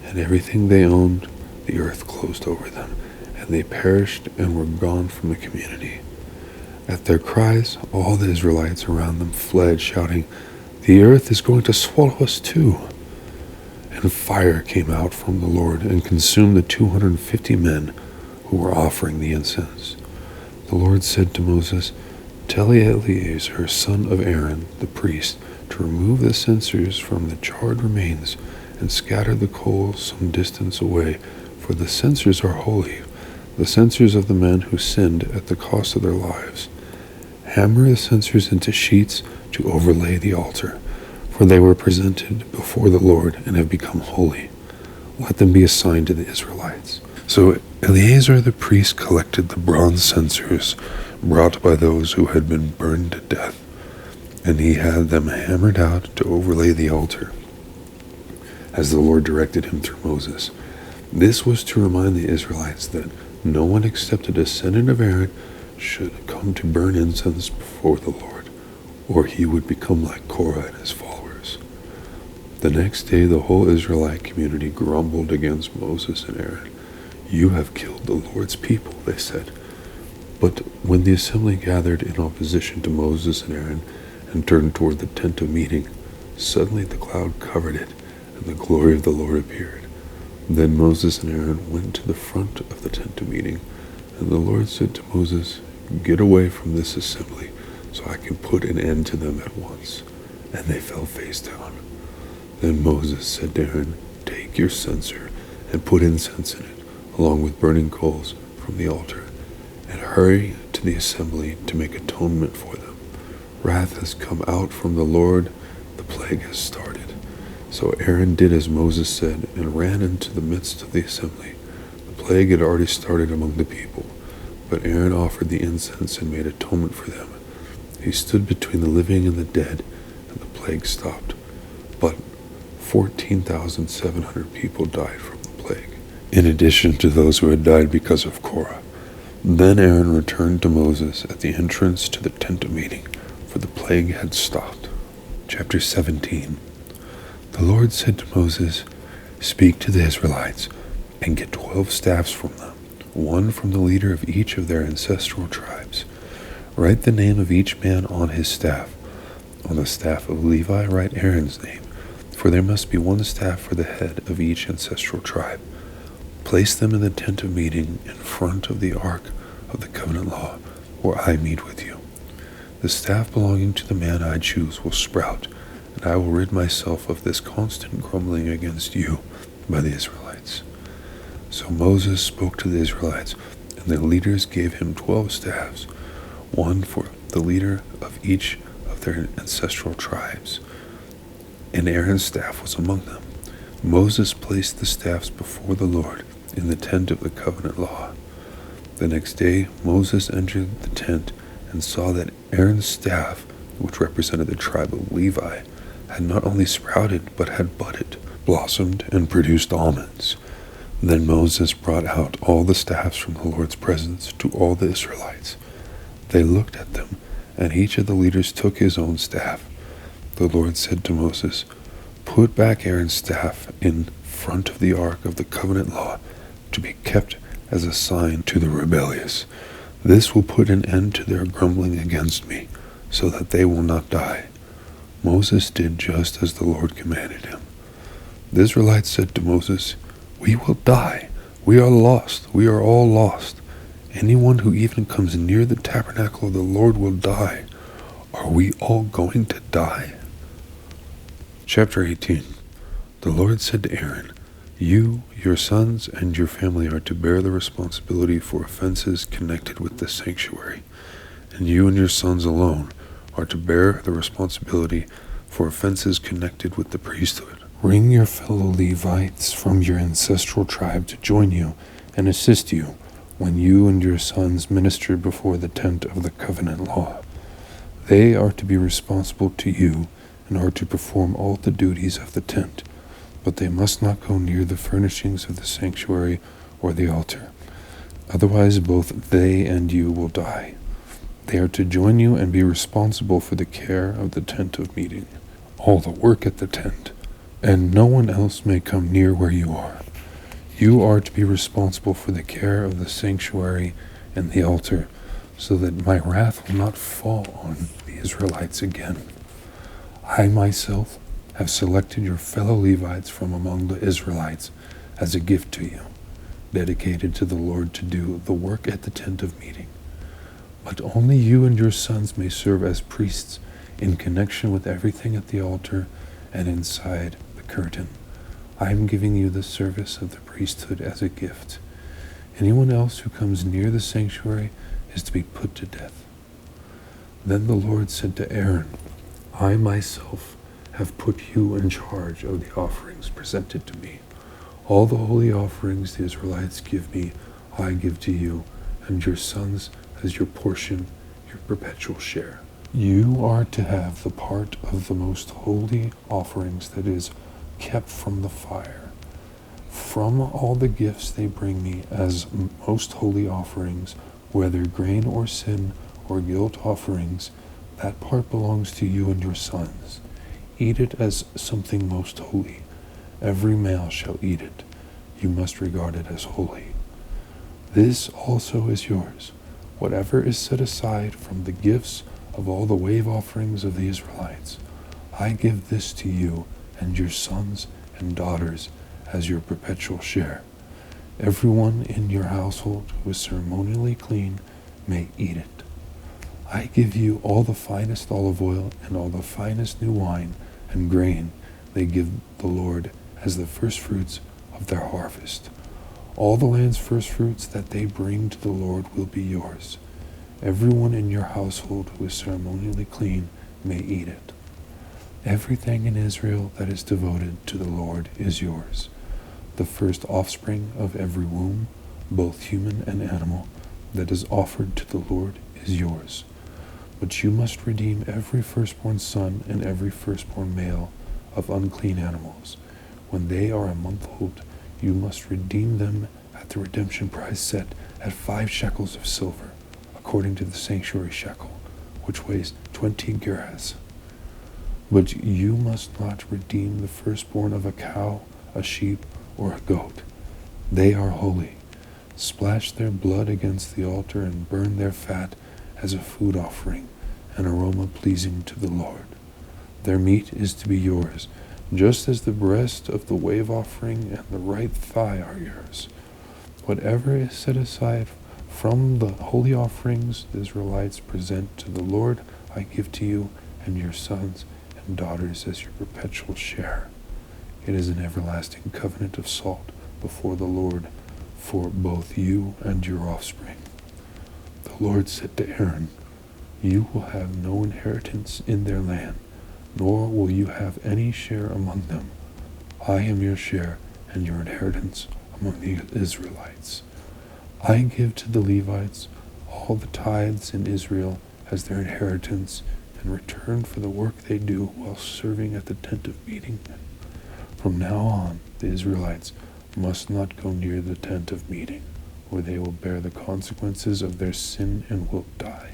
and everything they owned, the earth closed over them, and they perished and were gone from the community. At their cries, all the Israelites around them fled, shouting, "The earth is going to swallow us too." And fire came out from the Lord and consumed the 250 men who were offering the incense. The Lord said to Moses, "Tell Eleazar, son of Aaron, the priest, to remove the censers from the charred remains and scatter the coals some distance away, for the censers are holy, the censers of the men who sinned at the cost of their lives. Hammer the censers into sheets to overlay the altar, for they were presented before the Lord and have become holy. Let them be assigned to the Israelites." So Eleazar the priest collected the bronze censers brought by those who had been burned to death, and he had them hammered out to overlay the altar, as the Lord directed him through Moses. This was to remind the Israelites that no one except a descendant of Aaron should come to burn incense before the Lord, or he would become like Korah and his followers. The next day the whole Israelite community grumbled against Moses and Aaron. "You have killed the Lord's people," they said. But when the assembly gathered in opposition to Moses and Aaron and turned toward the tent of meeting, suddenly the cloud covered it, and the glory of the Lord appeared. Then Moses and Aaron went to the front of the tent of meeting, and the Lord said to Moses, "Get away from this assembly, so I can put an end to them at once." And they fell face down. Then Moses said to Aaron, "Take your censer and put incense in it, along with burning coals from the altar, and hurry to the assembly to make atonement for them. Wrath has come out from the Lord, the plague has started." So Aaron did as Moses said and ran into the midst of the assembly. The plague had already started among the people, but Aaron offered the incense and made atonement for them. He stood between the living and the dead, and the plague stopped. But 14,700 people died from the plague, in addition to those who had died because of Korah. Then Aaron returned to Moses at the entrance to the tent of meeting, for the plague had stopped. Chapter 17. The Lord said to Moses, "Speak to the Israelites, and get 12 staffs from them, one from the leader of each of their ancestral tribes. Write the name of each man on his staff. On the staff of Levi write Aaron's name, for there must be one staff for the head of each ancestral tribe. Place them in the tent of meeting in front of the ark of the covenant law, where I meet with you. The staff belonging to the man I choose will sprout, and I will rid myself of this constant grumbling against you by the Israelites." So Moses spoke to the Israelites, and the leaders gave him 12 staffs, one for the leader of each of their ancestral tribes. And Aaron's staff was among them. Moses placed the staffs before the Lord in the tent of the covenant law. The next day Moses entered the tent and saw that Aaron's staff, which represented the tribe of Levi, had not only sprouted but had budded, blossomed, and produced almonds. Then Moses brought out all the staffs from the Lord's presence to all the Israelites. They looked at them, and each of the leaders took his own staff. The Lord said to Moses, "Put back Aaron's staff in front of the ark of the covenant law to be kept as a sign to the rebellious. This will put an end to their grumbling against me, so that they will not die." Moses did just as the Lord commanded him. The Israelites said to Moses, "We will die. We are lost. We are all lost. Anyone who even comes near the tabernacle of the Lord will die. Are we all going to die?" Chapter 18. The Lord said to Aaron, "You, your sons, and your family are to bear the responsibility for offenses connected with the sanctuary, and you and your sons alone are to bear the responsibility for offenses connected with the priesthood. Bring your fellow Levites from your ancestral tribe to join you and assist you when you and your sons minister before the tent of the covenant law. They are to be responsible to you and are to perform all the duties of the tent, but they must not go near the furnishings of the sanctuary or the altar. Otherwise both they and you will die. They are to join you and be responsible for the care of the tent of meeting, all the work at the tent, and no one else may come near where you are. You are to be responsible for the care of the sanctuary and the altar, so that my wrath will not fall on the Israelites again. I myself have selected your fellow Levites from among the Israelites as a gift to you, dedicated to the Lord to do the work at the tent of meeting. But only you and your sons may serve as priests in connection with everything at the altar and inside the curtain. I am giving you the service of the priesthood as a gift. Anyone else who comes near the sanctuary is to be put to death." Then the Lord said to Aaron, "I myself have put you in charge of the offerings presented to me. All the holy offerings the Israelites give me, I give to you, and your sons as your portion, your perpetual share. You are to have the part of the most holy offerings that is kept from the fire. From all the gifts they bring me as most holy offerings, whether grain or sin or guilt offerings, that part belongs to you and your sons. Eat it as something most holy. Every male shall eat it. You must regard it as holy. This also is yours. Whatever is set aside from the gifts of all the wave offerings of the Israelites, I give this to you and your sons and daughters as your perpetual share. Everyone in your household who is ceremonially clean may eat it. I give you all the finest olive oil and all the finest new wine and grain they give the Lord as the firstfruits of their harvest. All the land's firstfruits that they bring to the Lord will be yours. Everyone in your household who is ceremonially clean may eat it. Everything in Israel that is devoted to the Lord is yours. The first offspring of every womb, both human and animal, that is offered to the Lord is yours. But you must redeem every firstborn son and every firstborn male of unclean animals. When they are a month old, you must redeem them at the redemption price set at 5 shekels of silver, according to the sanctuary shekel, which weighs 20 gerahs. But you must not redeem the firstborn of a cow, a sheep, or a goat. They are holy. Splash their blood against the altar and burn their fat as a food offering, an aroma pleasing to the Lord. Their meat is to be yours, just as the breast of the wave offering and the right thigh are yours. Whatever is set aside from the holy offerings the Israelites present to the Lord, I give to you and your sons and daughters as your perpetual share. It is an everlasting covenant of salt before the Lord for both you and your offspring. The Lord said to Aaron, you will have no inheritance in their land, nor will you have any share among them. I am your share and your inheritance among the Israelites. I give to the Levites all the tithes in Israel as their inheritance in return for the work they do while serving at the tent of meeting. From now on, the Israelites must not go near the tent of meeting, or they will bear the consequences of their sin and will die.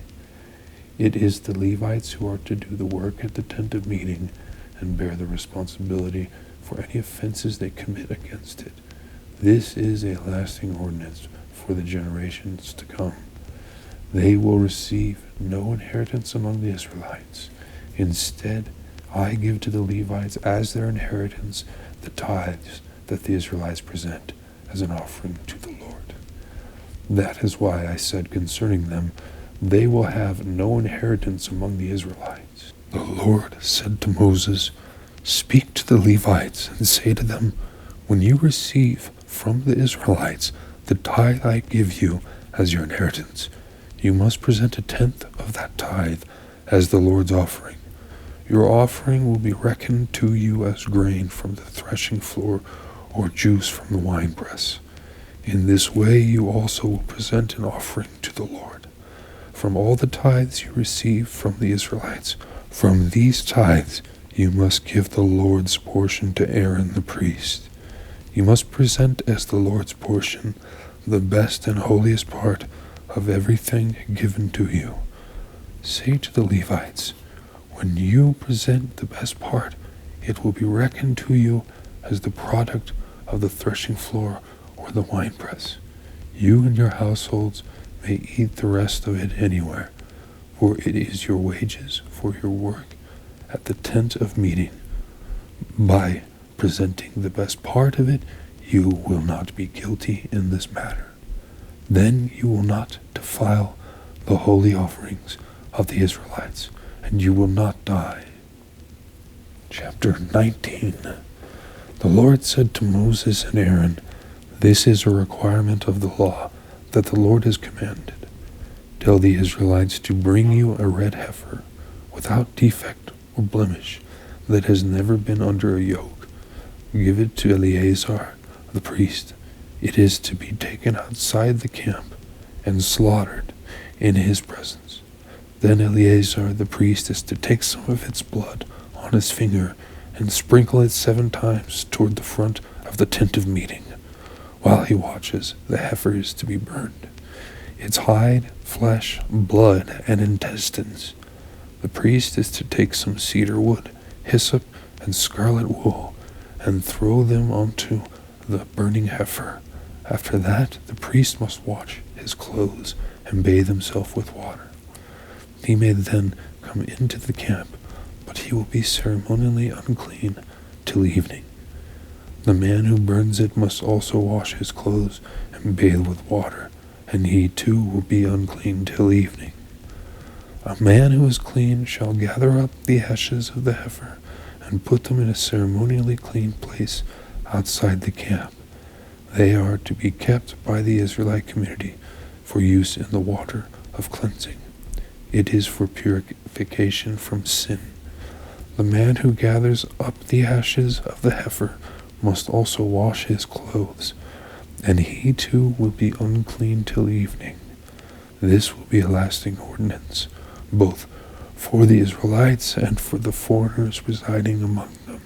It is the Levites who are to do the work at the tent of meeting and bear the responsibility for any offenses they commit against it. This is a lasting ordinance for the generations to come. They will receive no inheritance among the Israelites. Instead, I give to the Levites as their inheritance the tithes that the Israelites present as an offering to the Lord. That is why I said concerning them, they will have no inheritance among the Israelites. The Lord said to Moses, speak to the Levites and say to them, when you receive from the Israelites the tithe I give you as your inheritance, you must present a tenth of that tithe as the Lord's offering. Your offering will be reckoned to you as grain from the threshing floor or juice from the winepress. In this way you also will present an offering to the Lord. From all the tithes you receive from the Israelites, from these tithes you must give the Lord's portion to Aaron the priest. You must present as the Lord's portion the best and holiest part of everything given to you. Say to the Levites, when you present the best part, it will be reckoned to you as the product of the threshing floor or the winepress. You and your households may eat the rest of it anywhere, for it is your wages for your work at the tent of meeting. By presenting the best part of it, you will not be guilty in this matter. Then you will not defile the holy offerings of the Israelites, and you will not die. Chapter 19. The Lord said to Moses and Aaron, this is a requirement of the law that the Lord has commanded. Tell the Israelites to bring you a red heifer, without defect or blemish, that has never been under a yoke. Give it to Eleazar the priest. It is to be taken outside the camp and slaughtered in his presence. Then Eleazar the priest is to take some of its blood on his finger and sprinkle it 7 times toward the front of the tent of meeting. While he watches, the heifer is to be burned, its hide, flesh, blood, and intestines. The priest is to take some cedar wood, hyssop, and scarlet wool, and throw them onto the burning heifer. After that, the priest must wash his clothes and bathe himself with water. He may then come into the camp, but he will be ceremonially unclean till evening. The man who burns it must also wash his clothes and bathe with water, and he too will be unclean till evening. A man who is clean shall gather up the ashes of the heifer and put them in a ceremonially clean place outside the camp. They are to be kept by the Israelite community for use in the water of cleansing. It is for purification from sin. The man who gathers up the ashes of the heifer must also wash his clothes, and he too will be unclean till evening. This will be a lasting ordinance, both for the Israelites and for the foreigners residing among them.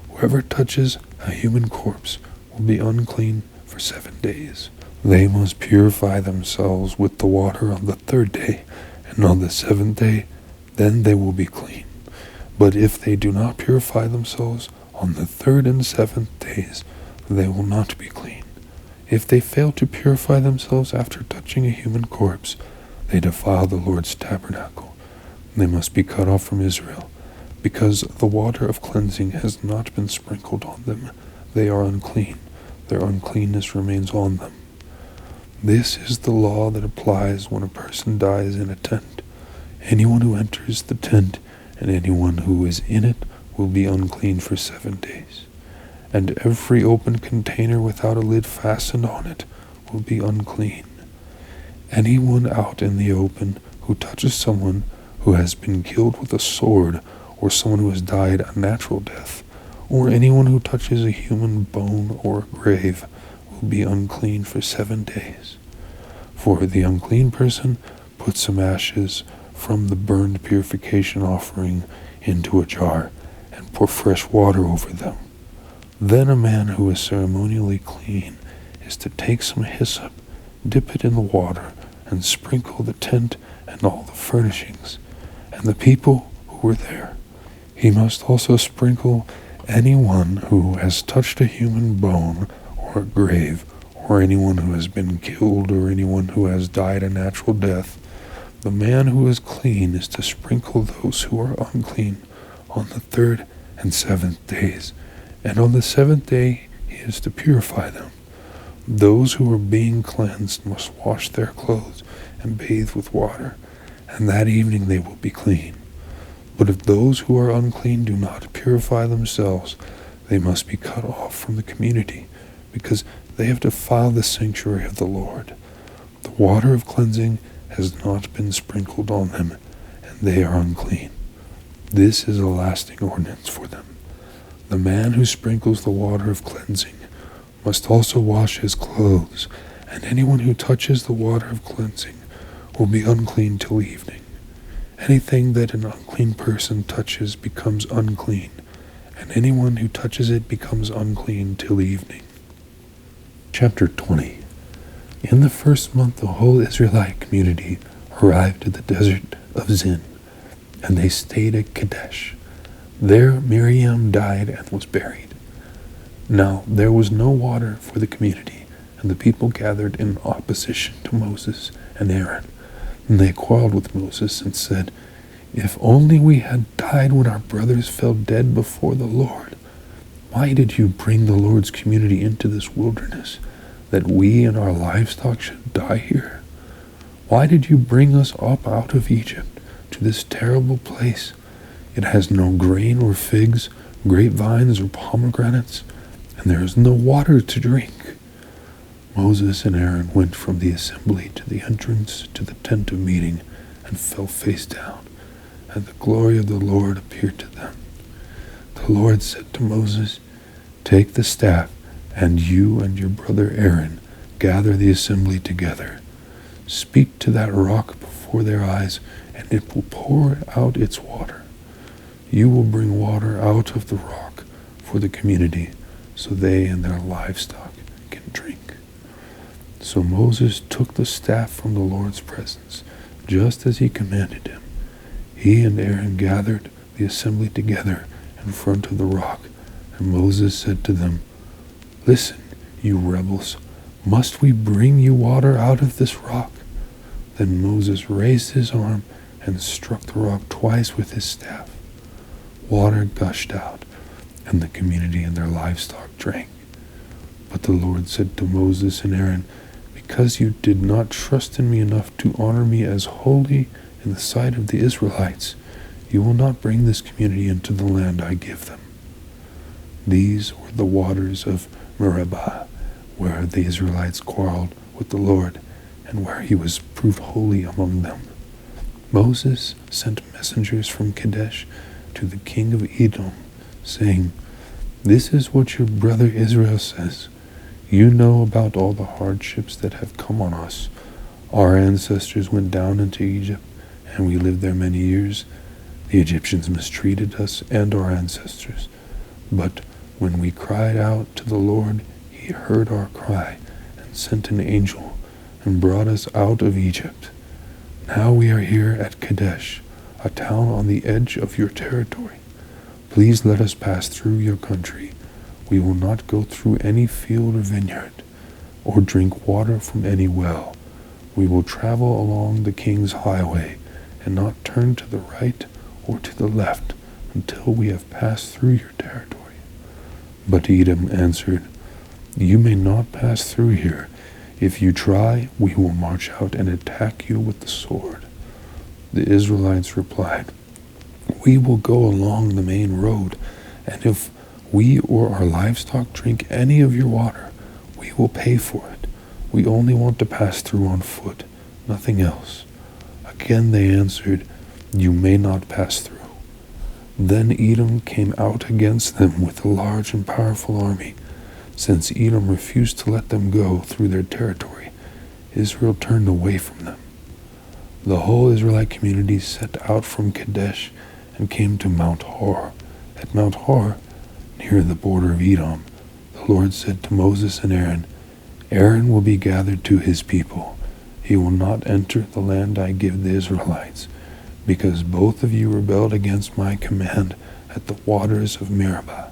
Whoever touches a human corpse will be unclean for 7 days. They must purify themselves with the water on the 3rd day, and on the 7th day, then they will be clean. But if they do not purify themselves on the 3rd and 7th days, they will not be clean. If they fail to purify themselves after touching a human corpse, they defile the Lord's tabernacle. They must be cut off from Israel. Because the water of cleansing has not been sprinkled on them, they are unclean. Their uncleanness remains on them. This is the law that applies when a person dies in a tent. Anyone who enters the tent and anyone who is in it will be unclean for 7 days. And every open container without a lid fastened on it will be unclean. Anyone out in the open who touches someone who has been killed with a sword, or someone who has died a natural death, or anyone who touches a human bone or a grave will be unclean for 7 days. For the unclean person puts some ashes from the burned purification offering into a jar and pour fresh water over them. Then a man who is ceremonially clean is to take some hyssop, dip it in the water, and sprinkle the tent and all the furnishings, and the people who were there. He must also sprinkle anyone who has touched a human bone or a grave, or anyone who has been killed, or anyone who has died a natural death. The man who is clean is to sprinkle those who are unclean on the 3rd and 7th days, and on the 7th day he is to purify them. Those who are being cleansed must wash their clothes and bathe with water, and that evening they will be clean. But if those who are unclean do not purify themselves, they must be cut off from the community, because they have defiled the sanctuary of the Lord. The water of cleansing has not been sprinkled on them, and they are unclean. This is a lasting ordinance for them. The man who sprinkles the water of cleansing must also wash his clothes, and anyone who touches the water of cleansing will be unclean till evening. Anything that an unclean person touches becomes unclean, and anyone who touches it becomes unclean till evening. Chapter 20. In the 1st month the whole Israelite community arrived at the desert of Zin, and they stayed at Kadesh. There Miriam died and was buried. Now there was no water for the community, and the people gathered in opposition to Moses and Aaron. And they quarreled with Moses and said, "If only we had died when our brothers fell dead before the Lord. Why did you bring the Lord's community into this wilderness, that we and our livestock should die here? Why did you bring us up out of Egypt to this terrible place? It has no grain or figs, grapevines or pomegranates, and there is no water to drink." Moses and Aaron went from the assembly to the entrance to the tent of meeting and fell face down, and the glory of the Lord appeared to them. The Lord said to Moses, "Take the staff, and you and your brother Aaron gather the assembly together. Speak to that rock before their eyes, and it will pour out its water. You will bring water out of the rock for the community, so they and their livestock can drink." So Moses took the staff from the Lord's presence, just as he commanded him. He and Aaron gathered the assembly together in front of the rock, and Moses said to them, "Listen, you rebels, must we bring you water out of this rock?" Then Moses raised his arm and struck the rock twice with his staff. Water gushed out, and the community and their livestock drank. But the Lord said to Moses and Aaron, "Because you did not trust in me enough to honor me as holy in the sight of the Israelites, you will not bring this community into the land I give them." These were the waters of Meribah, where the Israelites quarreled with the Lord, and where he was proved holy among them. Moses sent messengers from Kadesh to the king of Edom, saying, "This is what your brother Israel says. You know about all the hardships that have come on us. Our ancestors went down into Egypt, and we lived there many years. The Egyptians mistreated us and our ancestors. But when we cried out to the Lord, he heard our cry and sent an angel and brought us out of Egypt. Now we are here at Kadesh, a town on the edge of your territory. Please let us pass through your country. We will not go through any field or vineyard, or drink water from any well. We will travel along the king's highway, and not turn to the right or to the left until we have passed through your territory." But Edom answered, "You may not pass through here. If you try, we will march out and attack you with the sword." The Israelites replied, "We will go along the main road, and if we or our livestock drink any of your water, we will pay for it. We only want to pass through on foot, nothing else." Again they answered, "You may not pass through." Then Edom came out against them with a large and powerful army. Since Edom refused to let them go through their territory, Israel turned away from them. The whole Israelite community set out from Kadesh and came to Mount Hor. At Mount Hor, near the border of Edom, the Lord said to Moses and Aaron, "Aaron will be gathered to his people. He will not enter the land I give the Israelites, because both of you rebelled against my command at the waters of Meribah.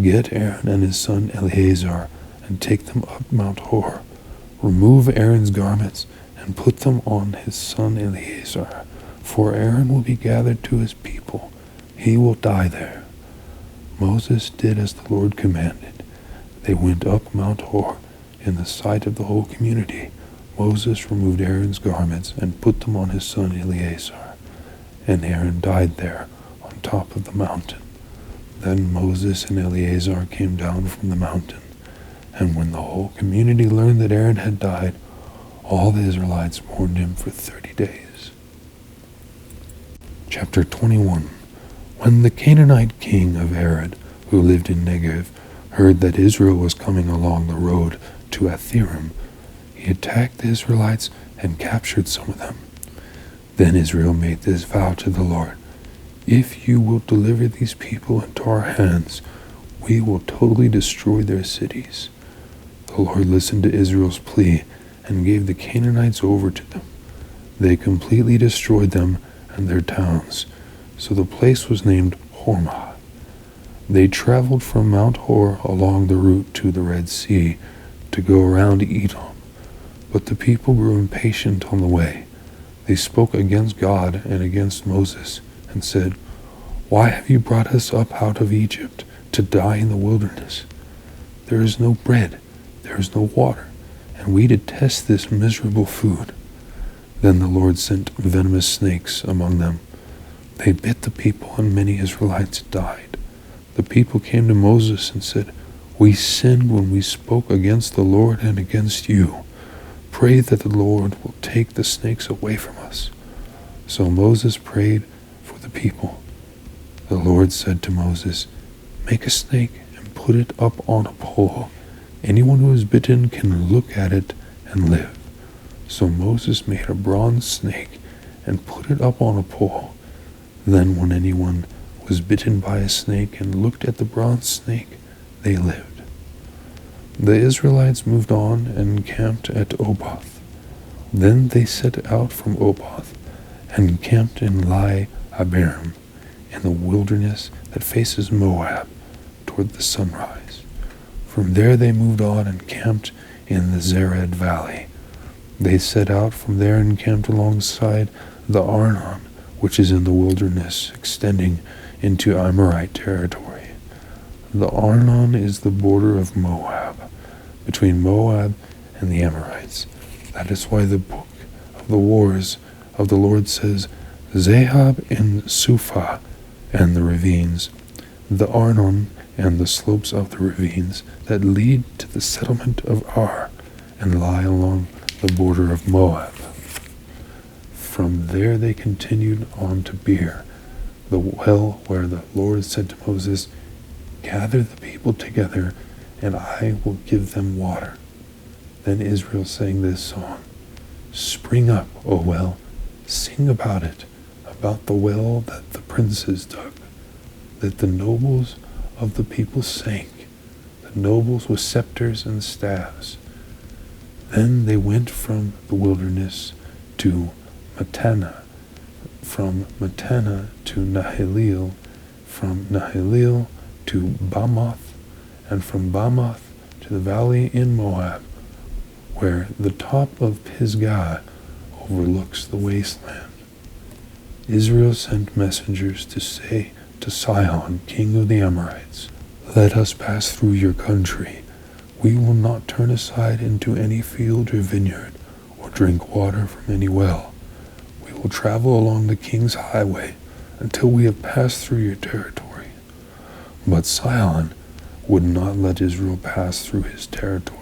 Get Aaron and his son Eleazar and take them up Mount Hor. Remove Aaron's garments and put them on his son Eleazar, for Aaron will be gathered to his people. He will die there." Moses did as the Lord commanded. They went up Mount Hor in the sight of the whole community. Moses removed Aaron's garments and put them on his son Eleazar, and Aaron died there on top of the mountain. Then Moses and Eleazar came down from the mountain, and when the whole community learned that Aaron had died, all the Israelites mourned him for 30 days. Chapter 21. When the Canaanite king of Arad, who lived in Negev, heard that Israel was coming along the road to Athirim, he attacked the Israelites and captured some of them. Then Israel made this vow to the Lord, "If you will deliver these people into our hands, we will totally destroy their cities." The Lord listened to Israel's plea and gave the Canaanites over to them. They completely destroyed them and their towns, so the place was named Hormah. They traveled from Mount Hor along the route to the Red Sea to go around Edom, but the people grew impatient on the way. They spoke against God and against Moses and said, "Why have you brought us up out of Egypt to die in the wilderness? There is no bread, there is no water, and we detest this miserable food." Then the Lord sent venomous snakes among them. They bit the people, and many Israelites died. The people came to Moses and said, "We sinned when we spoke against the Lord and against you. Pray that the Lord will take the snakes away from us." So Moses prayed for the people. The Lord said to Moses, "Make a snake and put it up on a pole. Anyone who is bitten can look at it and live." So Moses made a bronze snake and put it up on a pole. Then when anyone was bitten by a snake and looked at the bronze snake, they lived. The Israelites moved on and encamped at Oboth. Then they set out from Oboth and encamped in Lai Abiram, in the wilderness that faces Moab, toward the sunrise. From there they moved on and camped in the Zered Valley. They set out from there and camped alongside the Arnon, which is in the wilderness, extending into Amorite territory. The Arnon is the border of Moab, between Moab and the Amorites. That is why the book of the wars of the Lord says, "Zahab and Suphah and the ravines, the Arnon and the slopes of the ravines that lead to the settlement of Ar and lie along the border of Moab." From there they continued on to Beer, the well where the Lord said to Moses, "Gather the people together, and I will give them water." Then Israel sang this song, "Spring up, O well, sing about it, about the well that the princes dug, that the nobles of the people sank, the nobles with scepters and staves." Then they went from the wilderness to Mattanah, from Mattanah to Nahaliel, from Nahaliel to Bamoth, and from Bamoth to the valley in Moab, where the top of Pisgah overlooks the wasteland. Israel sent messengers to say to Sihon, king of the Amorites, "Let us pass through your country. We will not turn aside into any field or vineyard, or drink water from any well. We will travel along the king's highway until we have passed through your territory." But Sihon would not let Israel pass through his territory.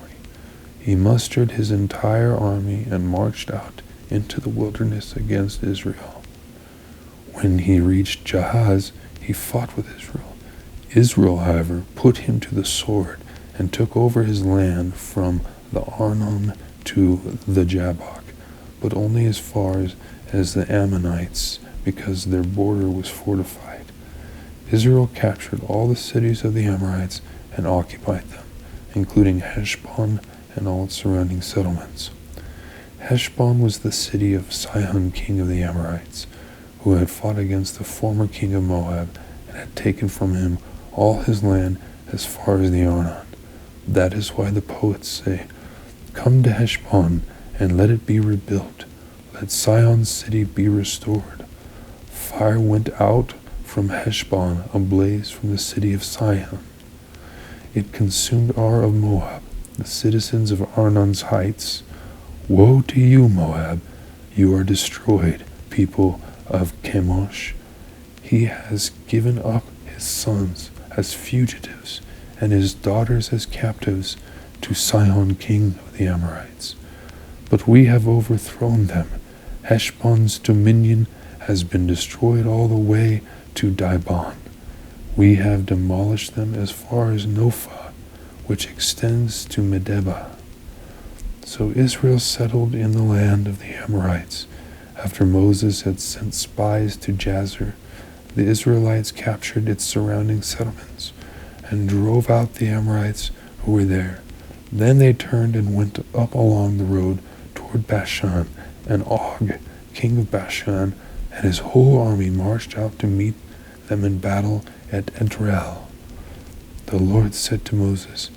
He mustered his entire army and marched out into the wilderness against Israel. When he reached Jahaz, he fought with Israel. Israel, however, put him to the sword and took over his land from the Arnon to the Jabbok, but only as far as the Ammonites, because their border was fortified. Israel captured all the cities of the Amorites and occupied them, including Heshbon and all its surrounding settlements. Heshbon was the city of Sihon, king of the Amorites, who had fought against the former king of Moab and had taken from him all his land as far as the Arnon. That is why the poets say, "Come to Heshbon and let it be rebuilt. Let Sihon's city be restored. Fire went out from Heshbon, a blaze from the city of Sihon. It consumed Ar of Moab, the citizens of Arnon's heights. Woe to you, Moab! You are destroyed, people of Chemosh. He has given up his sons as fugitives and his daughters as captives to Sihon, king of the Amorites. But we have overthrown them. Heshbon's dominion has been destroyed all the way to Dibon. We have demolished them as far as Nophah, which extends to Medeba." So Israel settled in the land of the Amorites. After Moses had sent spies to Jazer, the Israelites captured its surrounding settlements and drove out the Amorites who were there. Then they turned and went up along the road toward Bashan, and Og, king of Bashan, and his whole army marched out to meet them in battle at Edrei. The Lord said to Moses,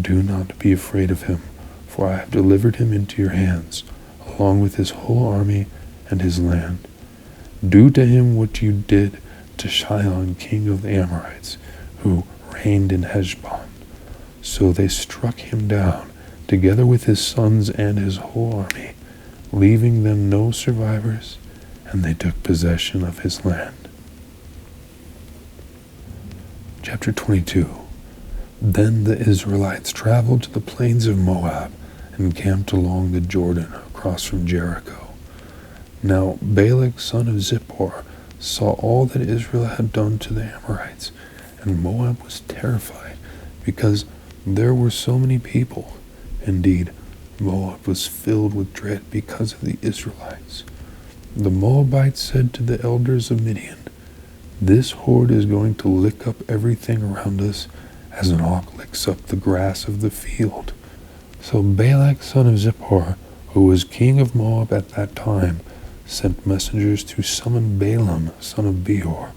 "Do not be afraid of him, for I have delivered him into your hands, along with his whole army and his land. Do to him what you did to Sihon, king of the Amorites, who reigned in Heshbon." So they struck him down, together with his sons and his whole army, leaving them no survivors, and they took possession of his land. Chapter 22. Then the Israelites traveled to the plains of Moab and camped along the Jordan across from Jericho. Now Balak, son of Zippor, saw all that Israel had done to the Amorites, and Moab was terrified because there were so many people. Indeed, Moab was filled with dread because of the Israelites. The Moabites said to the elders of Midian, "This horde is going to lick up everything around us as an ox licks up the grass of the field." So Balak, son of Zippor, who was king of Moab at that time, sent messengers to summon Balaam, son of Beor,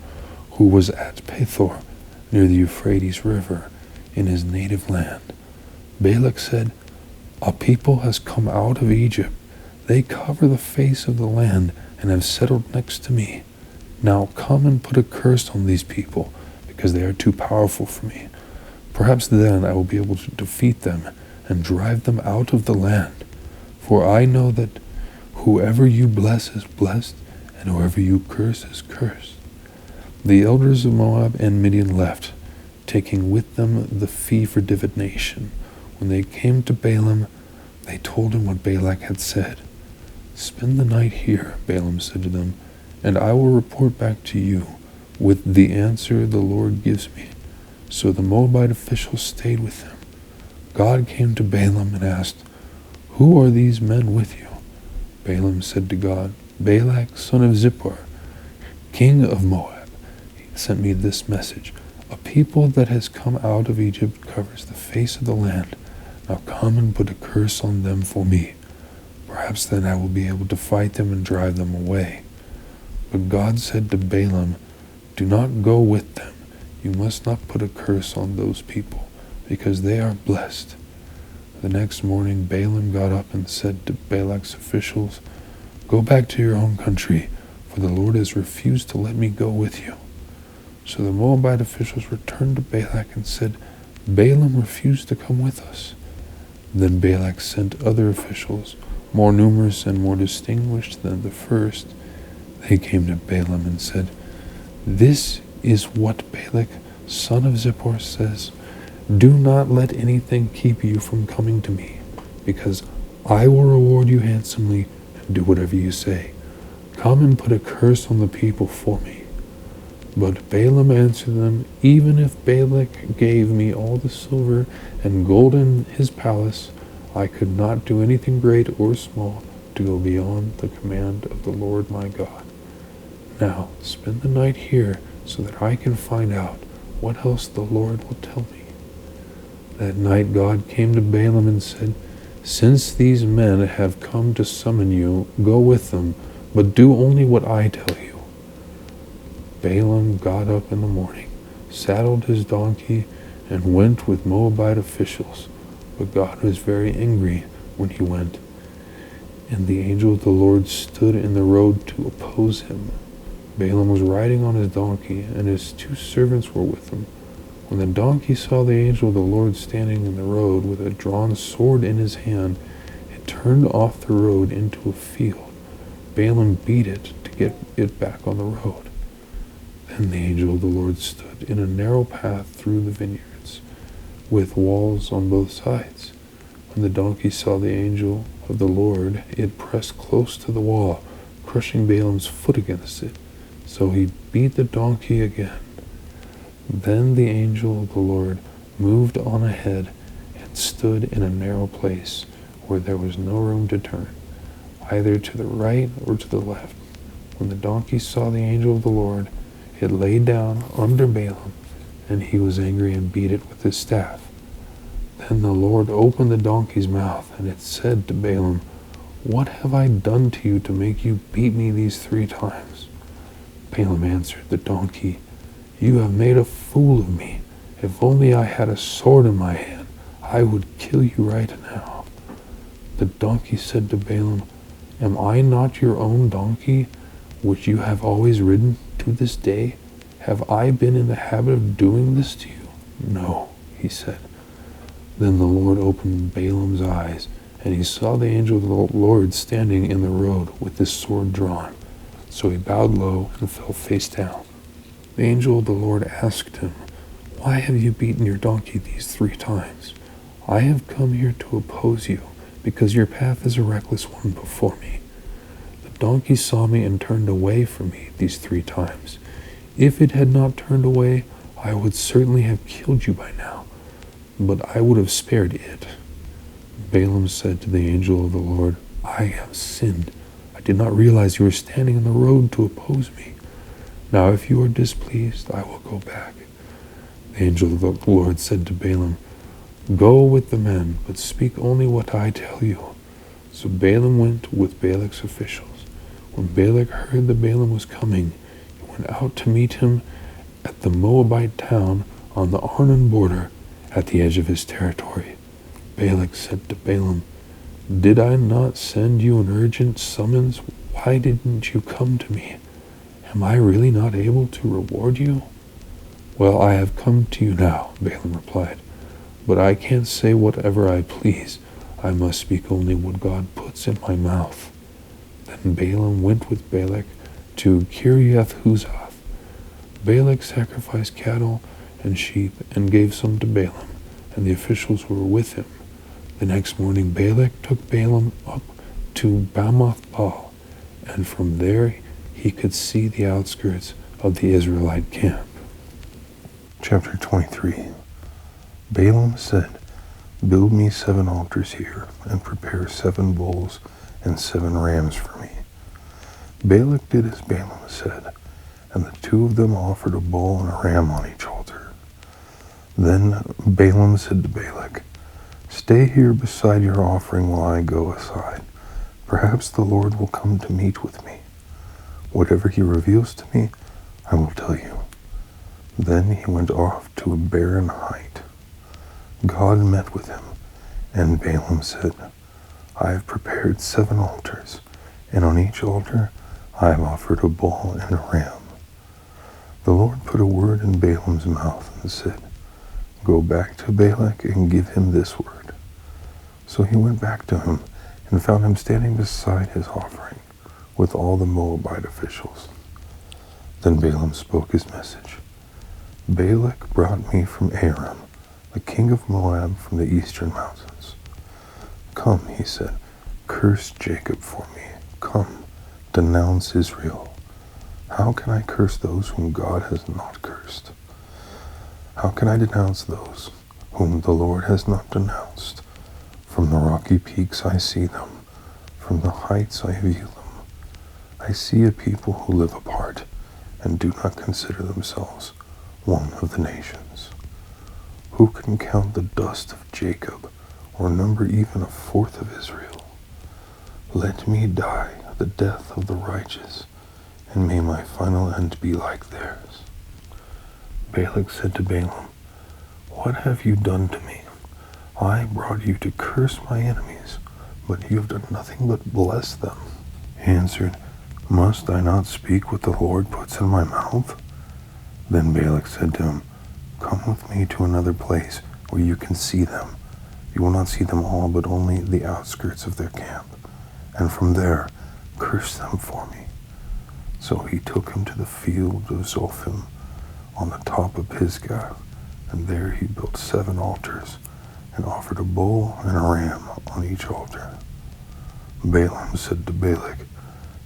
who was at Pethor, near the Euphrates River, in his native land. Balak said, "A people has come out of Egypt. They cover the face of the land and have settled next to me. Now come and put a curse on these people, because they are too powerful for me. Perhaps then I will be able to defeat them and drive them out of the land. For I know that whoever you bless is blessed, and whoever you curse is cursed." The elders of Moab and Midian left, taking with them the fee for divination. When they came to Balaam, they told him what Balak had said. "Spend the night here," Balaam said to them, "and I will report back to you with the answer the Lord gives me." So the Moabite officials stayed with him. God came to Balaam and asked, "Who are these men with you?" Balaam said to God, "Balak, son of Zippor, king of Moab, sent me this message. A people that has come out of Egypt covers the face of the land. Now come and put a curse on them for me. Perhaps then I will be able to fight them and drive them away." But God said to Balaam, "Do not go with them. You must not put a curse on those people, because they are blessed." The next morning Balaam got up and said to Balak's officials, "Go back to your own country, for the Lord has refused to let me go with you." So the Moabite officials returned to Balak and said, "Balaam refused to come with us." Then Balak sent other officials, more numerous and more distinguished than the first, They came to Balaam and said, "This is what Balak, son of Zippor, says. Do not let anything keep you from coming to me, because I will reward you handsomely and do whatever you say. Come and put a curse on the people for me." But Balaam answered them, "Even if Balak gave me all the silver and gold in his palace, I could not do anything great or small to go beyond the command of the Lord my God. Now spend the night here so that I can find out what else the Lord will tell me." That night God came to Balaam and said, "Since these men have come to summon you, go with them, but do only what I tell you." Balaam got up in the morning, saddled his donkey, and went with Moabite officials. But God was very angry when he went, and the angel of the Lord stood in the road to oppose him. Balaam was riding on his donkey, and his 2 servants were with him. When the donkey saw the angel of the Lord standing in the road with a drawn sword in his hand, it turned off the road into a field. Balaam beat it to get it back on the road. Then the angel of the Lord stood in a narrow path through the vineyards, with walls on both sides. When the donkey saw the angel of the Lord, it pressed close to the wall, crushing Balaam's foot against it. So he beat the donkey again. Then the angel of the Lord moved on ahead and stood in a narrow place where there was no room to turn, either to the right or to the left. When the donkey saw the angel of the Lord, it lay down under Balaam, and he was angry and beat it with his staff. Then the Lord opened the donkey's mouth, and it said to Balaam, "What have I done to you to make you beat me these 3 times?" Balaam answered the donkey, "You have made a fool of me. If only I had a sword in my hand, I would kill you right now." The donkey said to Balaam, "Am I not your own donkey, which you have always ridden to this day? Have I been in the habit of doing this to you?" "No," he said. Then the Lord opened Balaam's eyes, and he saw the angel of the Lord standing in the road with his sword drawn. So he bowed low and fell face down. The angel of the Lord asked him, "Why have you beaten your donkey these 3 times? I have come here to oppose you, because your path is a reckless one before me. The donkey saw me and turned away from me these 3 times. If it had not turned away, I would certainly have killed you by now, but I would have spared it." Balaam said to the angel of the Lord, "I have sinned. I did not realize you were standing in the road to oppose me. Now if you are displeased, I will go back." The angel of the Lord said to Balaam, "Go with the men, but speak only what I tell you." So Balaam went with Balak's officials. When Balak heard that Balaam was coming, he went out to meet him at the Moabite town on the Arnon border, at the edge of his territory. Balak said to Balaam, "Did I not send you an urgent summons? Why didn't you come to me? Am I really not able to reward you?" "Well, I have come to you now," Balaam replied, "but I can't say whatever I please. I must speak only what God puts in my mouth." Then Balaam went with Balak to Kiriath-Huzoth. Balak sacrificed cattle and sheep and gave some to Balaam, and the officials who were with him. The next morning Balak took Balaam up to Bamoth-Baal, and from there he could see the outskirts of the Israelite camp. Chapter 23. Balaam said, "Build me 7 altars here, and prepare 7 bulls and 7 rams for me." Balak did as Balaam said, and the 2 of them offered a bull and a ram on each altar. Then Balaam said to Balak, "Stay here beside your offering while I go aside. Perhaps the Lord will come to meet with me. Whatever he reveals to me, I will tell you." Then he went off to a barren height. God met with him, and Balaam said, "I have prepared 7 altars, and on each altar I have offered a bull and a ram." The Lord put a word in Balaam's mouth and said, "Go back to Balak and give him this word." So he went back to him and found him standing beside his offering with all the Moabite officials. Then Balaam spoke his message. Balak brought me from Aram, the king of Moab, from the eastern mountains. Come, he said, curse Jacob for me. Come, denounce Israel. How can I curse those whom God has not cursed? How can I denounce those whom the Lord has not denounced? From the rocky peaks I see them, from the heights I view them. I see a people who live apart and do not consider themselves one of the nations. Who can count the dust of Jacob, or number even a fourth of Israel? Let me die the death of the righteous, and may my final end be like theirs. Balak said to Balaam, What have you done to me? I brought you to curse my enemies, but you have done nothing but bless them. He answered, Must I not speak what the Lord puts in my mouth? Then Balak said to him, Come with me to another place where you can see them. You will not see them all, but only the outskirts of their camp. And from there, curse them for me. So he took him to the field of Zophim on the top of Pisgah, and there he built 7 altars and offered a bull and a ram on each altar. Balaam said to Balak,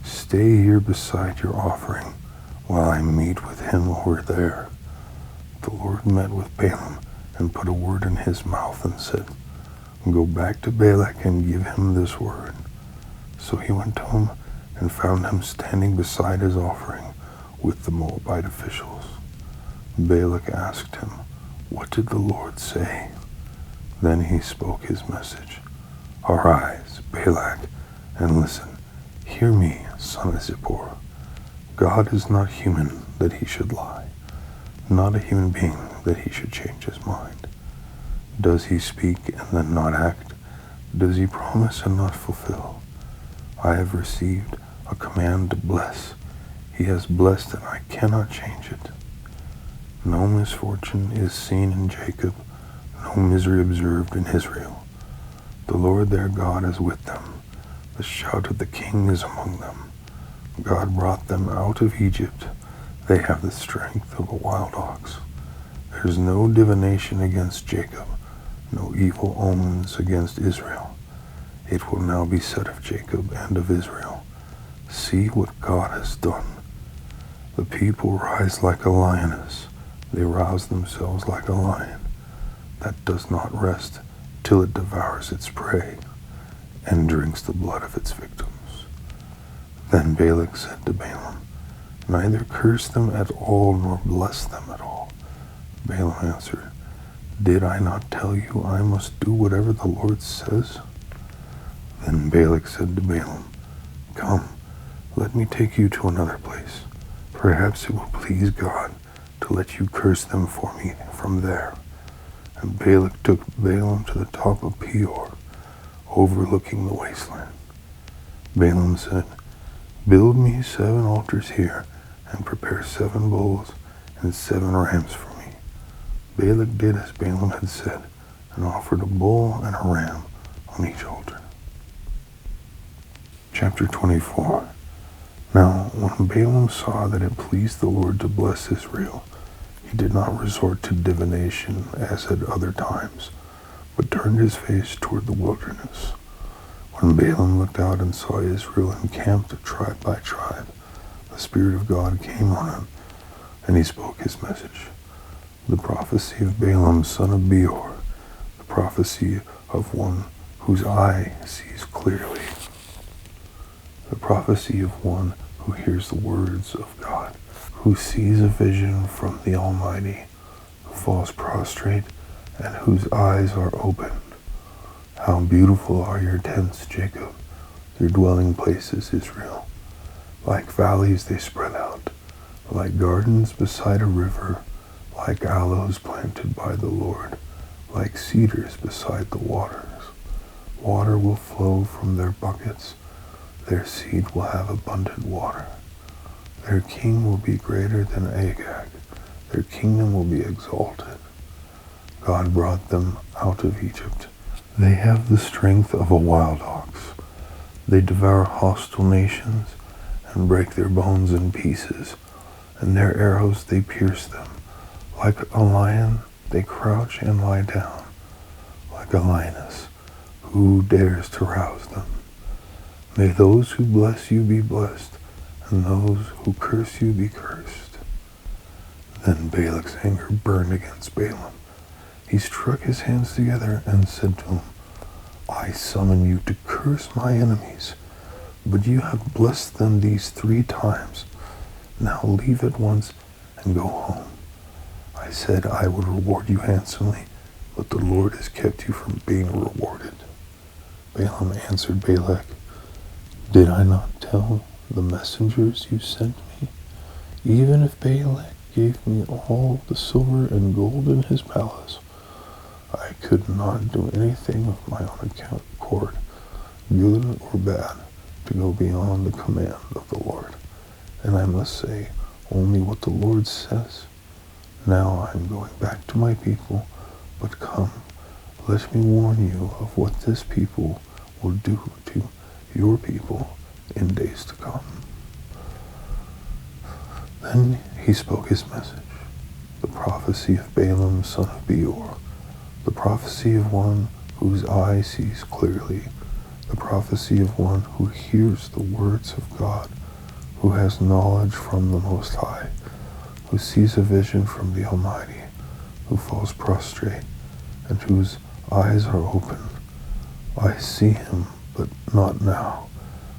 Stay here beside your offering while I meet with him over there. The Lord met with Balaam and put a word in his mouth and said, Go back to Balak and give him this word. So he went home and found him standing beside his offering with the Moabite officials. Balak asked him, What did the Lord say? Then he spoke his message. Arise, Balak, and listen. Hear me, son of Zippor. God is not human that he should lie, not a human being that he should change his mind. Does he speak and then not act? Does he promise and not fulfill? I have received a command to bless. He has blessed and I cannot change it. No misfortune is seen in Jacob, no misery observed in Israel. The Lord their God is with them. The shout of the king is among them. God brought them out of Egypt. They have the strength of a wild ox. There is no divination against Jacob, no evil omens against Israel. It will now be said of Jacob and of Israel, See what God has done. The people rise like a lioness. They rouse themselves like a lion that does not rest till it devours its prey and drinks the blood of its victims. Then Balak said to Balaam, Neither curse them at all nor bless them at all. Balaam answered, Did I not tell you I must do whatever the Lord says? Then Balak said to Balaam, Come, let me take you to another place. Perhaps it will please God to let you curse them for me from there. And Balak took Balaam to the top of Peor, overlooking the wasteland. Balaam said, Build me 7 altars here, and prepare 7 bulls and 7 rams for me. Balak did as Balaam had said, and offered a bull and a ram on each altar. Chapter 24. Now, when Balaam saw that it pleased the Lord to bless Israel, he did not resort to divination as at other times, but turned his face toward the wilderness. When Balaam looked out and saw Israel encamped tribe by tribe, the Spirit of God came on him, and he spoke his message. The prophecy of Balaam, son of Beor, the prophecy of one whose eye sees clearly, the prophecy of one who hears the words of God, who sees a vision from the Almighty, who falls prostrate, and whose eyes are opened. How beautiful are your tents, Jacob, your dwelling places, Israel. Like valleys they spread out, like gardens beside a river, like aloes planted by the Lord, like cedars beside the waters. Water will flow from their buckets. Their seed will have abundant water. Their king will be greater than Agag. Their kingdom will be exalted. God brought them out of Egypt. They have the strength of a wild ox. They devour hostile nations and break their bones in pieces, and their arrows they pierce them. Like a lion they crouch and lie down, like a lioness, who dares to rouse them? May those who bless you be blessed, and those who curse you be cursed. Then Balak's anger burned against Balaam. He struck his hands together and said to him, I summon you to curse my enemies, but you have blessed them these 3 times. Now leave at once and go home. I said I would reward you handsomely, but the Lord has kept you from being rewarded. Balaam answered Balak, Did I not tell the messengers you sent me? Even if Balak gave me all the silver and gold in his palace, I could not do anything of my own accord, good or bad, to go beyond the command of the Lord. And I must say only what the Lord says. Now I am going back to my people, but come, let me warn you of what this people will do to your people in days to come. Then he spoke his message, the prophecy of Balaam son of Beor, the prophecy of one whose eye sees clearly, the prophecy of one who hears the words of God, who has knowledge from the Most High, who sees a vision from the Almighty, who falls prostrate, and whose eyes are open. I see him, but not now.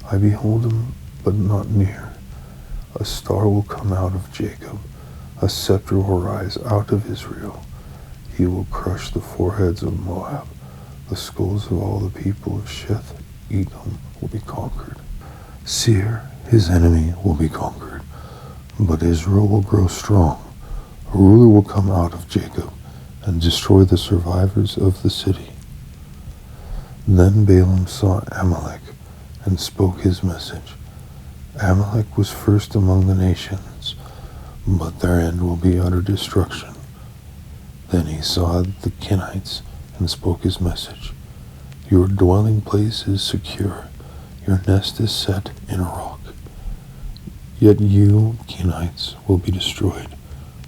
I behold him, but not near. A star will come out of Jacob. A scepter will rise out of Israel. He will crush the foreheads of Moab. The skulls of all the people of Sheth Edom will be conquered. Seir, his enemy, will be conquered, but Israel will grow strong. A ruler will come out of Jacob and destroy the survivors of the city. Then Balaam saw Amalek and spoke his message. Amalek was first among the nations, but their end will be utter destruction. Then he saw the Kenites and spoke his message. Your dwelling place is secure. Your nest is set in a rock. Yet you, Kenites, will be destroyed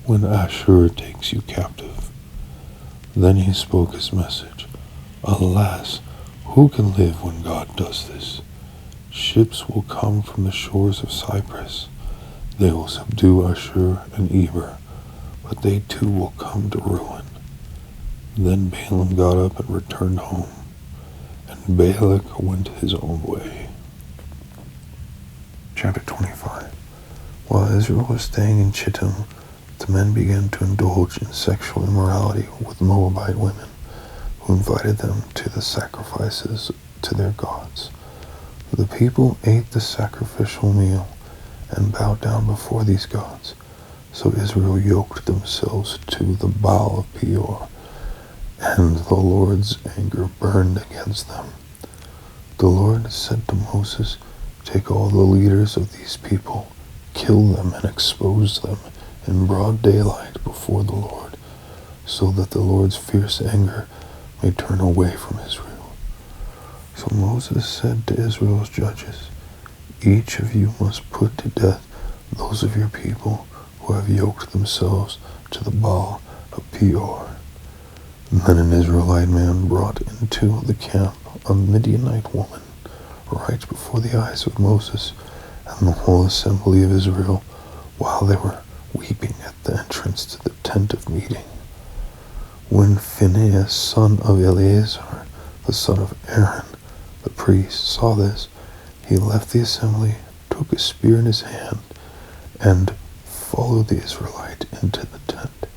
when Ashur takes you captive. Then he spoke his message. Alas, who can live when God does this? Ships will come from the shores of Cyprus. They will subdue Ashur and Eber, but they too will come to ruin. Then Balaam got up and returned home, and Balak went his own way. Chapter 25. While Israel was staying in Chittim, the men began to indulge in sexual immorality with Moabite women, who invited them to the sacrifices to their gods. The people ate the sacrificial meal and bowed down before these gods. So Israel yoked themselves to the Baal of Peor, and the Lord's anger burned against them. The Lord said to Moses, Take all the leaders of these people, kill them and expose them in broad daylight before the Lord, so that the Lord's fierce anger may turn away from Israel. So Moses said to Israel's judges, Each of you must put to death those of your people who have yoked themselves to the Baal of Peor. Then an Israelite man brought into the camp a Midianite woman, right before the eyes of Moses and the whole assembly of Israel, while they were weeping at the entrance to the tent of meeting. When Phinehas, son of Eleazar, the son of Aaron, the priest, saw this, he left the assembly, took a spear in his hand, and followed the Israelite into the tent.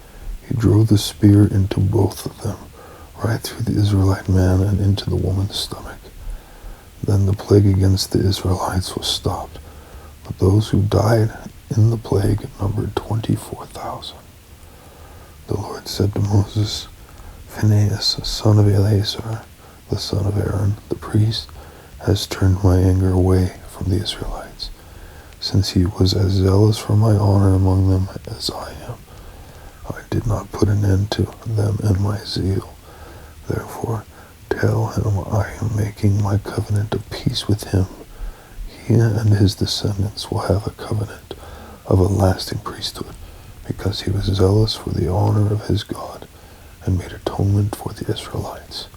He drove the spear into both of them, right through the Israelite man and into the woman's stomach. Then the plague against the Israelites was stopped, but those who died in the plague numbered 24,000. The Lord said to Moses, Phinehas, son of Eleazar, the son of Aaron, the priest, has turned my anger away from the Israelites, since he was as zealous for my honor among them as I am. I did not put an end to them in my zeal. Therefore, tell him I am making my covenant of peace with him. He and his descendants will have a covenant of a lasting priesthood, because he was zealous for the honor of his God and made atonement for the Israelites.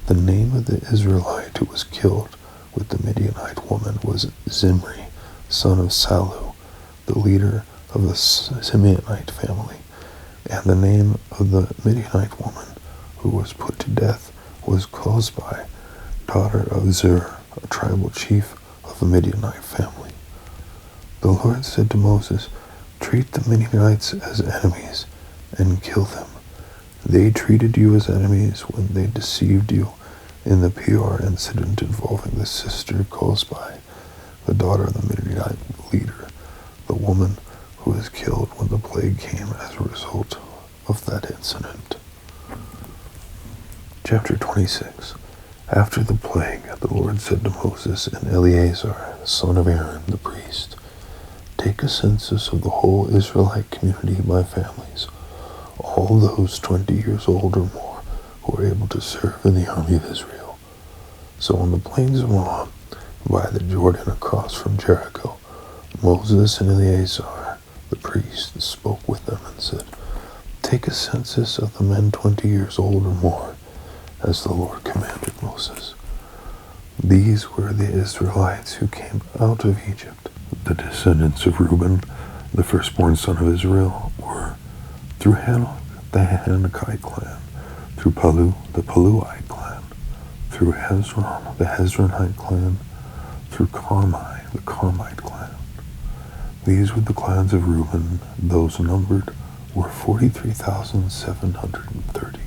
The name of the Israelite who was killed with the Midianite woman was Zimri, son of Salu, the leader of the Simeonite family. And the name of the Midianite woman who was put to death was Cozbi, daughter of Zur, a tribal chief of the Midianite family. The Lord said to Moses, "Treat the Midianites as enemies and kill them. They treated you as enemies when they deceived you in the Peor incident involving the sister Cozbi, the daughter of the Midianite leader, the woman who was killed when the plague came as a result of that incident." Chapter 26. After the plague, the Lord said to Moses and Eleazar, son of Aaron the priest, "Take a census of the whole Israelite community by families, all those 20 years old or more who are able to serve in the army of Israel." So on the plains of Moab, by the Jordan across from Jericho, Moses and Eleazar the priest spoke with them and said, "Take a census of the men 20 years old or more, as the Lord commanded Moses." These were the Israelites who came out of Egypt. The descendants of Reuben, the firstborn son of Israel, were through Hanok, the Hanokite clan, through Palu, the Paluite clan, through Hezron, the Hezronite clan, through Carmi, the Carmite clan. These were the clans of Reuben. Those numbered were 43,730.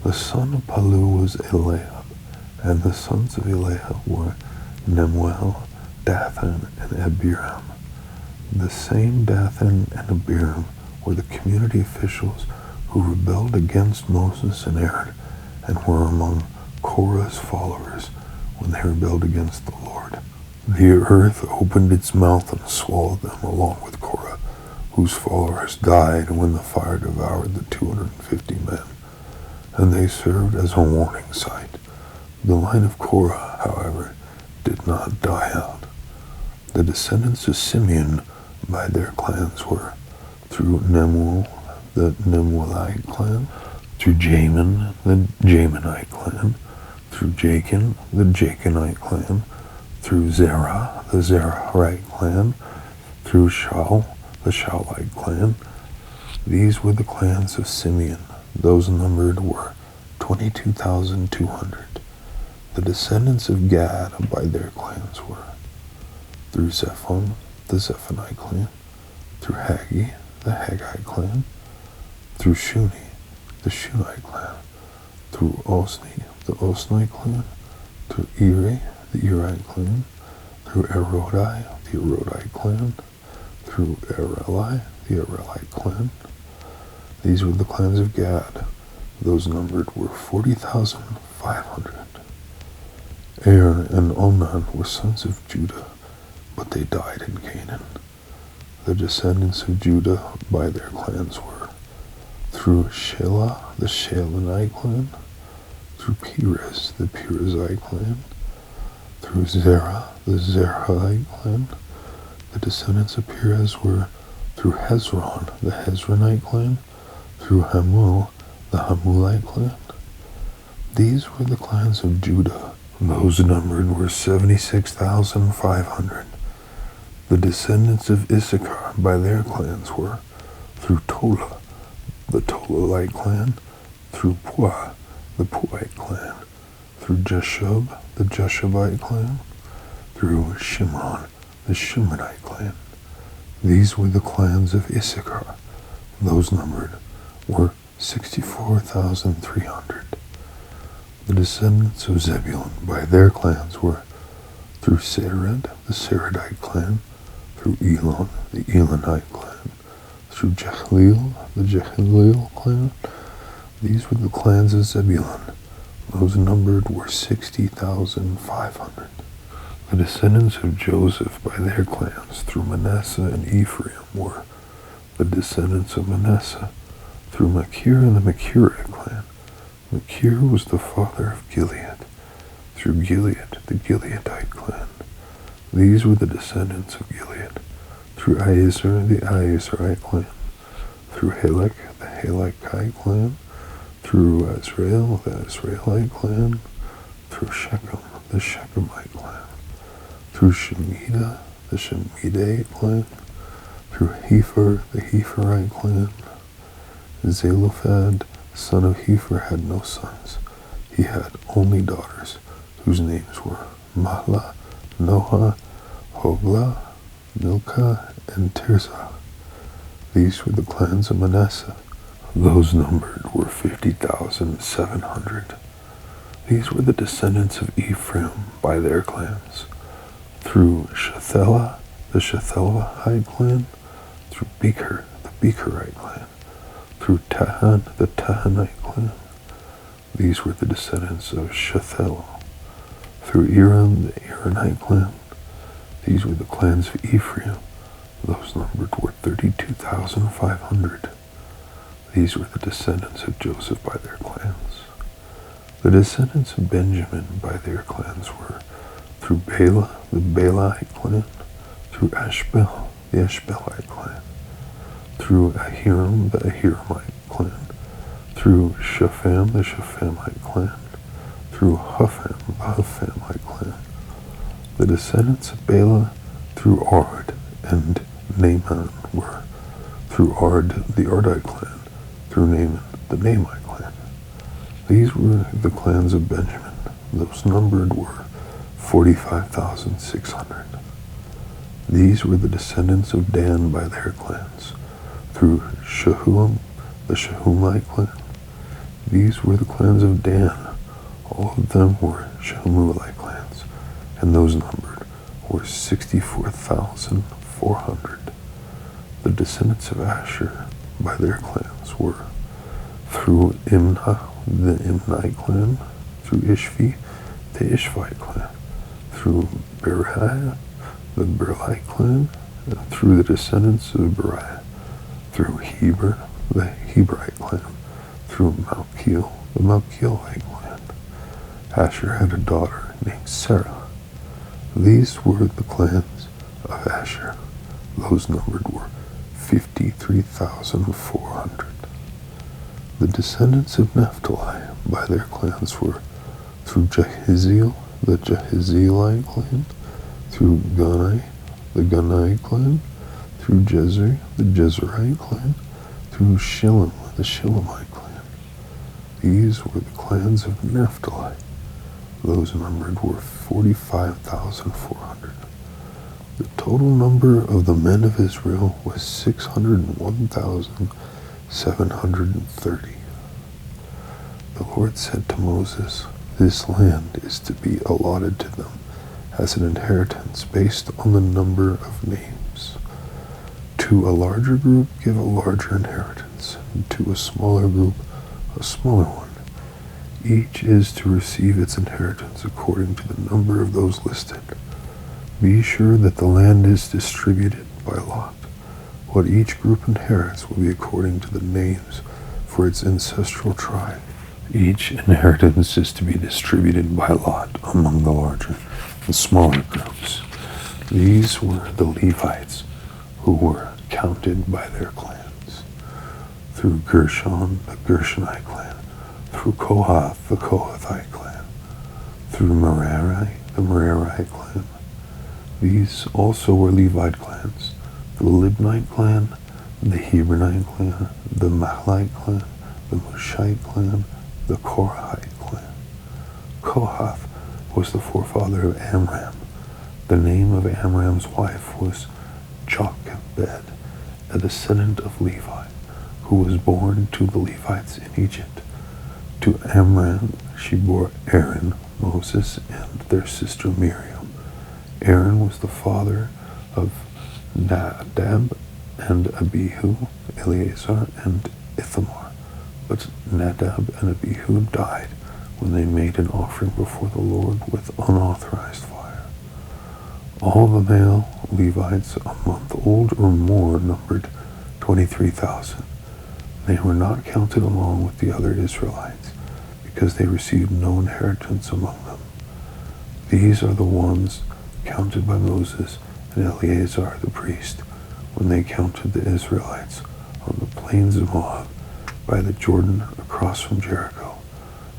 The son of Palu was Eliab, and the sons of Eliab were Nemuel, Dathan, and Abiram. The same Dathan and Abiram were the community officials who rebelled against Moses and Aaron and were among Korah's followers when they rebelled against the Lord. The earth opened its mouth and swallowed them along with Korah, whose followers died when the fire devoured the 250 men, and they served as a warning sight. The line of Korah, however, did not die out. The descendants of Simeon by their clans were through Nemuel, the Nemuelite clan, through Jamin, the Jaminite clan, through Jachin, the Jachinite clan, through Zerah, the Zerahite clan, through Shaul, the Shaulite clan. These were the clans of Simeon. Those numbered were 22,200. The descendants of Gad by their clans were through Zephon, the Zephonite clan, through Haggi, the Haggite clan, through Shuni, the Shunite clan, through Osni, the Osnite clan, through Eri, the Erite clan, through Erodi, the Erodite clan, through Areli, the Arelite clan. These were the clans of Gad. Those numbered were 40,500. Er and Onan were sons of Judah, but they died in Canaan. The descendants of Judah by their clans were through Shelah, the Shelonite clan, through Perez, the Perezite clan, through Zerah, the Zerahite clan. The descendants of Perez were through Hezron, the Hezronite clan, through Hamul, the Hamulite clan. These were the clans of Judah. Those numbered were 76,500. The descendants of Issachar by their clans were through Tola, the Tolalite clan, through Puah, the Puite clan, through Jeshub, the Jeshubite clan, through Shimron, the Shimonite clan. These were the clans of Issachar. Those numbered were 64,300. The descendants of Zebulun by their clans were through Sered, the Seredite clan, through Elon, the Elonite clan, through Jechleel, the Jechleel clan. These were the clans of Zebulun. Those numbered were 60,500. The descendants of Joseph by their clans through Manasseh and Ephraim were the descendants of Manasseh through Machir and the Machirite clan. Machir was the father of Gilead, through Gilead, the Gileadite clan. These were the descendants of Gilead. Through Iezer, the Iezerite clan. Through Helek, the Helekite clan. Through Azrael, the Azraelite clan. Through Shechem, the Shechemite clan. Through Shemida, the Shemidite clan. Through Hepher, the Hepherite clan. Zelophehad, son of Hepher, had no sons. He had only daughters, whose names were Mahlah, Noah, Hoglah, Milcah, and Tirzah. These were the clans of Manasseh. Those numbered were 50,700. These were the descendants of Ephraim by their clans. Through Shethelah, the Shethelahite clan. Through Becher, the Becherite clan. Through Tahan, the Tahanite clan. These were the descendants of Shethelah. Through Eran, the Eranite clan. These were the clans of Ephraim. Those numbered were 32,500. These were the descendants of Joseph by their clans. The descendants of Benjamin by their clans were through Bela, the Belite clan. Through Ashbel, the Ashbelite clan. Through Ahiram, the Ahiramite clan. Through Shepham, the Shephamite clan. Through Hupham, the Huphamite clan. The descendants of Bela through Ard and Naaman were through Ard, the Ardite clan. Through Naaman, the Naamite clan. These were the clans of Benjamin. Those numbered were 45,600. These were the descendants of Dan by their clans. Through Shahum, the Shahumite clan. These were the clans of Dan. All of them were Shamuelite clans, and those numbered were 64,400. The descendants of Asher by their clans were through Imnah, the Imnite clan. Through Ishvi, the Ishvite clan. Through Beriah, the Berlite clan. Through the descendants of Beriah. Through Heber, the Hebrite clan. Through Malchiel, the Malchielite clan. Asher had a daughter named Sarah. These were the clans of Asher. Those numbered were 53,400. The descendants of Naphtali by their clans were through Jehaziel, the Jehazielite clan. Through Gunai, the Gunai clan. Through Jezer, the Jezerite clan. Through Shillem, the Shillemite clan. These were the clans of Naphtali. Those numbered were 45,400. The total number of the men of Israel was 601,730. The Lord said to Moses, "This land is to be allotted to them as an inheritance based on the number of names. To a larger group give a larger inheritance, and to a smaller group a smaller one. Each is to receive its inheritance according to the number of those listed. Be sure that the land is distributed by lot. What each group inherits will be according to the names for its ancestral tribe. Each inheritance is to be distributed by lot among the larger and smaller groups. These were the Levites who were counted by their clans. Through Gershon, the Gershonite clan. Through Kohath, the Kohathite clan. Through Merari, the Merarite clan. These also were Levite clans, the Libnite clan, the Hebronite clan, the Mahlite clan, the Mushite clan, the Korahite clan. Kohath was the forefather of Amram. The name of Amram's wife was Jochebed, a descendant of Levi, who was born to the Levites in Egypt. To Amram she bore Aaron, Moses, and their sister Miriam. Aaron was the father of Nadab and Abihu, Eleazar, and Ithamar. But Nadab and Abihu died when they made an offering before the Lord with unauthorized fire. All the male Levites a month old or more numbered 23,000. They were not counted along with the other Israelites, because they received no inheritance among them. These are the ones counted by Moses and Eleazar the priest, when they counted the Israelites on the plains of Moab, by the Jordan across from Jericho.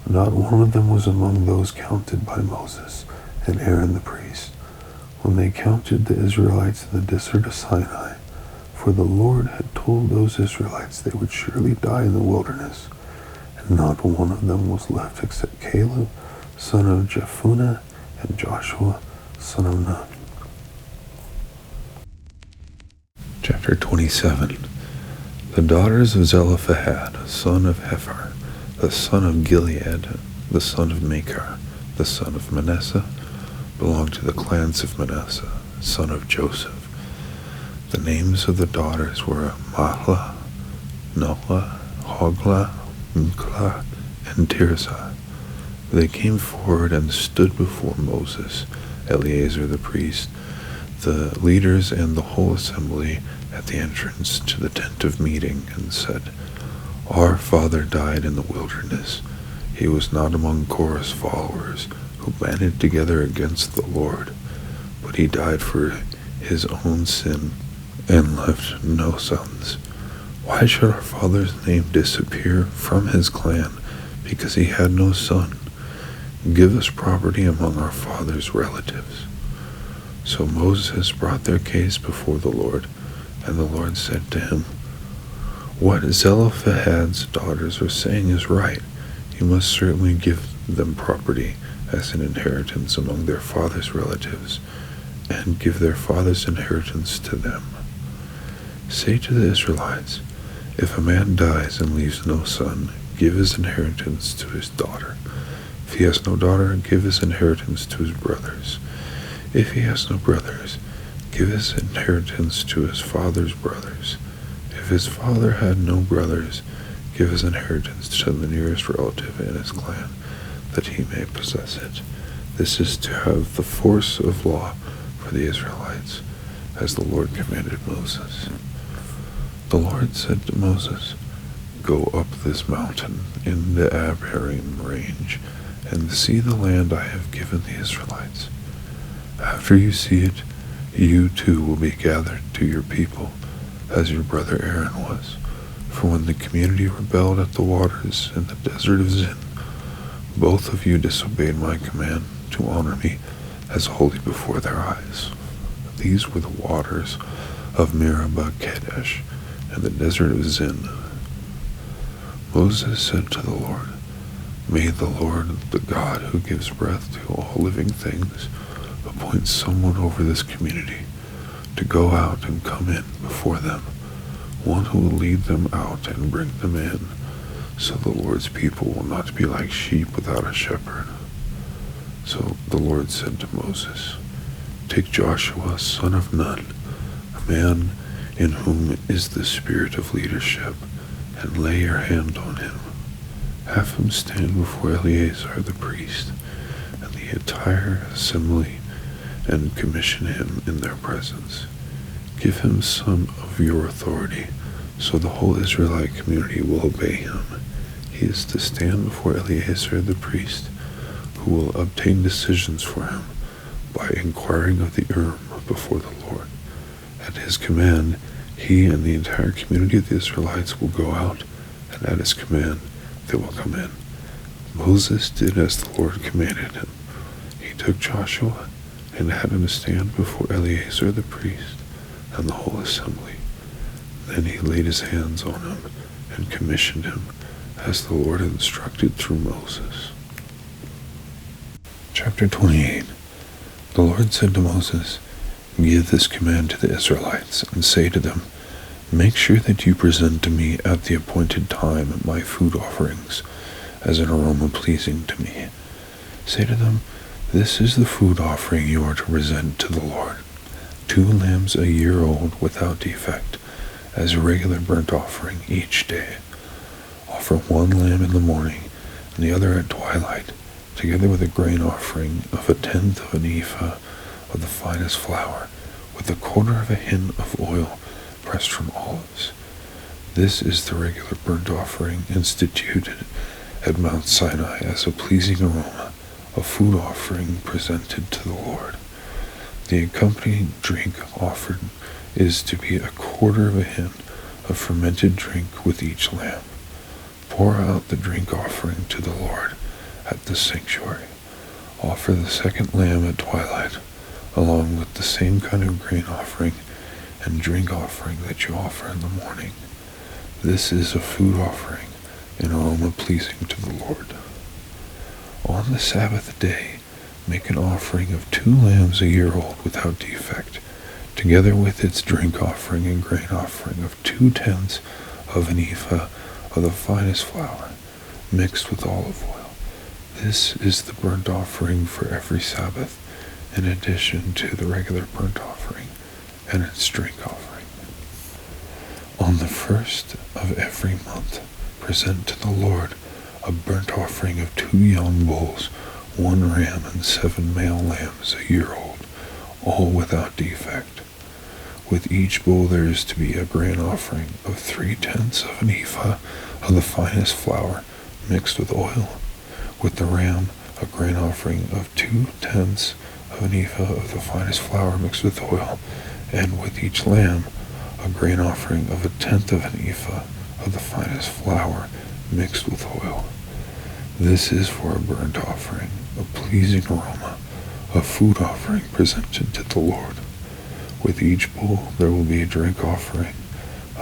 Not one of them was among those counted by Moses and Aaron the priest, when they counted the Israelites in the desert of Sinai. For the Lord had told those Israelites they would surely die in the wilderness, and not one of them was left except Caleb, son of Jephunneh, and Joshua, son of Nun. Chapter 27. The daughters of Zelophehad, son of Hepher, the son of Gilead, the son of Machir, the son of Manasseh, belonged to the clans of Manasseh, son of Joseph. The names of the daughters were Mahlah, Noah, Hoglah, Mklah, and Tirzah. They came forward and stood before Moses, Eleazar the priest, the leaders and the whole assembly at the entrance to the tent of meeting, and said, Our father died in the wilderness. He was not among Korah's followers, who banded together against the Lord, but he died for his own sin and left no sons. Why should our father's name disappear from his clan because he had no son? Give us property among our father's relatives. So Moses brought their case before the Lord, and the Lord said to him, What Zelophehad's daughters are saying is right. You must certainly give them property as an inheritance among their father's relatives, and give their father's inheritance to them. Say to the Israelites, If a man dies and leaves no son, give his inheritance to his daughter. If he has no daughter, give his inheritance to his brothers. If he has no brothers, give his inheritance to his father's brothers. If his father had no brothers, give his inheritance to the nearest relative in his clan, that he may possess it. This is to have the force of law for the Israelites, as the Lord commanded Moses. The Lord said to Moses, Go up this mountain in the Abarim range, and see the land I have given the Israelites. After you see it, you too will be gathered to your people, as your brother Aaron was. For when the community rebelled at the waters in the desert of Zin, both of you disobeyed my command to honor me as holy before their eyes. These were the waters of Meribah Kadesh and the desert of Zin. Moses said to the Lord, May the Lord, the God who gives breath to all living things, appoint someone over this community to go out and come in before them, one who will lead them out and bring them in, so the Lord's people will not be like sheep without a shepherd. So the Lord said to Moses, Take Joshua, son of Nun, a man in whom is the spirit of leadership, and lay your hand on him. Have him stand before Eleazar the priest and the entire assembly, and commission him in their presence. Give him some of your authority, so the whole Israelite community will obey him. He is to stand before Eleazar the priest, who will obtain decisions for him by inquiring of the Urim before the Lord. At his command, he and the entire community of the Israelites will go out, and at his command, they will come in. Moses did as the Lord commanded him. He took Joshua and had him stand before Eleazar the priest and the whole assembly. Then he laid his hands on him and commissioned him as the Lord had instructed through Moses. Chapter 28. The Lord said to Moses, Give this command to the Israelites, and say to them, Make sure that you present to me at the appointed time my food offerings, as an aroma pleasing to me. Say to them, This is the food offering you are to present to the Lord: 2 lambs a year old without defect, as a regular burnt offering each day. Offer 1 lamb in the morning, and the other at twilight, together with a grain offering of 1/10 of an ephah of the finest flour, with 1/4 of a hin of oil pressed from olives. This is the regular burnt offering instituted at Mount Sinai as a pleasing aroma, a food offering presented to the Lord. The accompanying drink offered is to be a quarter of a hin of fermented drink with each lamb. Pour out the drink offering to the Lord at the sanctuary. Offer the second lamb at twilight, along with the same kind of grain offering and drink offering that you offer in the morning. This is a food offering, an aroma pleasing to the Lord. On the Sabbath day, make an offering of 2 lambs a year old without defect, together with its drink offering and grain offering of 2/10 of an ephah of the finest flour, mixed with olive oil. This is the burnt offering for every Sabbath, in addition to the regular burnt offering and its drink offering. On the first of every month, present to the Lord a burnt offering of 2 young bulls, 1 ram, and 7 male lambs a year old, all without defect. With each bull there is to be a grain offering of 3/10 of an ephah of the finest flour mixed with oil. With the ram, a grain offering of 2/10 of an ephah of the finest flour mixed with oil, and with each lamb, a grain offering of 1/10 of an ephah of the finest flour mixed with oil. This is for a burnt offering, a pleasing aroma, a food offering presented to the Lord. With each bull there will be a drink offering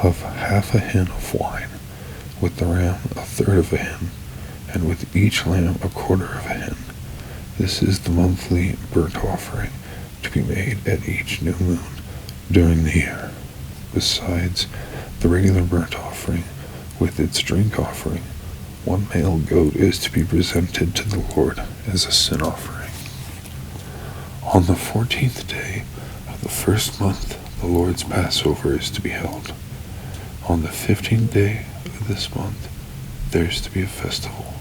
of half a hin of wine, with the ram 1/3 of a hin, and with each lamb 1/4 of a hin. This is the monthly burnt offering to be made at each new moon during the year. Besides the regular burnt offering with its drink offering, 1 male goat is to be presented to the Lord as a sin offering. On the 14th day of the first month, the Lord's Passover is to be held. On the 15th day of this month, there is to be a festival.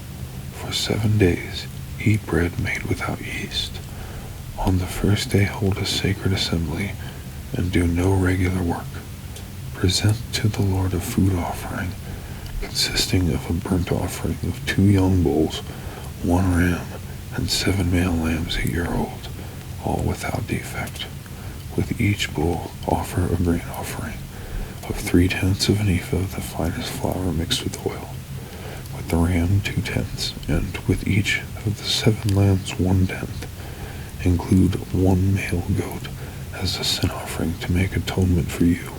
For 7 days, eat bread made without yeast. On the first day, hold a sacred assembly and do no regular work. Present to the Lord a food offering consisting of a burnt offering of 2 young bulls, 1 ram, and 7 male lambs a year old, all without defect. With each bull, offer a grain offering of 3/10 of an ephah of the finest flour mixed with oil. With the ram, 2/10, and with each of the 7 lambs, 1/10. Include 1 male goat as a sin offering to make atonement for you.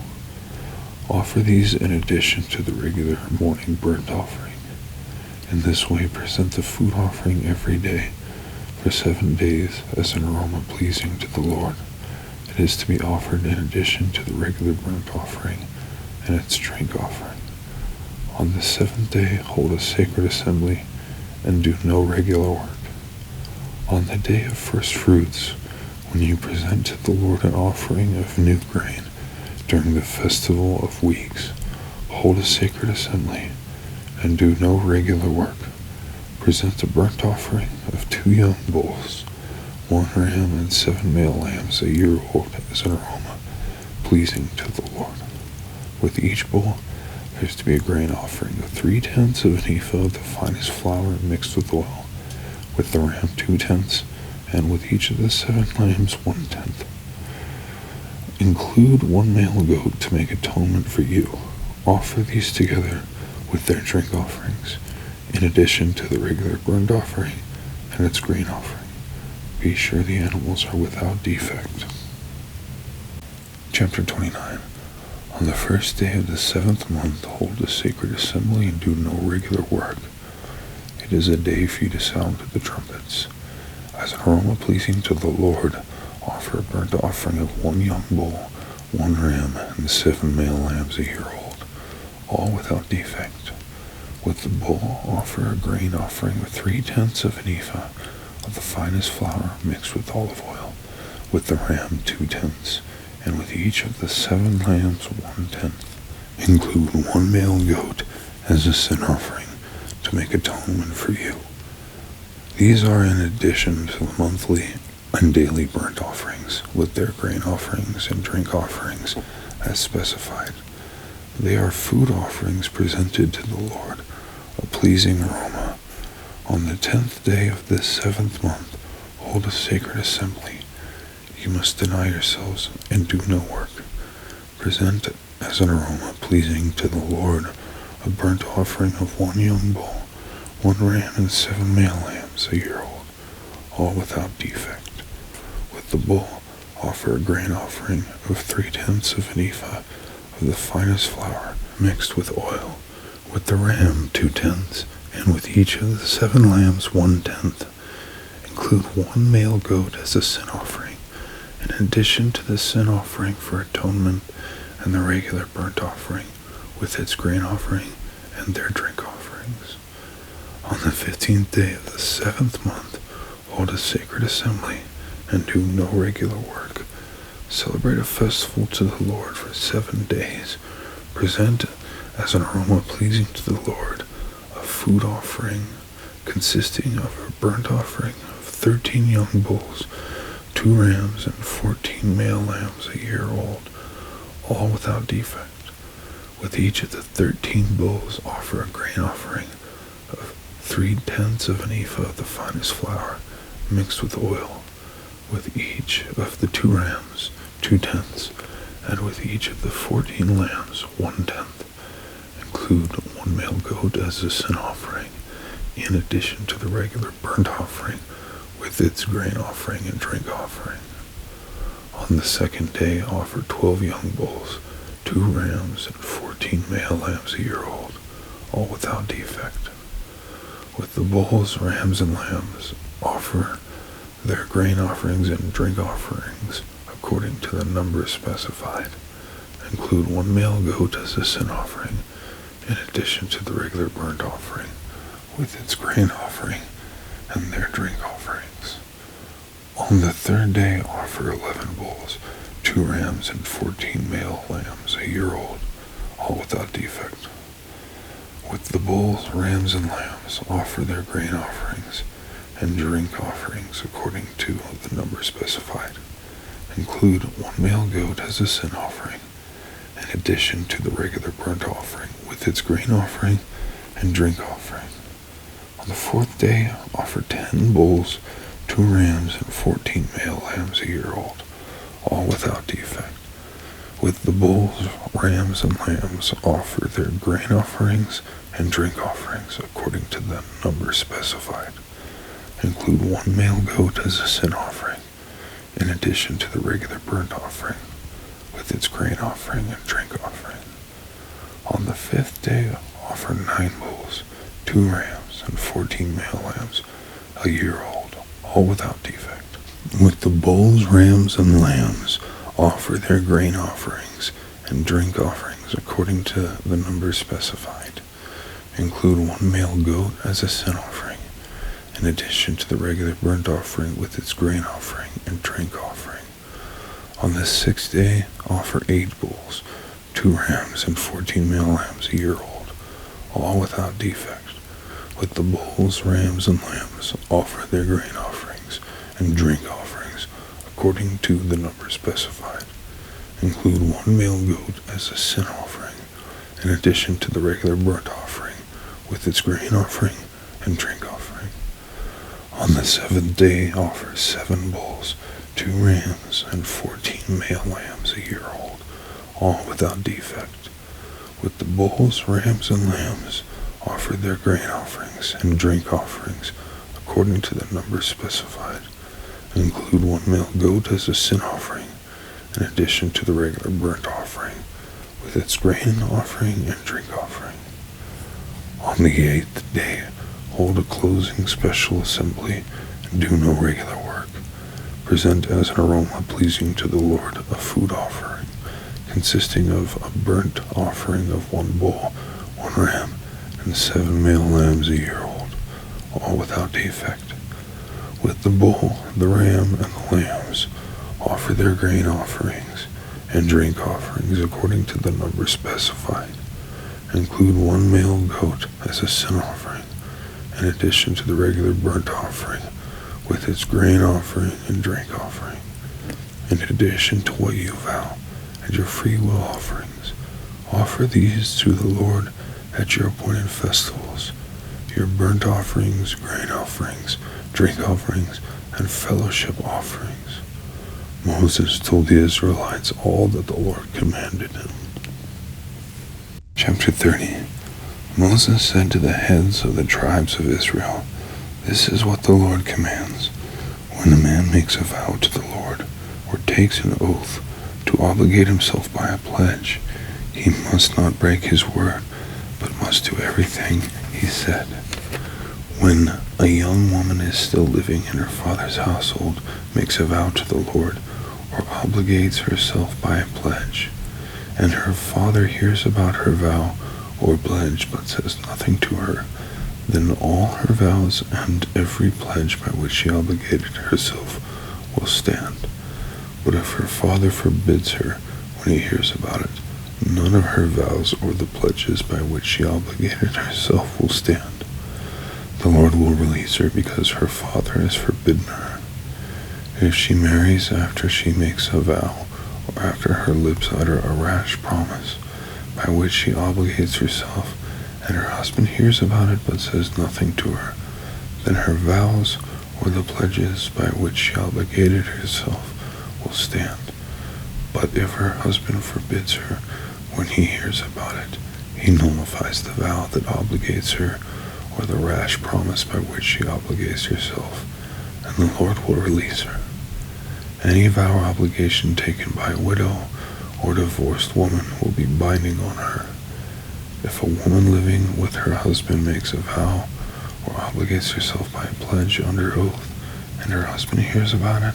Offer these in addition to the regular morning burnt offering. In this way, present the food offering every day for 7 days as an aroma pleasing to the Lord. It is to be offered in addition to the regular burnt offering and its drink offering. On the 7th day, hold a sacred assembly and do no regular work. On the day of first fruits, when you present to the Lord an offering of new grain during the festival of weeks, hold a sacred assembly and do no regular work. Present a burnt offering of 2 young bulls, 1 ram, and 7 male lambs a year old as an aroma pleasing to the Lord. With each bull, there is to be a grain offering of 3/10 of an ephah of the finest flour mixed with oil. With the ram, 2/10, and with each of the 7 lambs, 1/10. Include 1 male goat to make atonement for you. Offer these together with their drink offerings, in addition to the regular burnt offering and its grain offering. Be sure the animals are without defect. Chapter 29. On the first day of the 7th month, hold a sacred assembly and do no regular work. It is a day for you to sound the trumpets. As an aroma pleasing to the Lord, offer a burnt offering of 1 young bull, 1 ram, and 7 male lambs a year old, all without defect. With the bull, offer a grain offering of 3/10 of an ephah of the finest flour mixed with olive oil. With the ram, 2/10, and with each of the 7 lambs, 1/10. Include 1 male goat as a sin offering to make atonement for you. These are in addition to the monthly and daily burnt offerings, with their grain offerings and drink offerings as specified. They are food offerings presented to the Lord, a pleasing aroma. On the 10th day of this 7th month, hold a sacred assembly. You must deny yourselves and do no work. Present as an aroma pleasing to the Lord a burnt offering of 1 young bull, 1 ram, and 7 male lambs a year old, all without defect. With the bull, offer a grain offering of 3/10 of an ephah of the finest flour mixed with oil. With the ram, 2/10, and with each of the 7 lambs, 1/10. Include 1 male goat as a sin offering, in addition to the sin offering for atonement and the regular burnt offering, with its grain offering and their drink offerings. On the 15th day of the 7th month, hold a sacred assembly and do no regular work. Celebrate a festival to the Lord for 7 days. Present as an aroma pleasing to the Lord a food offering consisting of a burnt offering of 13 young bulls, 2 rams, and 14 male lambs a year old, all without defect. With each of the 13 bulls, offer a grain offering of 3/10 of an ephah of the finest flour mixed with oil. With each of the 2 rams, 2/10, and with each of the 14 lambs, 1/10. Include 1 male goat as a sin offering, in addition to the regular burnt offering, with its grain offering and drink offering. On the 2nd day, offer 12 young bulls, 2 rams, and 14 male lambs a year old, all without defect. With the bulls, rams, and lambs, offer their grain offerings and drink offerings according to the number specified. Include 1 male goat as a sin offering, in addition to the regular burnt offering, with its grain offering and their drink offerings. On the 3rd day, offer 11 bulls, 2 rams, and 14 male lambs a year old, all without defect. With the bulls, rams, and lambs, offer their grain offerings and drink offerings according to the number specified. Include 1 male goat as a sin offering, in addition to the regular burnt offering, with its grain offering and drink offering. On the 4th day, offer 10 bulls, 2 rams, and 14 male lambs a year old, all without defect. With the bulls, rams, and lambs, offer their grain offerings and drink offerings according to the number specified. Include 1 male goat as a sin offering, in addition to the regular burnt offering, with its grain offering and drink offering. On the 5th day, offer 9 bulls, 2 rams, and 14 male lambs a year old, all without defect. With the bulls, rams, and lambs, offer their grain offerings and drink offerings according to the number specified. Include 1 male goat as a sin offering, in addition to the regular burnt offering with its grain offering and drink offering. On the 6th day, offer 8 bulls, 2 rams, and 14 male lambs a year old, all without defect. With the bulls, rams, and lambs, offer their grain offerings and drink offerings according to the number specified. Include 1 male goat as a sin offering, in addition to the regular burnt offering with its grain offering and drink offering. On the 7th day, offer 7 bulls, 2 rams, and 14 male lambs a year old, all without defect. With the bulls, rams, and lambs, offer their grain offerings and drink offerings according to the number specified. Include 1 male goat as a sin offering, in addition to the regular burnt offering, with its grain offering and drink offering. On the 8th day, hold a closing special assembly and do no regular work. Present as an aroma pleasing to the Lord a food offering, consisting of a burnt offering of 1 bull, 1 ram, and 7 male lambs a year old, all without defect. With the bull, the ram, and the lambs, offer their grain offerings and drink offerings according to the number specified. Include 1 male goat as a sin offering, in addition to the regular burnt offering, with its grain offering and drink offering. In addition to what you vow and your free will offerings, offer these to the Lord at your appointed festivals, your burnt offerings, grain offerings, drink offerings, and fellowship offerings. Moses told the Israelites all that the Lord commanded him. Chapter 30. Moses said to the heads of the tribes of Israel, "This is what the Lord commands. When a man makes a vow to the Lord, or takes an oath to obligate himself by a pledge, he must not break his word, but must do everything he said. When a young woman is still living in her father's household, makes a vow to the Lord, or obligates herself by a pledge, and her father hears about her vow or pledge but says nothing to her, then all her vows and every pledge by which she obligated herself will stand. But if her father forbids her when he hears about it, none of her vows or the pledges by which she obligated herself will stand. The Lord will release her because her father has forbidden her. If she marries after she makes a vow, or after her lips utter a rash promise, by which she obligates herself, and her husband hears about it but says nothing to her, then her vows or the pledges by which she obligated herself will stand. But if her husband forbids her when he hears about it, he nullifies the vow that obligates her or the rash promise by which she obligates herself, and the Lord will release her. Any vow or obligation taken by a widow or divorced woman will be binding on her. If a woman living with her husband makes a vow or obligates herself by a pledge under oath, and her husband hears about it,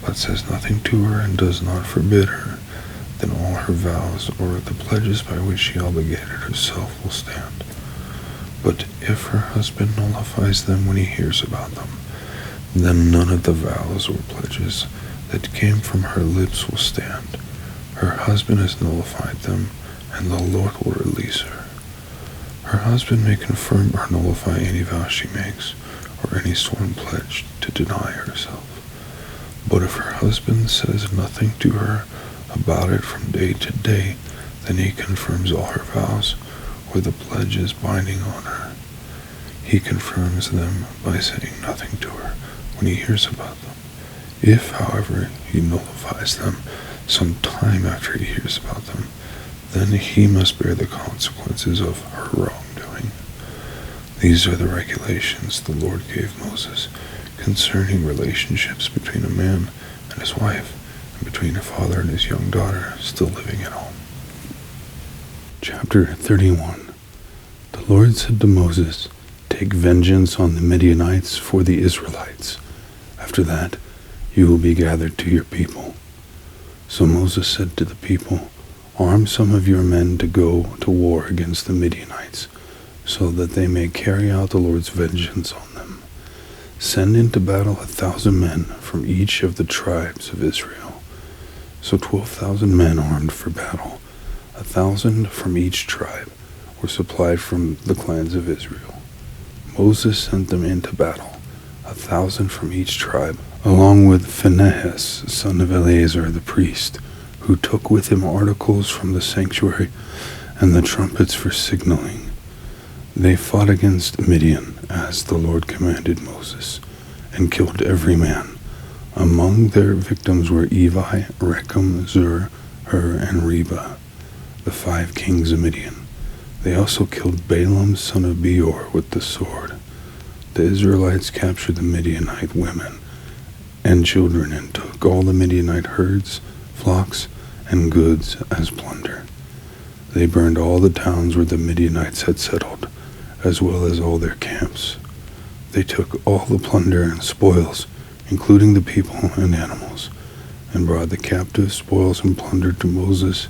but says nothing to her and does not forbid her, then all her vows or the pledges by which she obligated herself will stand. But if her husband nullifies them when he hears about them, then none of the vows or pledges that came from her lips will stand. Her husband has nullified them, and the Lord will release her. Her husband may confirm or nullify any vow she makes, or any sworn pledge to deny herself. But if her husband says nothing to her about it from day to day, then he confirms all her vows, or the pledges binding on her. He confirms them by saying nothing to her when he hears about them. If, however, he nullifies them some time after he hears about them, then he must bear the consequences of her wrongdoing. These are the regulations the Lord gave Moses concerning relationships between a man and his wife, and between a father and his young daughter still living at home. Chapter 31. The Lord said to Moses, "Take vengeance on the Midianites for the Israelites. After that, you will be gathered to your people." So Moses said to the people, "Arm some of your men to go to war against the Midianites, so that they may carry out the Lord's vengeance on them. Send into battle 1,000 men from each of the tribes of Israel." So 12,000 men armed for battle, 1,000 from each tribe, were supplied from the clans of Israel. Moses sent them into battle, 1,000 from each tribe, along with Phinehas, son of Eleazar the priest, who took with him articles from the sanctuary and the trumpets for signaling. They fought against Midian, as the Lord commanded Moses, and killed every man. Among their victims were Evi, Rechem, Zur, Hur, and Reba, the 5 kings of Midian. They also killed Balaam, son of Beor, with the sword. The Israelites captured the Midianite women and children and took all the Midianite herds, flocks, and goods as plunder. They burned all the towns where the Midianites had settled, as well as all their camps. They took all the plunder and spoils, including the people and animals, and brought the captive spoils and plunder to Moses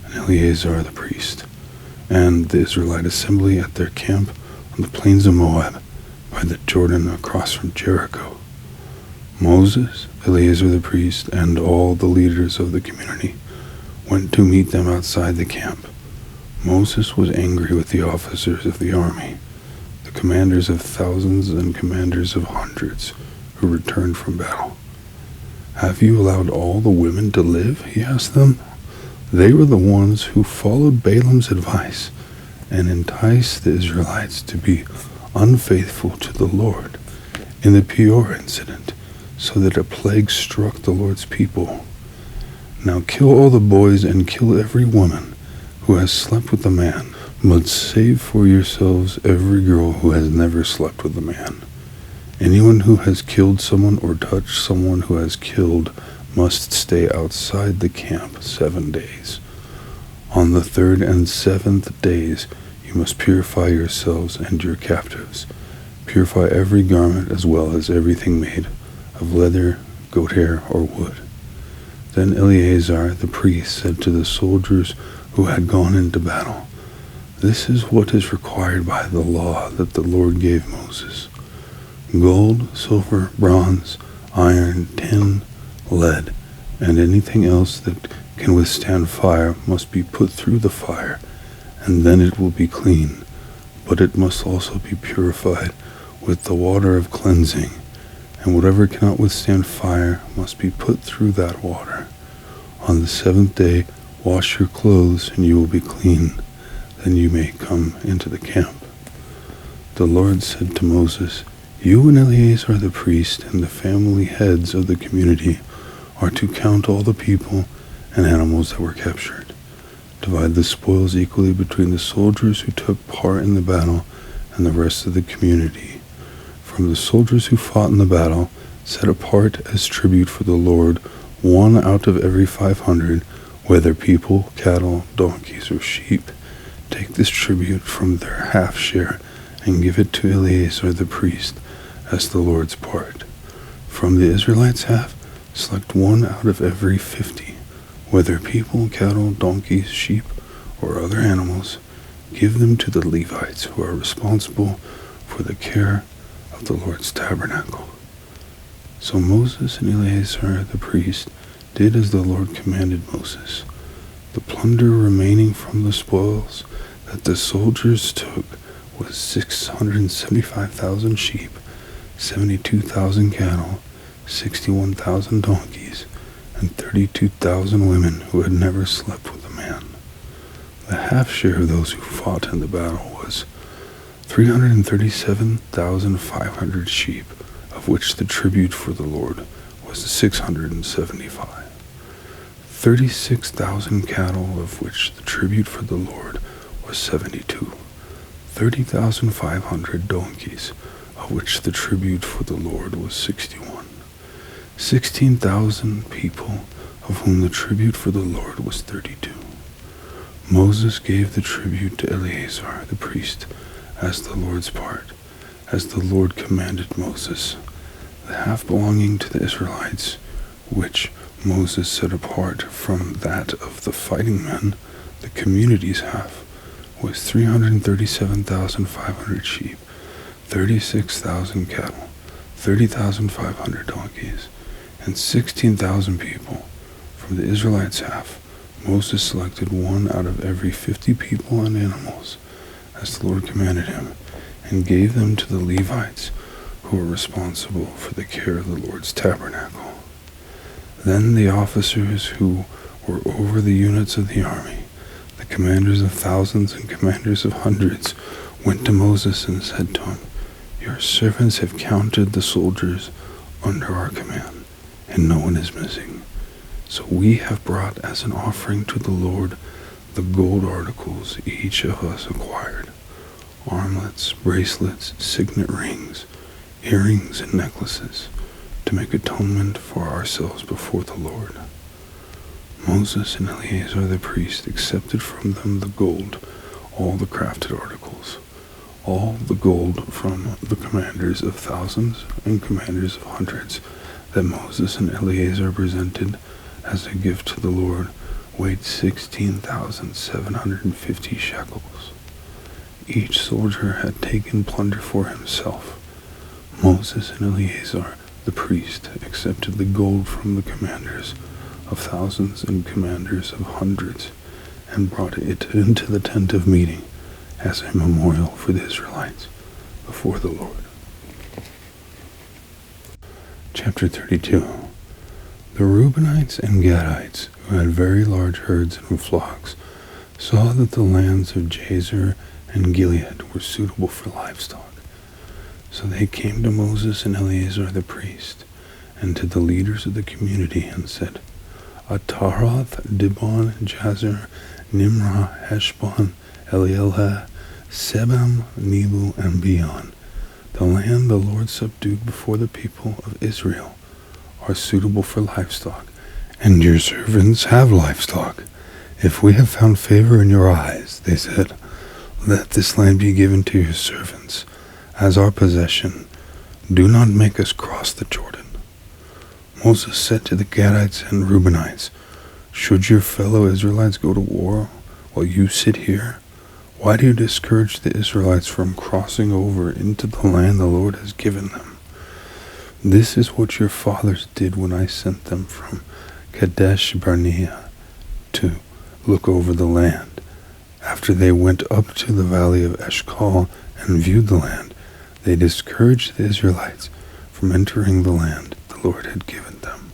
and Eleazar the priest, and the Israelite assembly at their camp on the plains of Moab, by the Jordan across from Jericho. Moses, Eleazar the priest, and all the leaders of the community went to meet them outside the camp. Moses was angry with the officers of the army, the commanders of thousands and commanders of hundreds, who returned from battle. "Have you allowed all the women to live?" he asked them. They were the ones who followed Balaam's advice and enticed the Israelites to be unfaithful to the Lord in the Peor incident, so that a plague struck the Lord's people Now kill all the boys and kill every woman who has slept with a man, but save for yourselves every girl who has never slept with a man. Anyone who has killed someone or touched someone who has killed must stay outside the camp 7 days. On the 3rd and 7th days you must purify yourselves and your captives. Purify every garment as well as everything made of leather, goat hair, or wood. Then Eleazar the priest said to the soldiers who had gone into battle, "This is what is required by the law that the Lord gave Moses. Gold, silver, bronze, iron, tin, lead, and anything else that can withstand fire must be put through the fire, and then it will be clean, but it must also be purified with the water of cleansing, and whatever cannot withstand fire must be put through that water. On the 7th day wash your clothes, and you will be clean. Then you may come into the camp." The Lord said to Moses, "You and Eleazar the priest and the family heads of the community are to count all the people and animals that were captured. Divide the spoils equally between the soldiers who took part in the battle and the rest of the community. From the soldiers who fought in the battle, set apart as tribute for the Lord 1 out of every 500, whether people, cattle, donkeys, or sheep. Take this tribute from their half share and give it to Eleazar the priest as the Lord's part. From the Israelites' half, select 1 out of every 50, whether people, cattle, donkeys, sheep, or other animals. Give them to the Levites who are responsible for the care of the Lord's tabernacle." So Moses and Eleazar the priest did as the Lord commanded Moses. The plunder remaining from the spoils that the soldiers took was 675,000 sheep, 72,000 cattle, 61,000 donkeys, and 32,000 women who had never slept with a man. The half share of those who fought in the battle was 337,500 sheep, of which the tribute for the Lord was 675. 36,000 cattle, of which the tribute for the Lord was 72. 30,500 donkeys, of which the tribute for the Lord was 61. 16,000 people, of whom the tribute for the Lord was 32. Moses gave the tribute to Eleazar the priest as the Lord's part, as the Lord commanded Moses. The half belonging to the Israelites, which Moses set apart from that of the fighting men, the community's half, was 337,500 sheep, 36,000 cattle, 30,500 donkeys, and 16,000 people. From the Israelites' half, Moses selected 1 out of every 50 people and animals, as the Lord commanded him, and gave them to the Levites, who were responsible for the care of the Lord's tabernacle. Then the officers who were over the units of the army, the commanders of thousands and commanders of hundreds, went to Moses and said to him, "Your servants have counted the soldiers under our command, and no one is missing. So we have brought as an offering to the Lord the gold articles each of us acquired, armlets, bracelets, signet rings, earrings, and necklaces, to make atonement for ourselves before the Lord." Moses and Eleazar the priest accepted from them the gold, all the crafted articles, all the gold from the commanders of thousands and commanders of hundreds that Moses and Eleazar presented as a gift to the Lord, weighed 16,750 shekels. Each soldier had taken plunder for himself. Moses and Eleazar the priest accepted the gold from the commanders of thousands and commanders of hundreds and brought it into the tent of meeting as a memorial for the Israelites before the Lord. Chapter 32. The Reubenites and Gadites, who had very large herds and flocks, saw that the lands of Jazer and Gilead were suitable for livestock. So they came to Moses and Eleazar the priest, and to the leaders of the community, and said, Ataroth, Dibon, Jazer, Nimrah, Heshbon, Elealeh, Sebam, Nebo, and Beon. The land the Lord subdued before the people of Israel are suitable for livestock, and your servants have livestock. If we have found favor in your eyes, they said, let this land be given to your servants as our possession. Do not make us cross the Jordan. Moses said to the Gadites and Reubenites, should your fellow Israelites go to war while you sit here? Why do you discourage the Israelites from crossing over into the land the Lord has given them? This is what your fathers did when I sent them from Kadesh Barnea to look over the land. After they went up to the valley of Eshcol and viewed the land, they discouraged the Israelites from entering the land the Lord had given them.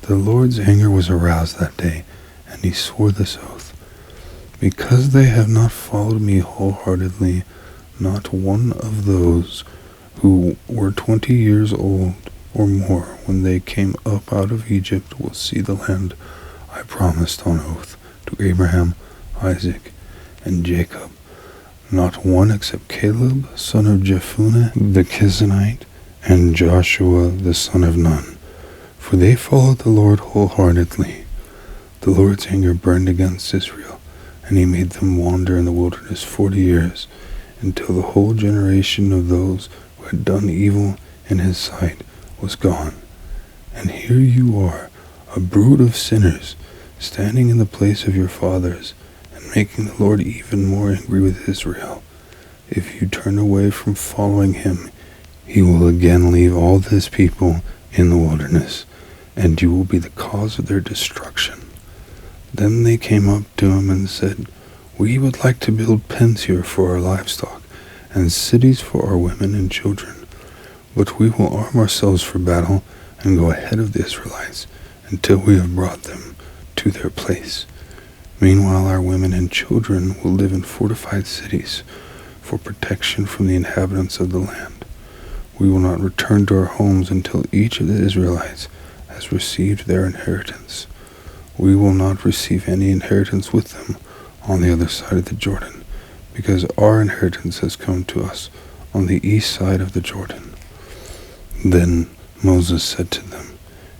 The Lord's anger was aroused that day, and he swore this oath. Because they have not followed me wholeheartedly, not one of those who were 20 years old or more when they came up out of Egypt will see the land I promised on oath to Abraham, Isaac, and Jacob. Not one except Caleb, son of Jephunneh the Kenizzite, and Joshua the son of Nun, for they followed the Lord wholeheartedly. The Lord's anger burned against Israel, and he made them wander in the wilderness 40 years, until the whole generation of those who had done evil in his sight was gone. And here you are, a brood of sinners, standing in the place of your fathers, and making the Lord even more angry with Israel. If you turn away from following him, he will again leave all this people in the wilderness, and you will be the cause of their destruction. Then they came up to him and said, we would like to build pens here for our livestock, and cities for our women and children. But we will arm ourselves for battle and go ahead of the Israelites until we have brought them to their place. Meanwhile, our women and children will live in fortified cities for protection from the inhabitants of the land. We will not return to our homes until each of the Israelites has received their inheritance. We will not receive any inheritance with them on the other side of the Jordan, because our inheritance has come to us on the east side of the Jordan. Then Moses said to them,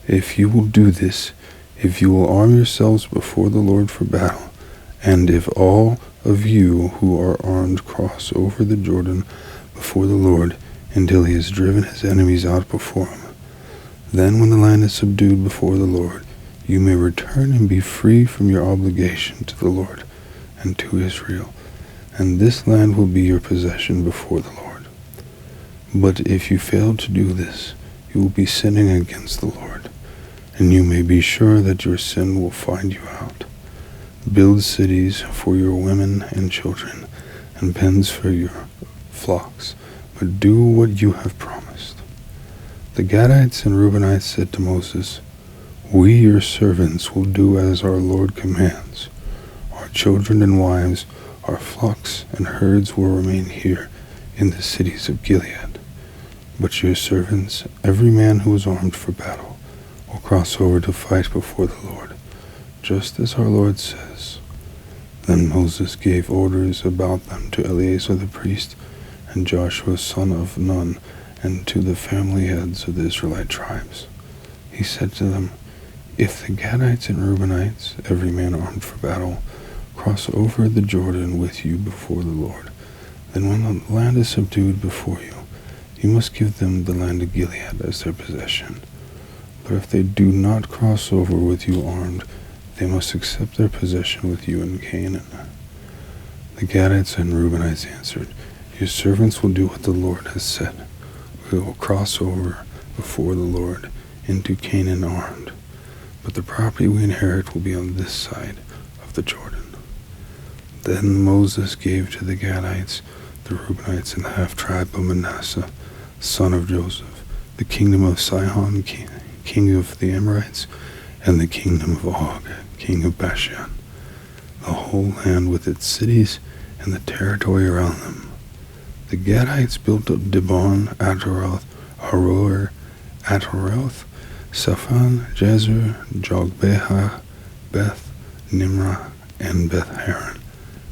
if you will do this, if you will arm yourselves before the Lord for battle, and if all of you who are armed cross over the Jordan before the Lord until he has driven his enemies out before him, then when the land is subdued before the Lord, you may return and be free from your obligation to the Lord and to Israel, and this land will be your possession before the Lord. But if you fail to do this, you will be sinning against the Lord, and you may be sure that your sin will find you out. Build cities for your women and children, and pens for your flocks, but do what you have promised. The Gadites and Reubenites said to Moses, we, your servants, will do as our Lord commands. Our children and wives, our flocks and herds will remain here in the cities of Gilead. But your servants, every man who is armed for battle, will cross over to fight before the Lord, just as our Lord says. Then Moses gave orders about them to Eleazar the priest and Joshua son of Nun, and to the family heads of the Israelite tribes. He said to them, if the Gadites and Reubenites, every man armed for battle, cross over the Jordan with you before the Lord, then when the land is subdued before you, you must give them the land of Gilead as their possession. But if they do not cross over with you armed, they must accept their possession with you in Canaan. The Gadites and Reubenites answered, your servants will do what the Lord has said. We will cross over before the Lord into Canaan armed, but the property we inherit will be on this side of the Jordan. Then Moses gave to the Gadites, the Reubenites, and the half-tribe of Manasseh, son of Joseph, the kingdom of Sihon, king of the Amorites, and the kingdom of Og, king of Bashan, the whole land with its cities and the territory around them. The Gadites built up Dibon, Ataroth, Aroer, Ataroth, Shaphan, Jazer, Jogbehah, Beth Nimrah, and Beth Haran,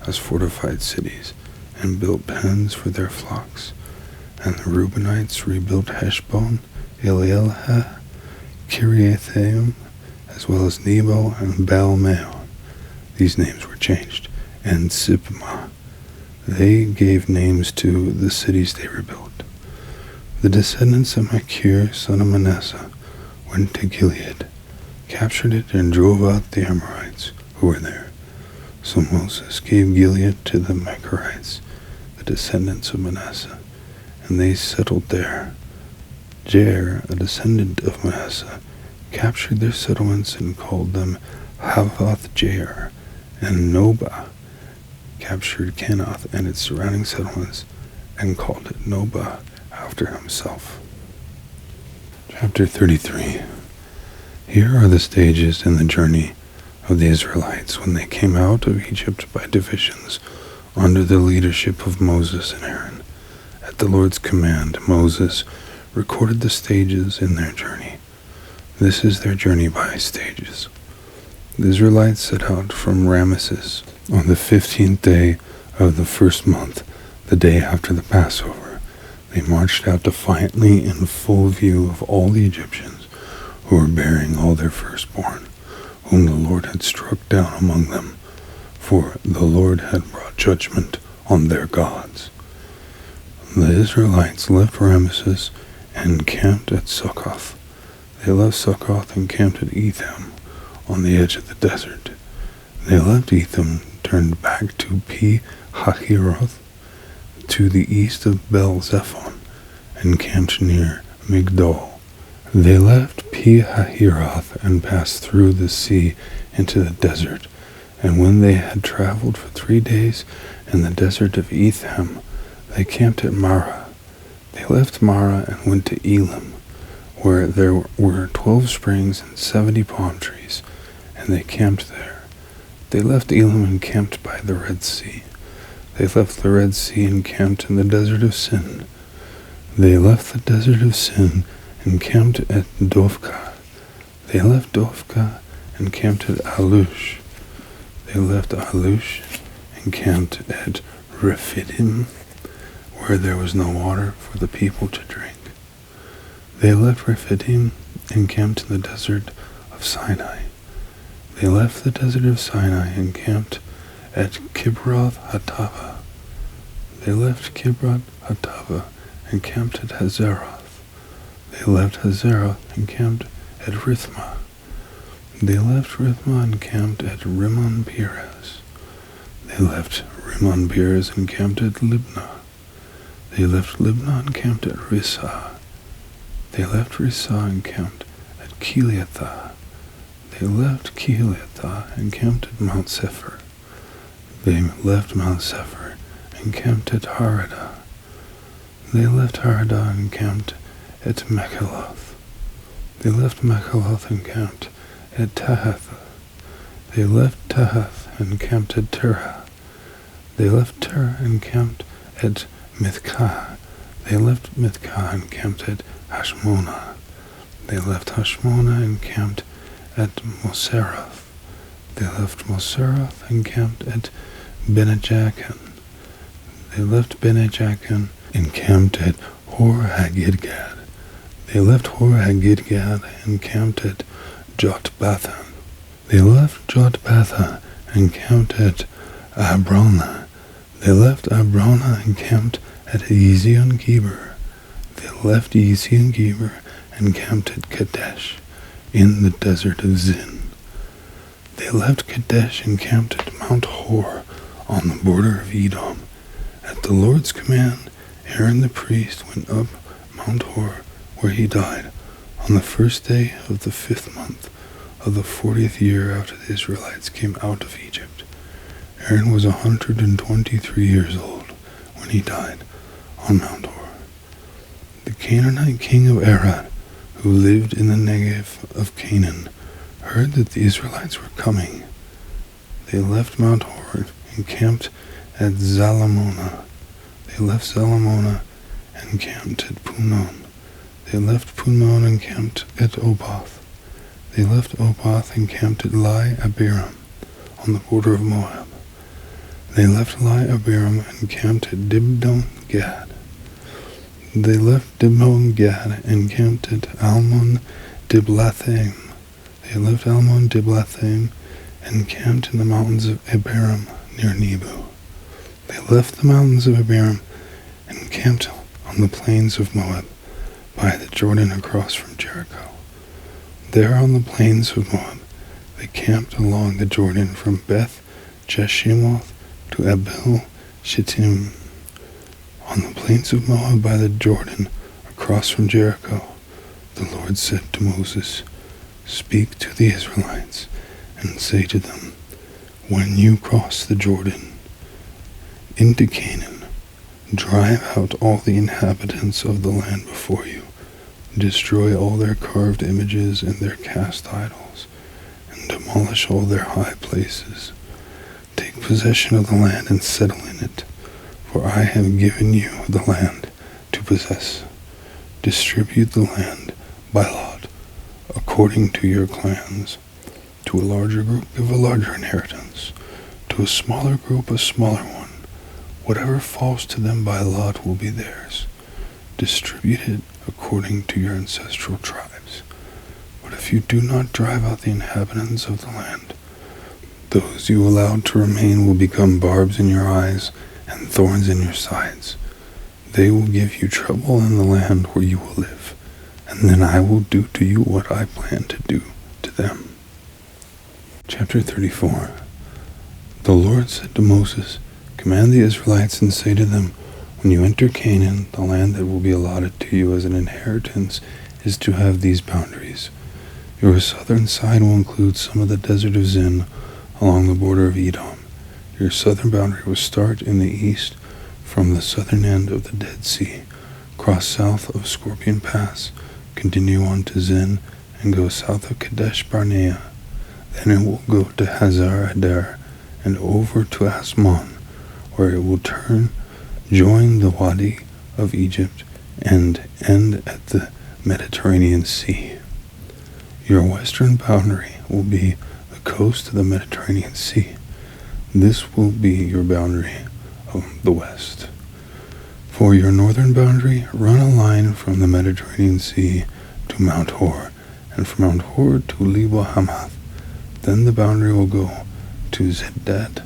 as fortified cities, and built pens for their flocks. And the Reubenites rebuilt Heshbon, Elealeh, Kiriathaim, as well as Nebo and Baal-Meon. These names were changed. And Sibmah. They gave names to the cities they rebuilt. The descendants of Machir, son of Manasseh, went to Gilead, captured it, and drove out the Amorites who were there. So Moses gave Gilead to the Machirites, the descendants of Manasseh, and they settled there. Jair, a descendant of Manasseh, captured their settlements and called them Havoth Jair, and Nobah captured Canath and its surrounding settlements and called it Nobah after himself. Chapter 33. Here are the stages in the journey of the Israelites when they came out of Egypt by divisions under the leadership of Moses and Aaron. At the Lord's command, Moses recorded the stages in their journey. This is their journey by stages. The Israelites set out from Ramesses on the 15th day of the first month, the day after the Passover. They marched out defiantly in full view of all the Egyptians who were bearing all their firstborn, whom the Lord had struck down among them, for the Lord had brought judgment on their gods. The Israelites left Ramesses and camped at Succoth. They left Succoth and camped at Etham, on the edge of the desert. They left Etham, turned back to Pi-Hahiroth, to the east of Bel-Zephon, and camped near Migdol. They left Pi-Hahiroth and passed through the sea into the desert, and when they had traveled for 3 days in the desert of Etham, they camped at Marah. They left Marah and went to Elim, where there were 12 springs and 70 palm trees, and they camped there. They left Elim and camped by the Red Sea. They left the Red Sea and camped in the desert of Sin. They left the desert of Sin and camped at Dophkah. They left Dophkah and camped at Alush. They left Alush and camped at Rephidim, where there was no water for the people to drink. They left Rephidim and camped in the desert of Sinai. They left the desert of Sinai and camped at Kibroth Hattava. They left Kibroth Hattava and camped at Hazeroth. They left Hazeroth and camped at Rithmah. They left Rithmah and camped at Rimmon Perez. They left Rimmon Perez and camped at Libnah. They left Libnah and camped at Rissah. They left Rissah and camped at Kiliathah. They left Kiliathah and camped at Mount Sephir. They left Mount Sephir and camped at Haradah. They left Haradah and camped at Mechaloth. They left Mechaloth and camped at Tahath. They left Tahath and camped at Terah. They left Terah and camped at Mithkah. They left Mithkah and camped at Hashmonah. They left Hashmonah and camped at Moseroth. They left Moseroth and camped at Benejacan. They left Benejacan and camped at Hor-Haggidgad. They left Hor-Haggidgad and camped at Jotbathan. They left Jotbatha and camped at Abrona. They left Abrona and camped at Ezion-Geber. They left Ezion-Geber and camped at Kadesh in the desert of Zin. They left Kadesh and camped at Mount Hor on the border of Edom. At the Lord's command, Aaron the priest went up Mount Hor, where he died, on the first day of the 5th month of the 40th year after the Israelites came out of Egypt. Aaron was 123 years old when he died on Mount Hor. The Canaanite king of Arad, who lived in the Negev of Canaan, heard that the Israelites were coming. They left Mount Hor and camped at Zalamona. They left Zalamona and camped at Punon. They left Punmon and camped at Oboth. They left Oboth and camped at Lai Abiram, on the border of Moab. They left Lai Abiram and camped at Dibon Gad. They left Dibon Gad and camped at Almon Diblathaim. They left Almon Diblathaim and camped in the mountains of Abiram near Nebo. They left the mountains of Abiram and camped on the plains of Moab by the Jordan across from Jericho. There on the plains of Moab they camped along the Jordan from Beth Jeshimoth to Abel Shittim. On the plains of Moab by the Jordan across from Jericho, the Lord said to Moses, "Speak to the Israelites and say to them, when you cross the Jordan into Canaan, drive out all the inhabitants of the land before you, destroy all their carved images and their cast idols, and demolish all their high places. Take possession of the land and settle in it, for I have given you the land to possess. Distribute the land by lot, according to your clans. To a larger group give a larger inheritance, to a smaller group a smaller one. Whatever falls to them by lot will be theirs. Distribute it according to your ancestral tribes. But if you do not drive out the inhabitants of the land, those you allowed to remain will become barbs in your eyes and thorns in your sides. They will give you trouble in the land where you will live, and then I will do to you what I plan to do to them." Chapter 34. The Lord said to Moses, "Command the Israelites and say to them, when you enter Canaan, the land that will be allotted to you as an inheritance is to have these boundaries. Your southern side will include some of the desert of Zin along the border of Edom. Your southern boundary will start in the east from the southern end of the Dead Sea, cross south of Scorpion Pass, continue on to Zin, and go south of Kadesh Barnea. Then it will go to Hazar Adar and over to Asmon, where it will turn, join the Wadi of Egypt, and end at the Mediterranean Sea. Your western boundary will be the coast of the Mediterranean Sea. This will be your boundary of the west. For your northern boundary, run a line from the Mediterranean Sea to Mount Hor, and from Mount Hor to Lebo Hamath. Then the boundary will go to Zedad,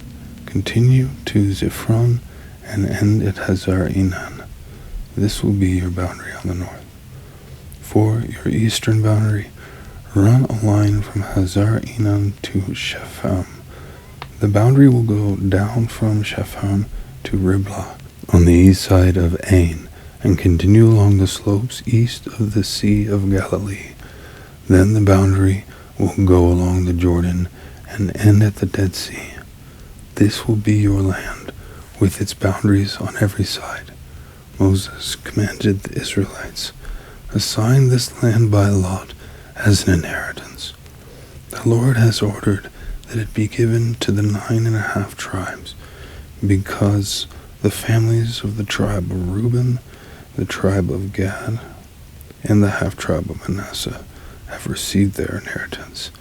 continue to Ziphron, and end at Hazar Enan. This will be your boundary on the north. For your eastern boundary, run a line from Hazar Enan to Shepham. The boundary will go down from Shepham to Riblah on the east side of Ain, and continue along the slopes east of the Sea of Galilee. Then the boundary will go along the Jordan and end at the Dead Sea. This will be your land, with its boundaries on every side." Moses commanded the Israelites, "Assign this land by lot as an inheritance. The Lord has ordered that it be given to the 9.5 tribes, because the families of the tribe of Reuben, the tribe of Gad, and the half-tribe of Manasseh have received their inheritance.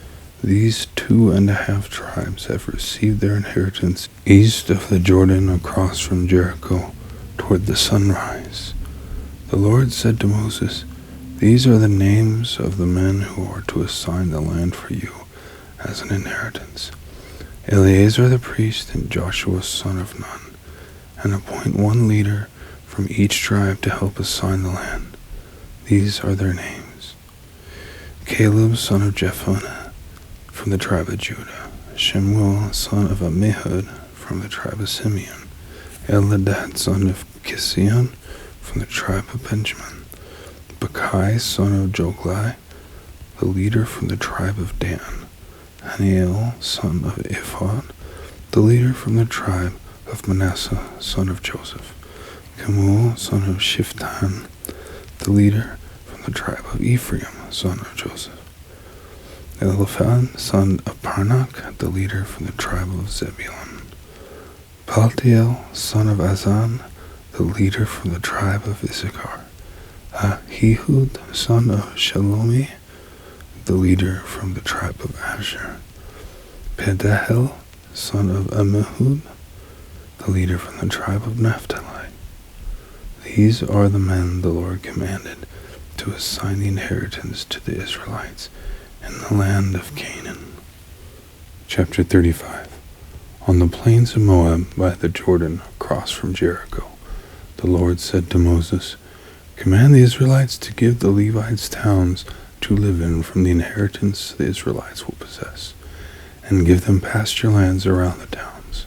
These 2.5 tribes have received their inheritance east of the Jordan across from Jericho toward the sunrise." The Lord said to Moses, "These are the names of the men who are to assign the land for you as an inheritance: Eleazar the priest and Joshua son of Nun, and appoint one leader from each tribe to help assign the land. These are their names: Caleb son of Jephunneh from the tribe of Judah, Shemuel son of Ammihud from the tribe of Simeon, Eldad son of Kision from the tribe of Benjamin, Bakai son of Joglai, the leader from the tribe of Dan, Haniel son of Ephod, the leader from the tribe of Manasseh son of Joseph, Kemuel son of Shiftan, the leader from the tribe of Ephraim son of Joseph, Eliphaz son of Parnak, the leader from the tribe of Zebulun, Paltiel son of Azan, the leader from the tribe of Issachar, Ahihud, son of Shelomi, the leader from the tribe of Asher. Pedahel, son of Ammihud, the leader from the tribe of Naphtali. These are the men the Lord commanded to assign the inheritance to the Israelites in the land of Canaan. Chapter 35. On the plains of Moab by the Jordan, across from Jericho, the Lord said to Moses, "Command the Israelites to give the Levites towns to live in from the inheritance the Israelites will possess, and give them pasture lands around the towns.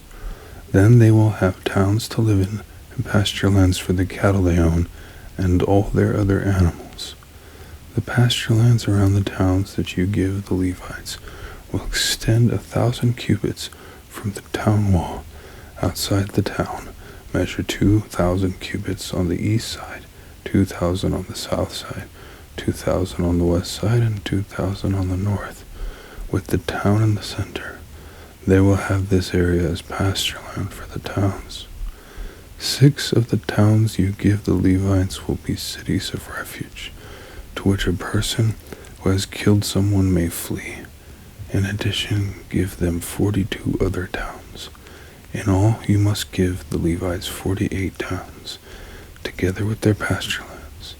Then they will have towns to live in and pasture lands for the cattle they own and all their other animals. The pasture lands around the towns that you give the Levites will extend 1,000 cubits from the town wall outside the town, measure 2,000 cubits on the east side, 2,000 on the south side, 2,000 on the west side, and 2,000 on the north, with the town in the center. They will have this area as pasture land for the towns. 6 of the towns you give the Levites will be cities of refuge, to which a person who has killed someone may flee. In addition, give them 42 other towns. In all, you must give the Levites 48 towns, together with their pasture lands.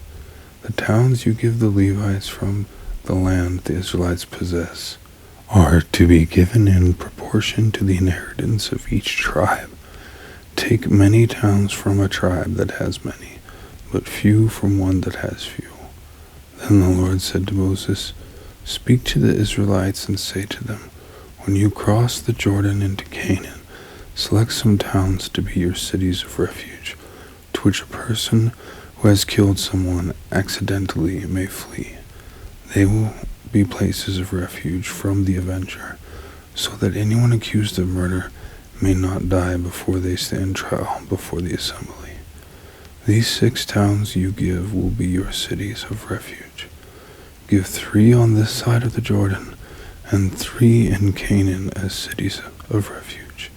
The towns you give the Levites from the land the Israelites possess are to be given in proportion to the inheritance of each tribe. Take many towns from a tribe that has many, but few from one that has few." Then the Lord said to Moses, "Speak to the Israelites and say to them, when you cross the Jordan into Canaan, select some towns to be your cities of refuge, to which a person who has killed someone accidentally may flee. They will be places of refuge from the avenger, so that anyone accused of murder may not die before they stand trial before the assembly. These 6 towns you give will be your cities of refuge. Give 3 on this side of the Jordan, and 3 in Canaan as cities of refuge.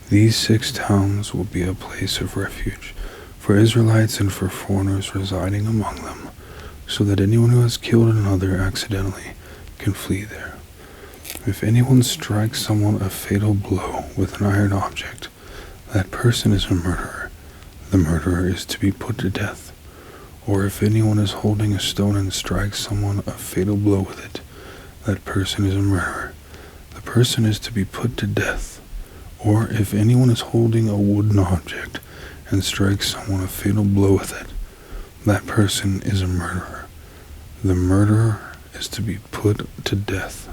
These 6 towns will be a place of refuge for Israelites and for foreigners residing among them, so that anyone who has killed another accidentally can flee there. If anyone strikes someone a fatal blow with an iron object, that person is a murderer. The murderer is to be put to death. Or if anyone is holding a stone and strikes someone a fatal blow with it, that person is a murderer. The person is to be put to death. Or if anyone is holding a wooden object and strikes someone a fatal blow with it, that person is a murderer. The murderer is to be put to death.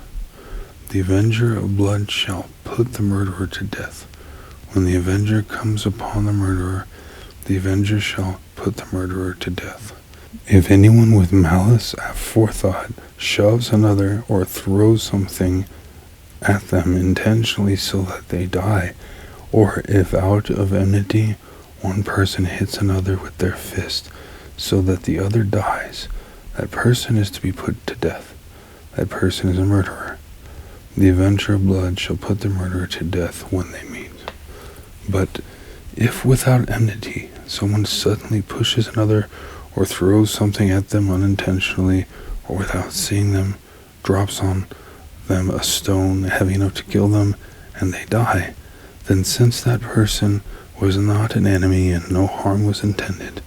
The avenger of blood shall put the murderer to death. When the avenger comes upon the murderer, the avenger shall put the murderer to death. If anyone with malice aforethought shoves another or throws something at them intentionally so that they die, or if out of enmity one person hits another with their fist so that the other dies, that person is to be put to death. That person is a murderer. The avenger of blood shall put the murderer to death when they meet. But if without enmity someone suddenly pushes another or throws something at them unintentionally or without seeing them, drops on them a stone heavy enough to kill them, and they die, then since that person was not an enemy and no harm was intended,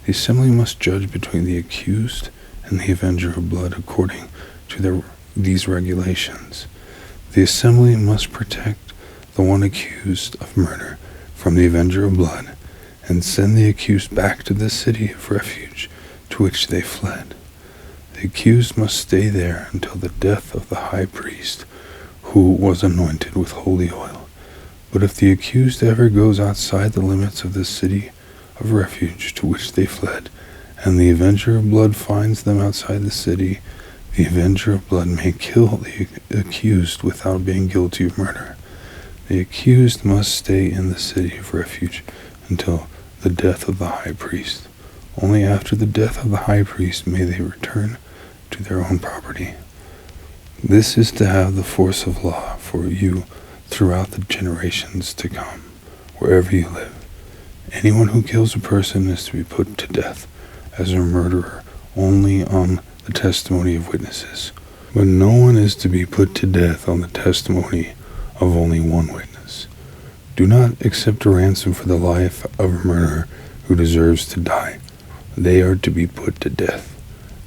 the assembly must judge between the accused and the avenger of blood according to these regulations. The assembly must protect the one accused of murder from the avenger of blood, and send the accused back to the city of refuge to which they fled. The accused must stay there until the death of the high priest, who was anointed with holy oil. But if the accused ever goes outside the limits of the city of refuge to which they fled, and the avenger of blood finds them outside the city, the avenger of blood may kill the accused without being guilty of murder. The accused must stay in the city of refuge until the death of the high priest. Only after the death of the high priest may they return to their own property. This is to have the force of law for you throughout the generations to come, wherever you live. Anyone who kills a person is to be put to death as a murderer only on the testimony of witnesses. But no one is to be put to death on the testimony of only one witness. Do not accept a ransom for the life of a murderer who deserves to die. They are to be put to death.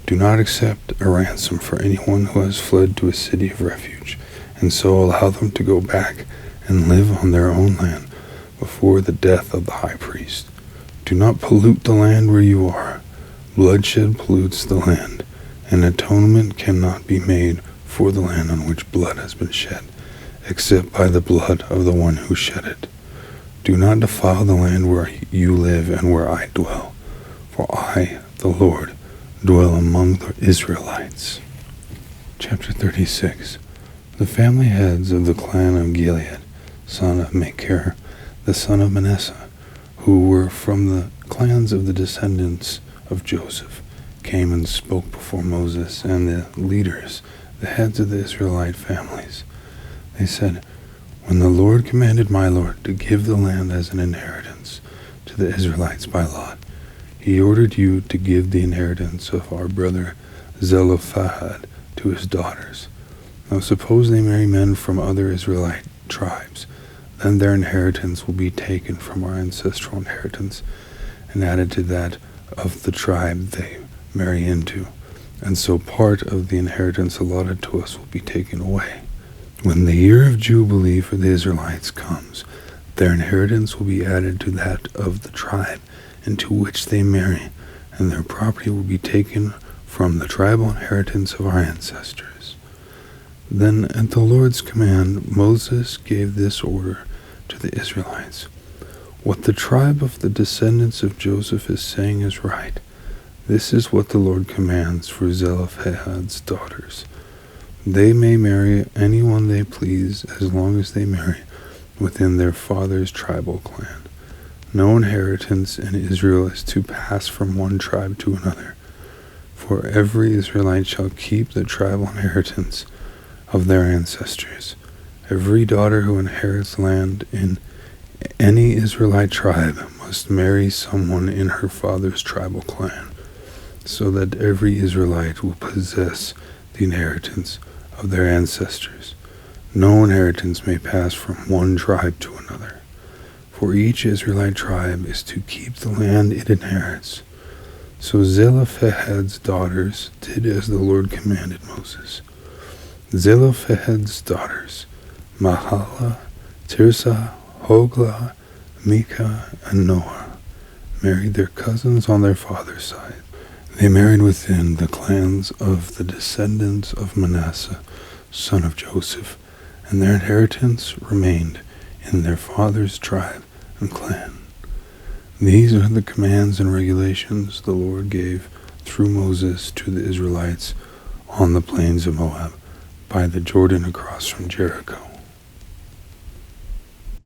Do not accept a ransom for anyone who has fled to a city of refuge, and so allow them to go back and live on their own land before the death of the high priest. Do not pollute the land where you are. Bloodshed pollutes the land, and atonement cannot be made for the land on which blood has been shed, except by the blood of the one who shed it. Do not defile the land where you live and where I dwell, for I, the Lord, dwell among the Israelites. Chapter 36. The family heads of the clan of Gilead, son of Machir, the son of Manasseh, who were from the clans of the descendants of Joseph, came and spoke before Moses and the leaders, the heads of the Israelite families. They said, "When the Lord commanded my Lord to give the land as an inheritance to the Israelites by lot, he ordered you to give the inheritance of our brother Zelophehad to his daughters. Now suppose they marry men from other Israelite tribes, then their inheritance will be taken from our ancestral inheritance and added to that of the tribe they marry into, and so part of the inheritance allotted to us will be taken away. When the year of Jubilee for the Israelites comes, their inheritance will be added to that of the tribe into which they marry, and their property will be taken from the tribal inheritance of our ancestors." Then at the Lord's command, Moses gave this order to the Israelites: "What the tribe of the descendants of Joseph is saying is right. This is what the Lord commands for Zelophehad's daughters. They may marry anyone they please as long as they marry within their father's tribal clan. No inheritance in Israel is to pass from one tribe to another, for every Israelite shall keep the tribal inheritance of their ancestors. Every daughter who inherits land in any Israelite tribe must marry someone in her father's tribal clan, so that every Israelite will possess the inheritance of their ancestors. No inheritance may pass from one tribe to another, for each Israelite tribe is to keep the land it inherits." So Zelophehad's daughters did as the Lord commanded Moses. Zelophehad's daughters, Mahlah, Tirzah, Hoglah, Milcah, and Noah, married their cousins on their father's side. They married within the clans of the descendants of Manasseh, son of Joseph, and their inheritance remained in their father's tribe and clan. These are the commands and regulations the Lord gave through Moses to the Israelites on the plains of Moab, by the Jordan across from Jericho.